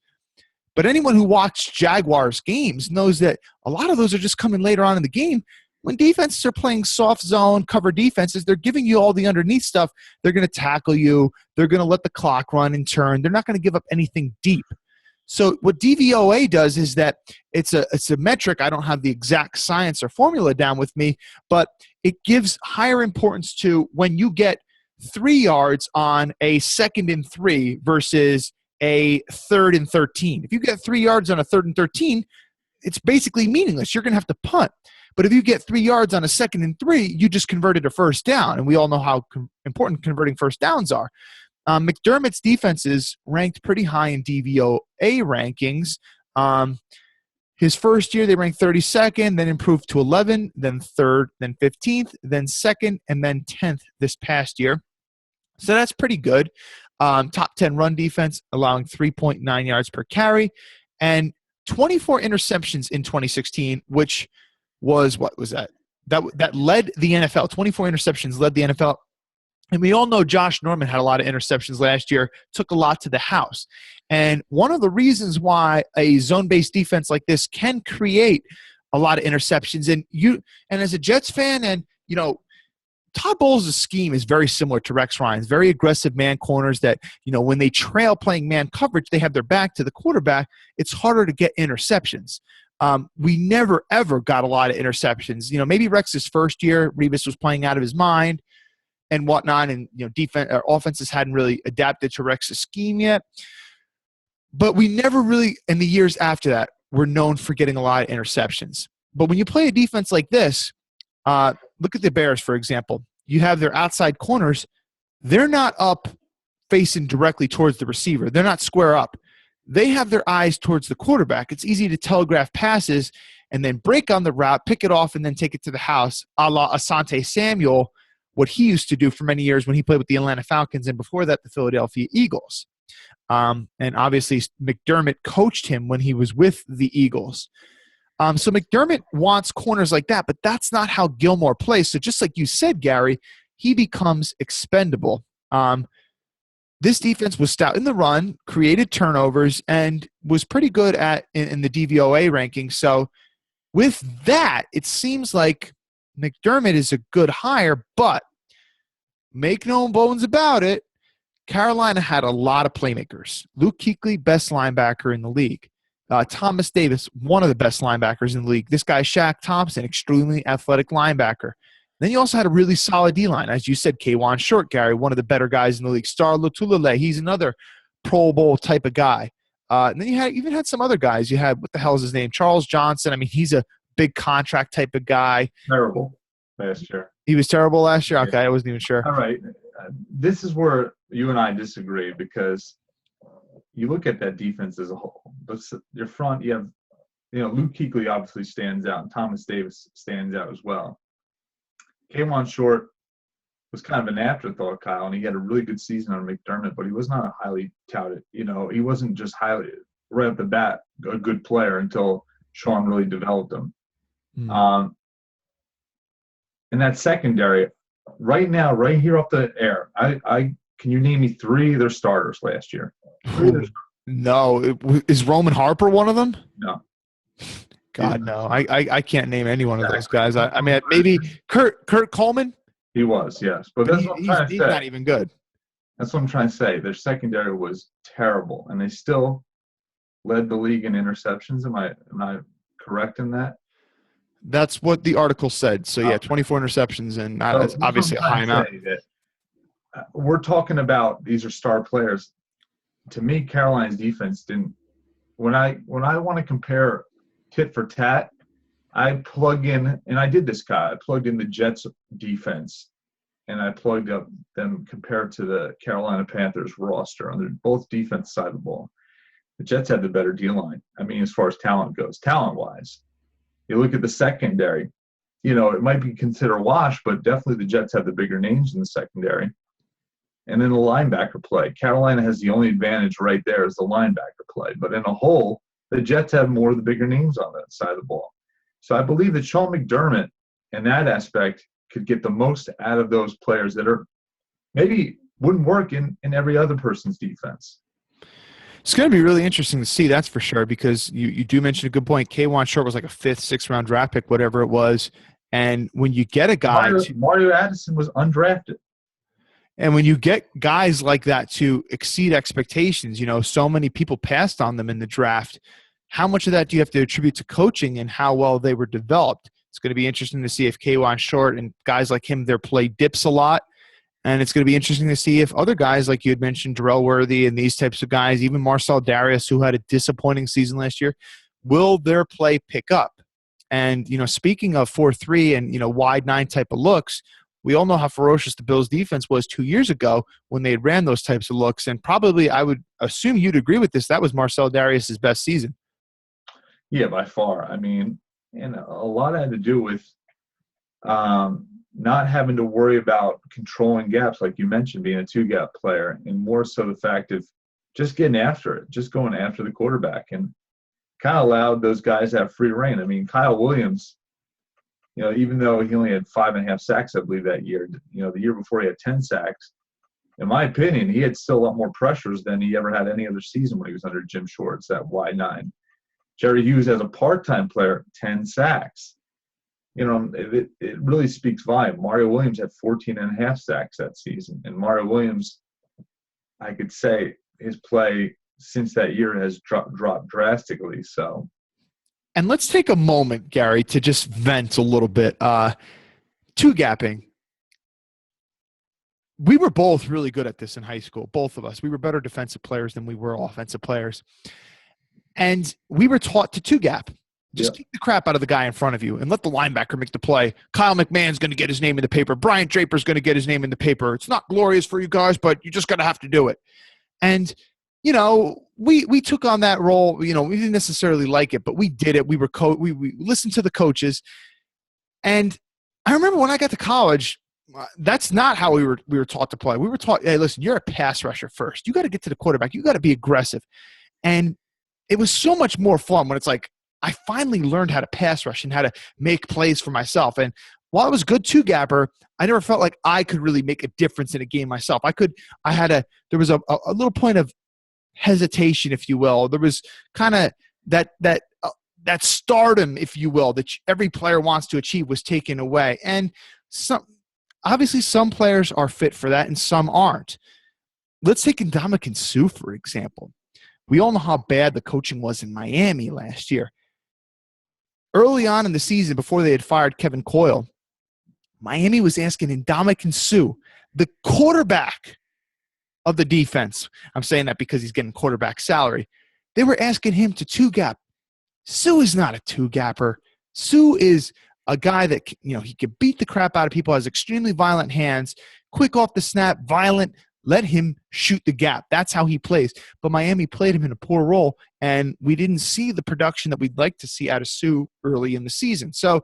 But anyone who watched Jaguars games knows that a lot of those are just coming later on in the game. When defenses are playing soft zone, cover defenses, they're giving you all the underneath stuff. They're going to tackle you. They're going to let the clock run and turn. They're not going to give up anything deep. So what DVOA does is that it's a metric. I don't have the exact science or formula down with me, but it gives higher importance to when you get 3 yards on a 2nd and 3 versus a 3rd and 13. If you get 3 yards on a 3rd and 13, it's basically meaningless. You're going to have to punt. But if you get 3 yards on a 2nd and 3, you just converted a first down, and we all know how important converting first downs are. McDermott's defense is ranked pretty high in DVOA rankings. His first year, they ranked 32nd, then improved to 11, then 3rd, then 15th, then 2nd, and then 10th this past year. So that's pretty good. Top 10 run defense, allowing 3.9 yards per carry, and 24 interceptions in 2016, which was, what was that? That led the NFL. 24 interceptions led the NFL. And we all know Josh Norman had a lot of interceptions last year, took a lot to the house. And one of the reasons why a zone-based defense like this can create a lot of interceptions, and as a Jets fan, and Todd Bowles' scheme is very similar to Rex Ryan's, very aggressive man corners that, when they trail playing man coverage, they have their back to the quarterback. It's harder to get interceptions. We never, ever got a lot of interceptions. Maybe Rex's first year, Revis was playing out of his mind and whatnot, and defense or offenses hadn't really adapted to Rex's scheme yet. But we never really, in the years after that, were known for getting a lot of interceptions. But when you play a defense like this, look at the Bears, for example. You have their outside corners. They're not up facing directly towards the receiver. They're not square up. They have their eyes towards the quarterback. It's easy to telegraph passes and then break on the route, pick it off, and then take it to the house, a la Asante Samuel, what he used to do for many years when he played with the Atlanta Falcons and before that the Philadelphia Eagles. And obviously McDermott coached him when he was with the Eagles. So McDermott wants corners like that, but that's not how Gilmore plays. So just like you said, Gary, he becomes expendable. This defense was stout in the run, created turnovers, and was pretty good in the DVOA rankings. So with that, it seems like McDermott is a good hire, but make no bones about it, Carolina had a lot of playmakers. Luke Kuechly, best linebacker in the league. Thomas Davis, one of the best linebackers in the league. This guy, Shaq Thompson, extremely athletic linebacker. Then you also had a really solid D-line. As you said, K'Wan Short, Gary, one of the better guys in the league. Star Lotulelei, he's another Pro Bowl type of guy. And then you even had some other guys. You had, what the hell is his name? Charles Johnson. I mean, he's a big contract type of guy. Terrible last year. He was terrible last year? Okay, I wasn't even sure. All right. This is where you and I disagree because you look at that defense as a whole. But your front, you have, Luke Kuechly obviously stands out, and Thomas Davis stands out as well. K'Wan Short was kind of an afterthought, Kyle, and he had a really good season on McDermott, but he was not a highly touted. He wasn't just highly, right off the bat, a good player until Sean really developed him. And that secondary, right now, right here off the air, can you name me 3 of their starters last year? 3 of their starters. No. Is Roman Harper one of them? No. God, no. I can't name any one of those guys. I mean, maybe Kurt Coleman? He was, yes. But that's what I'm trying to say. He's not even good. That's what I'm trying to say. Their secondary was terrible, and they still led the league in interceptions. Am I correct in that? That's what the article said. So, yeah, 24 interceptions, and that's obviously a high amount. We're talking about these are star players. To me, Carolina's defense when I want to compare tit for tat, I plug in, and I did this, Kyle. I plugged in the Jets defense, and I plugged up them compared to the Carolina Panthers roster on the both defense side of the ball. The Jets had the better D-line. I mean, as far as talent goes, talent-wise. You look at the secondary, you know, it might be considered a wash, but definitely the Jets have the bigger names in the secondary. And then the linebacker play. Carolina has the only advantage right there is the linebacker play. But in a whole, the Jets have more of the bigger names on that side of the ball. So I believe that Sean McDermott, in that aspect, could get the most out of those players that are maybe wouldn't work in every other person's defense. It's going to be really interesting to see, that's for sure, because you do mention a good point. K'Wan Short was like a 5th, 6th round draft pick, whatever it was. And when you get a guy Mario Addison was undrafted. And when you get guys like that to exceed expectations, you know, so many people passed on them in the draft. How much of that do you have to attribute to coaching and how well they were developed? It's going to be interesting to see if K'Wan Short and guys like him, their play dips a lot. And it's going to be interesting to see if other guys, like you had mentioned, Darrell Worthy and these types of guys, even Marcel Darius, who had a disappointing season last year, will their play pick up? And, you know, speaking of 4-3 and, you know, wide 9 type of looks, we all know how ferocious the Bills' defense was 2 years ago when they ran those types of looks. And probably, I would assume you'd agree with this, that was Marcel Darius' best season. Yeah, by far. I mean, and a lot had to do with not having to worry about controlling gaps, like you mentioned, being a 2-gap player, and more so the fact of just getting after it, just going after the quarterback, and kind of allowed those guys to have free reign. I mean, Kyle Williams, you know, even though he only had 5.5 sacks, I believe, that year, you know, the year before he had 10 sacks. In my opinion, he had still a lot more pressures than he ever had any other season when he was under Jim Shorts, that wide 9. Jerry Hughes, as a part-time player, 10 sacks. You know, it really speaks volume. Mario Williams had 14.5 sacks that season. And Mario Williams, I could say his play since that year has dropped drastically. So, and let's take a moment, Gary, to just vent a little bit. 2-gapping. We were both really good at this in high school, both of us. We were better defensive players than we were offensive players. And we were taught to 2-gap. Just kick the crap out of the guy in front of you and let the linebacker make the play. Kyle McMahon's going to get his name in the paper. Brian Draper's going to get his name in the paper. It's not glorious for you guys, but you're just going to have to do it. And, you know, we took on that role. You know, we didn't necessarily like it, but we did it. We listened to the coaches. And I remember when I got to college, that's not how we were taught to play. We were taught, hey, listen, you're a pass rusher first. You got to get to the quarterback. You got to be aggressive. And it was so much more fun when it's like, I finally learned how to pass rush and how to make plays for myself. And while I was a good 2-gapper, I never felt like I could really make a difference in a game myself. There was a little point of hesitation, if you will. There was kind of that stardom, if you will, that every player wants to achieve was taken away. And obviously some players are fit for that and some aren't. Let's take Ndamukong Suh, for example. We all know how bad the coaching was in Miami last year. Early on in the season, before they had fired Kevin Coyle, Miami was asking Ndamukong Suh, the quarterback of the defense. I'm saying that because he's getting quarterback salary. They were asking him to 2-gap. Suh is not a 2-gapper. Suh is a guy that, you know, he can beat the crap out of people, has extremely violent hands, quick off the snap, violent. Let him shoot the gap. That's how he plays. But Miami played him in a poor role, and we didn't see the production that we'd like to see out of Suh early in the season. So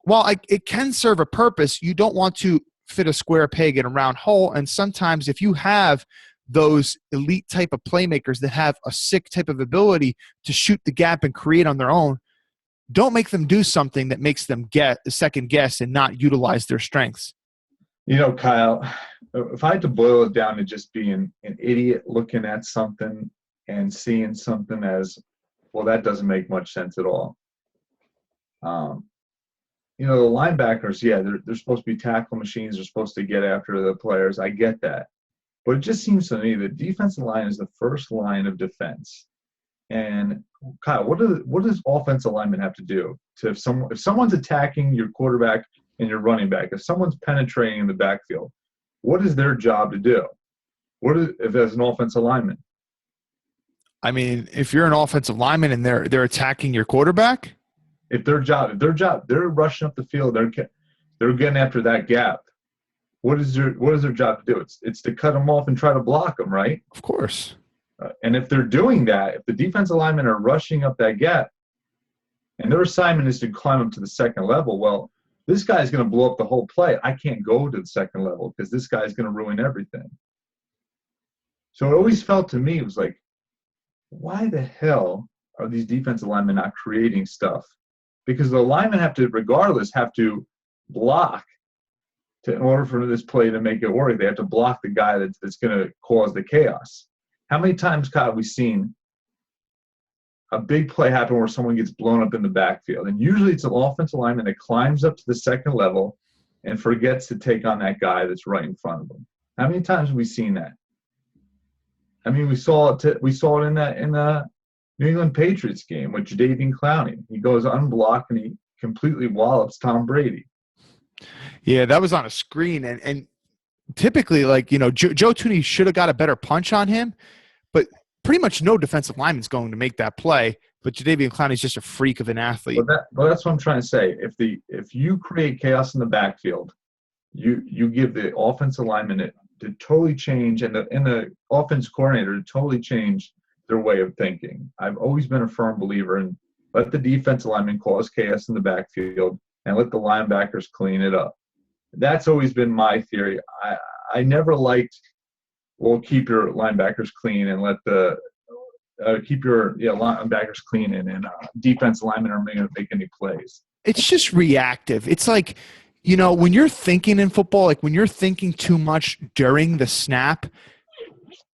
while it can serve a purpose, you don't want to fit a square peg in a round hole. And sometimes if you have those elite type of playmakers that have a sick type of ability to shoot the gap and create on their own, don't make them do something that makes them get a second guess and not utilize their strengths. You know, Kyle, if I had to boil it down to just being an idiot looking at something and seeing something as, well, that doesn't make much sense at all. You know, the linebackers, yeah, they're supposed to be tackle machines. They're supposed to get after the players. I get that. But it just seems to me that defensive line is the first line of defense. And, Kyle, what does offensive linemen have to do? If someone's attacking your quarterback and your running back, if someone's penetrating in the backfield, what is their job to do? If as an offensive lineman? I mean, if you're an offensive lineman and they're attacking your quarterback, if their job, they're rushing up the field, they're getting after that gap. What is their job to do? It's to cut them off and try to block them, right? of course. And if they're doing that, if the defensive linemen are rushing up that gap, and their assignment is to climb up to the second level, well, this guy's going to blow up the whole play. I can't go to the second level because this guy's going to ruin everything. So it always felt to me, it was like, why the hell are these defensive linemen not creating stuff? Because the linemen have to block in order for this play to make it work. They have to block the guy that's going to cause the chaos. How many times, Kyle, have we seen a big play happen where someone gets blown up in the backfield? And usually it's an offensive lineman that climbs up to the second level and forgets to take on that guy that's right in front of them. How many times have we seen that? I mean, we saw it in the New England Patriots game with Jadeveon Clowney. He goes unblocked and he completely wallops Tom Brady. Yeah, that was on a screen. And typically, like, you know, Joe Thuney should have got a better punch on him, but pretty much no defensive lineman's going to make that play. But Jadeveon Clowney is just a freak of an athlete. Well, that's what I'm trying to say. If you create chaos in the backfield, you give the offensive lineman to totally change, and the offense coordinator to totally change their way of thinking. I've always been a firm believer in let the defensive lineman cause chaos in the backfield and let the linebackers clean it up. That's always been my theory. I never liked, well, keep your linebackers clean and let the keep your linebackers clean and defensive linemen are going to make any plays. It's just reactive. It's like, you know, when you're thinking in football, like when you're thinking too much during the snap,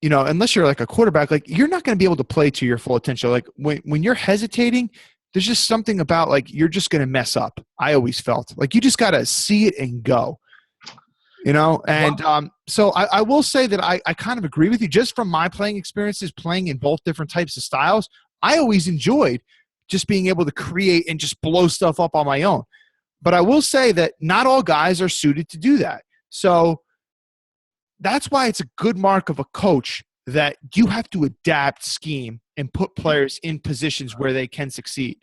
you know, unless you're like a quarterback, like you're not going to be able to play to your full potential. Like when you're hesitating, there's just something about like you're just going to mess up. I always felt like you just got to see it and go, you know. And so I will say that I kind of agree with you. Just from my playing experiences, playing in both different types of styles, I always enjoyed just being able to create and just blow stuff up on my own. But I will say that not all guys are suited to do that. So that's why it's a good mark of a coach that you have to adapt scheme and put players in positions where they can succeed.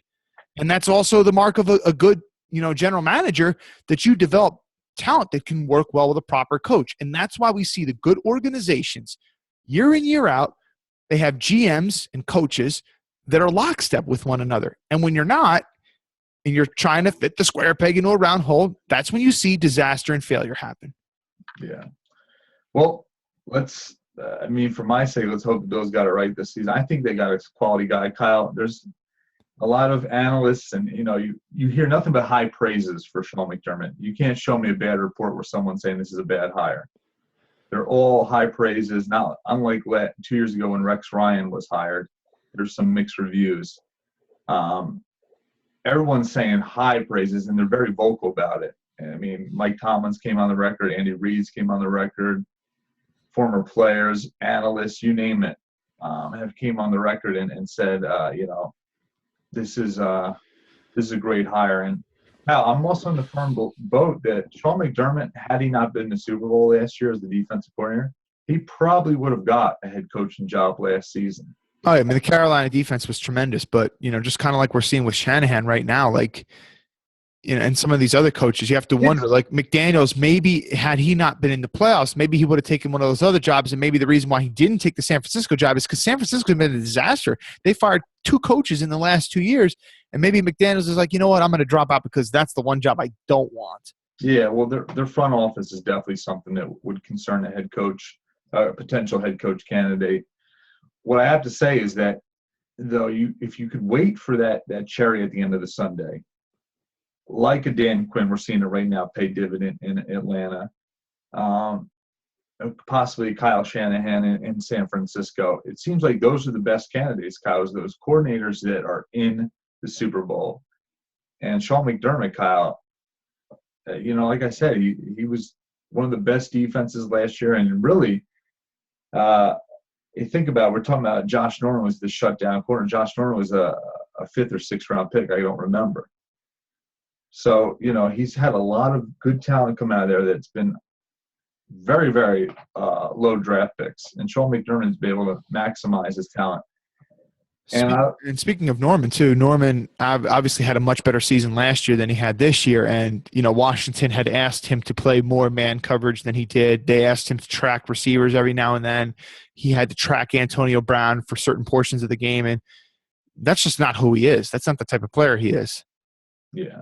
And that's also the mark of a good, you know, general manager, that you develop talent that can work well with a proper coach. And that's why we see the good organizations year in, year out, they have GMs and coaches that are lockstep with one another. And when you're not, and you're trying to fit the square peg into a round hole, that's when you see disaster and failure happen. Yeah. Well, let's for my sake, let's hope the Bills got it right this season. I think they got a quality guy. Kyle, there's a lot of analysts, and, you know, you hear nothing but high praises for Sean McDermott. You can't show me a bad report where someone's saying this is a bad hire. They're all high praises. Now, unlike 2 years ago when Rex Ryan was hired, there's some mixed reviews. Everyone's saying high praises, and they're very vocal about it. I mean, Mike Tomlins came on the record, Andy Reid came on the record, former players, analysts, you name it, have came on the record and said, you know, this is a great hire. And Al, I'm also in the firm boat that Sean McDermott, had he not been in the Super Bowl last year as the defensive coordinator, he probably would have got a head coaching job last season. Oh, I mean, the Carolina defense was tremendous, but, you know, just kind of like we're seeing with Shanahan right now, like, you know, and some of these other coaches, you have to wonder, like McDaniels, maybe had he not been in the playoffs, maybe he would have taken one of those other jobs. And maybe the reason why he didn't take the San Francisco job is because San Francisco has been a disaster. They fired 2 coaches in the last 2 years. And maybe McDaniels is like, you know what, I'm going to drop out because that's the one job I don't want. Yeah, well, their front office is definitely something that would concern a head coach, potential head coach candidate. What I have to say is that, though, if you could wait for that cherry at the end of the sundae, like a Dan Quinn, we're seeing it right now, pay dividend in Atlanta, possibly Kyle Shanahan in San Francisco. It seems like those are the best candidates, Kyle, those coordinators that are in the Super Bowl. And Sean McDermott, Kyle, you know, like I said, he was one of the best defenses last year, and really, you think about it, we're talking about Josh Norman was the shutdown corner. Josh Norman was a 5th or 6th round pick. I don't remember. So, you know, he's had a lot of good talent come out of there that's been very, very low draft picks. And Sean McDermott's been able to maximize his talent. And speaking of Norman too, Norman obviously had a much better season last year than he had this year. And, Washington had asked him to play more man coverage than he did. They asked him to track receivers every now and then. He had to track Antonio Brown for certain portions of the game. And that's just not who he is. That's not the type of player he is. Yeah.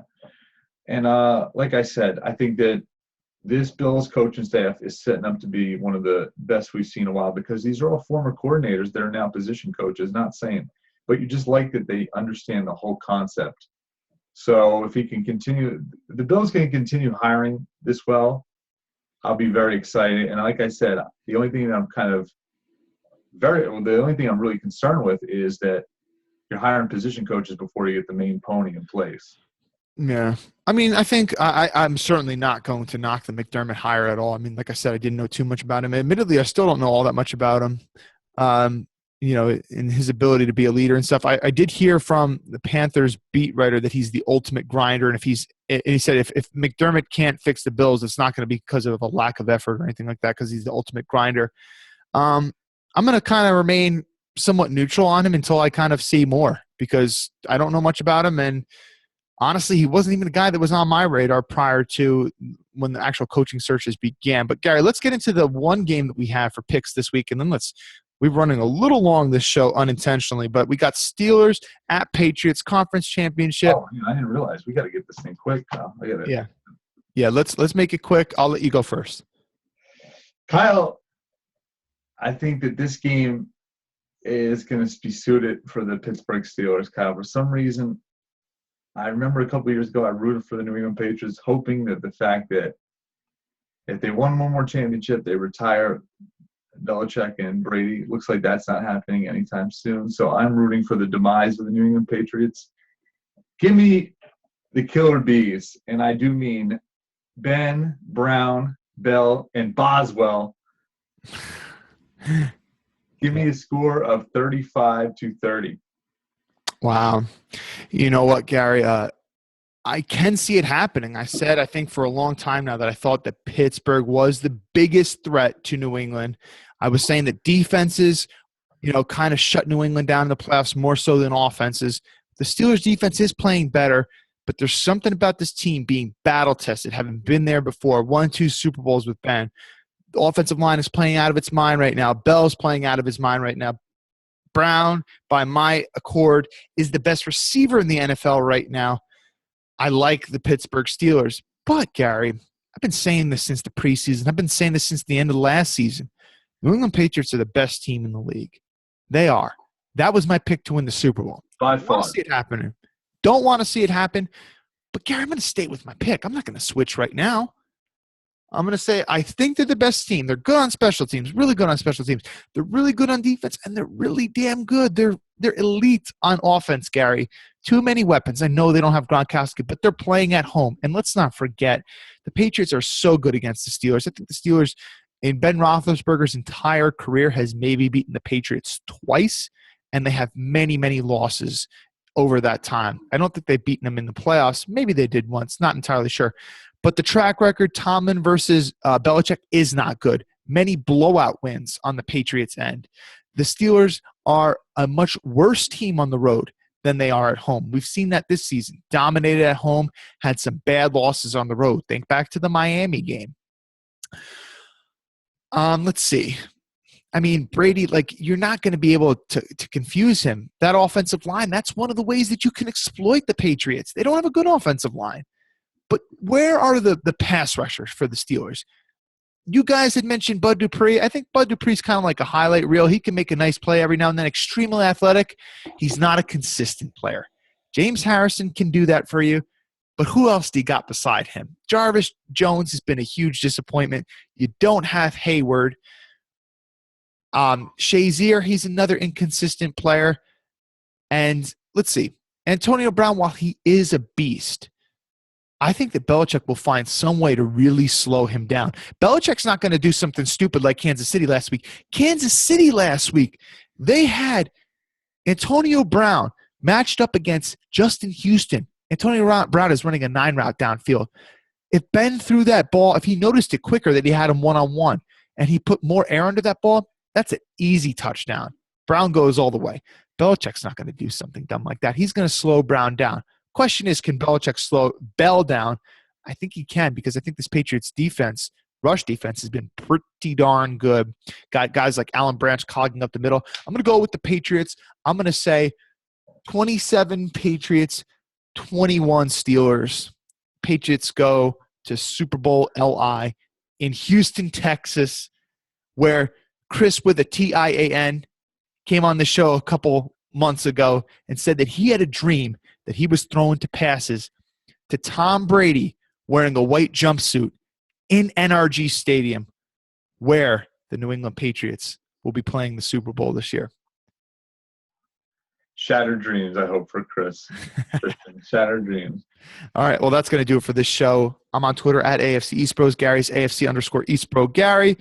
And like I said, I think that this Bills coaching staff is setting up to be one of the best we've seen in a while, because these are all former coordinators that are now position coaches, not saying, but you just like that they understand the whole concept. So if he can continue, the Bills can continue hiring this well, I'll be very excited. And like I said, the only thing I'm really concerned with is that you're hiring position coaches before you get the main pony in place. Yeah. I mean, I think I'm certainly not going to knock the McDermott hire at all. I mean, like I said, I didn't know too much about him. Admittedly, I still don't know all that much about him, in his ability to be a leader and stuff. I did hear from the Panthers beat writer that he's the ultimate grinder. And he said if McDermott can't fix the Bills, it's not going to be because of a lack of effort or anything like that, because he's the ultimate grinder. I'm going to kind of remain somewhat neutral on him until I kind of see more, because I don't know much about him. And honestly, he wasn't even a guy that was on my radar prior to when the actual coaching searches began. But Gary, let's get into the one game that we have for picks this week, and then we're running a little long this show unintentionally, but we got Steelers at Patriots Conference Championship. Oh, I didn't realize we got to get this thing quick, Kyle. Yeah. Let's make it quick. I'll let you go first. Kyle, I think that this game is going to be suited for the Pittsburgh Steelers, Kyle. For some reason, I remember a couple of years ago, I rooted for the New England Patriots, hoping that the fact that if they won one more championship, they retire Belichick and Brady. Looks like that's not happening anytime soon. So I'm rooting for the demise of the New England Patriots. Give me the Killer Bees, and I do mean Ben, Brown, Bell, and Boswell. Give me a score of 35-30. Wow. You know what, Gary? I can see it happening. I said, I think for a long time now, that I thought that Pittsburgh was the biggest threat to New England. I was saying that defenses, kind of shut New England down in the playoffs more so than offenses. The Steelers' defense is playing better, but there's something about this team being battle-tested, having been there before, 1-2 Super Bowls with Ben. The offensive line is playing out of its mind right now. Bell's playing out of his mind right now. Brown, by my accord, is the best receiver in the NFL right now. I like the Pittsburgh Steelers. But, Gary, I've been saying this since the preseason. I've been saying this since the end of the last season. New England Patriots are the best team in the league. They are. That was my pick to win the Super Bowl. By I far. want to see it happening. Don't want to see it happen. But, Gary, I'm going to stay with my pick. I'm not going to switch right now. I'm going to say I think they're the best team. They're good on special teams, really good on special teams. They're really good on defense, and they're really damn good. They're elite on offense, Gary. Too many weapons. I know they don't have Gronkowski, but they're playing at home. And let's not forget, the Patriots are so good against the Steelers. I think the Steelers, in Ben Roethlisberger's entire career, has maybe beaten the Patriots twice, and they have many, many losses over that time. I don't think they've beaten them in the playoffs. Maybe they did once. Not entirely sure. But the track record, Tomlin versus Belichick, is not good. Many blowout wins on the Patriots' end. The Steelers are a much worse team on the road than they are at home. We've seen that this season. Dominated at home, had some bad losses on the road. Think back to the Miami game. Let's see. I mean, Brady, you're not going to be able to confuse him. That offensive line, that's one of the ways that you can exploit the Patriots. They don't have a good offensive line. But where are the pass rushers for the Steelers? You guys had mentioned Bud Dupree. I think Bud Dupree's kind of like a highlight reel. He can make a nice play every now and then. Extremely athletic. He's not a consistent player. James Harrison can do that for you. But who else do you got beside him? Jarvis Jones has been a huge disappointment. You don't have Hayward. Shazier, he's another inconsistent player. And let's see. Antonio Brown, while he is a beast, I think that Belichick will find some way to really slow him down. Belichick's not going to do something stupid like Kansas City last week. Kansas City last week, they had Antonio Brown matched up against Justin Houston. Antonio Brown is running a 9-route downfield. If Ben threw that ball, if he noticed it quicker that he had him one-on-one and he put more air under that ball, that's an easy touchdown. Brown goes all the way. Belichick's not going to do something dumb like that. He's going to slow Brown down. Question is, can Belichick slow Bell down? I think he can, because I think this Patriots defense, rush defense, has been pretty darn good. Got guys like Alan Branch clogging up the middle. I'm going to go with the Patriots. I'm going to say 27 Patriots, 21 Steelers. Patriots go to Super Bowl LI in Houston, Texas, where Chris with a TIAN came on the show a couple months ago and said that he had a dream that he was throwing to passes to Tom Brady wearing a white jumpsuit in NRG Stadium, where the New England Patriots will be playing the Super Bowl this year. Shattered dreams, I hope, for Chris. Shattered dreams. All right, well, that's going to do it for this show. I'm on Twitter at AFC East Bros. Gary's AFC_EastBro Gary.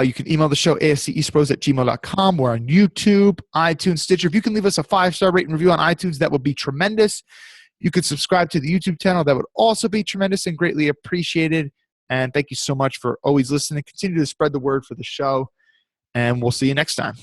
You can email the show afceastbros@gmail.com. We're on YouTube, iTunes, Stitcher. If you can leave us a 5-star rate and review on iTunes, that would be tremendous. You could subscribe to the YouTube channel. That would also be tremendous and greatly appreciated. And thank you so much for always listening. Continue to spread the word for the show, and we'll see you next time.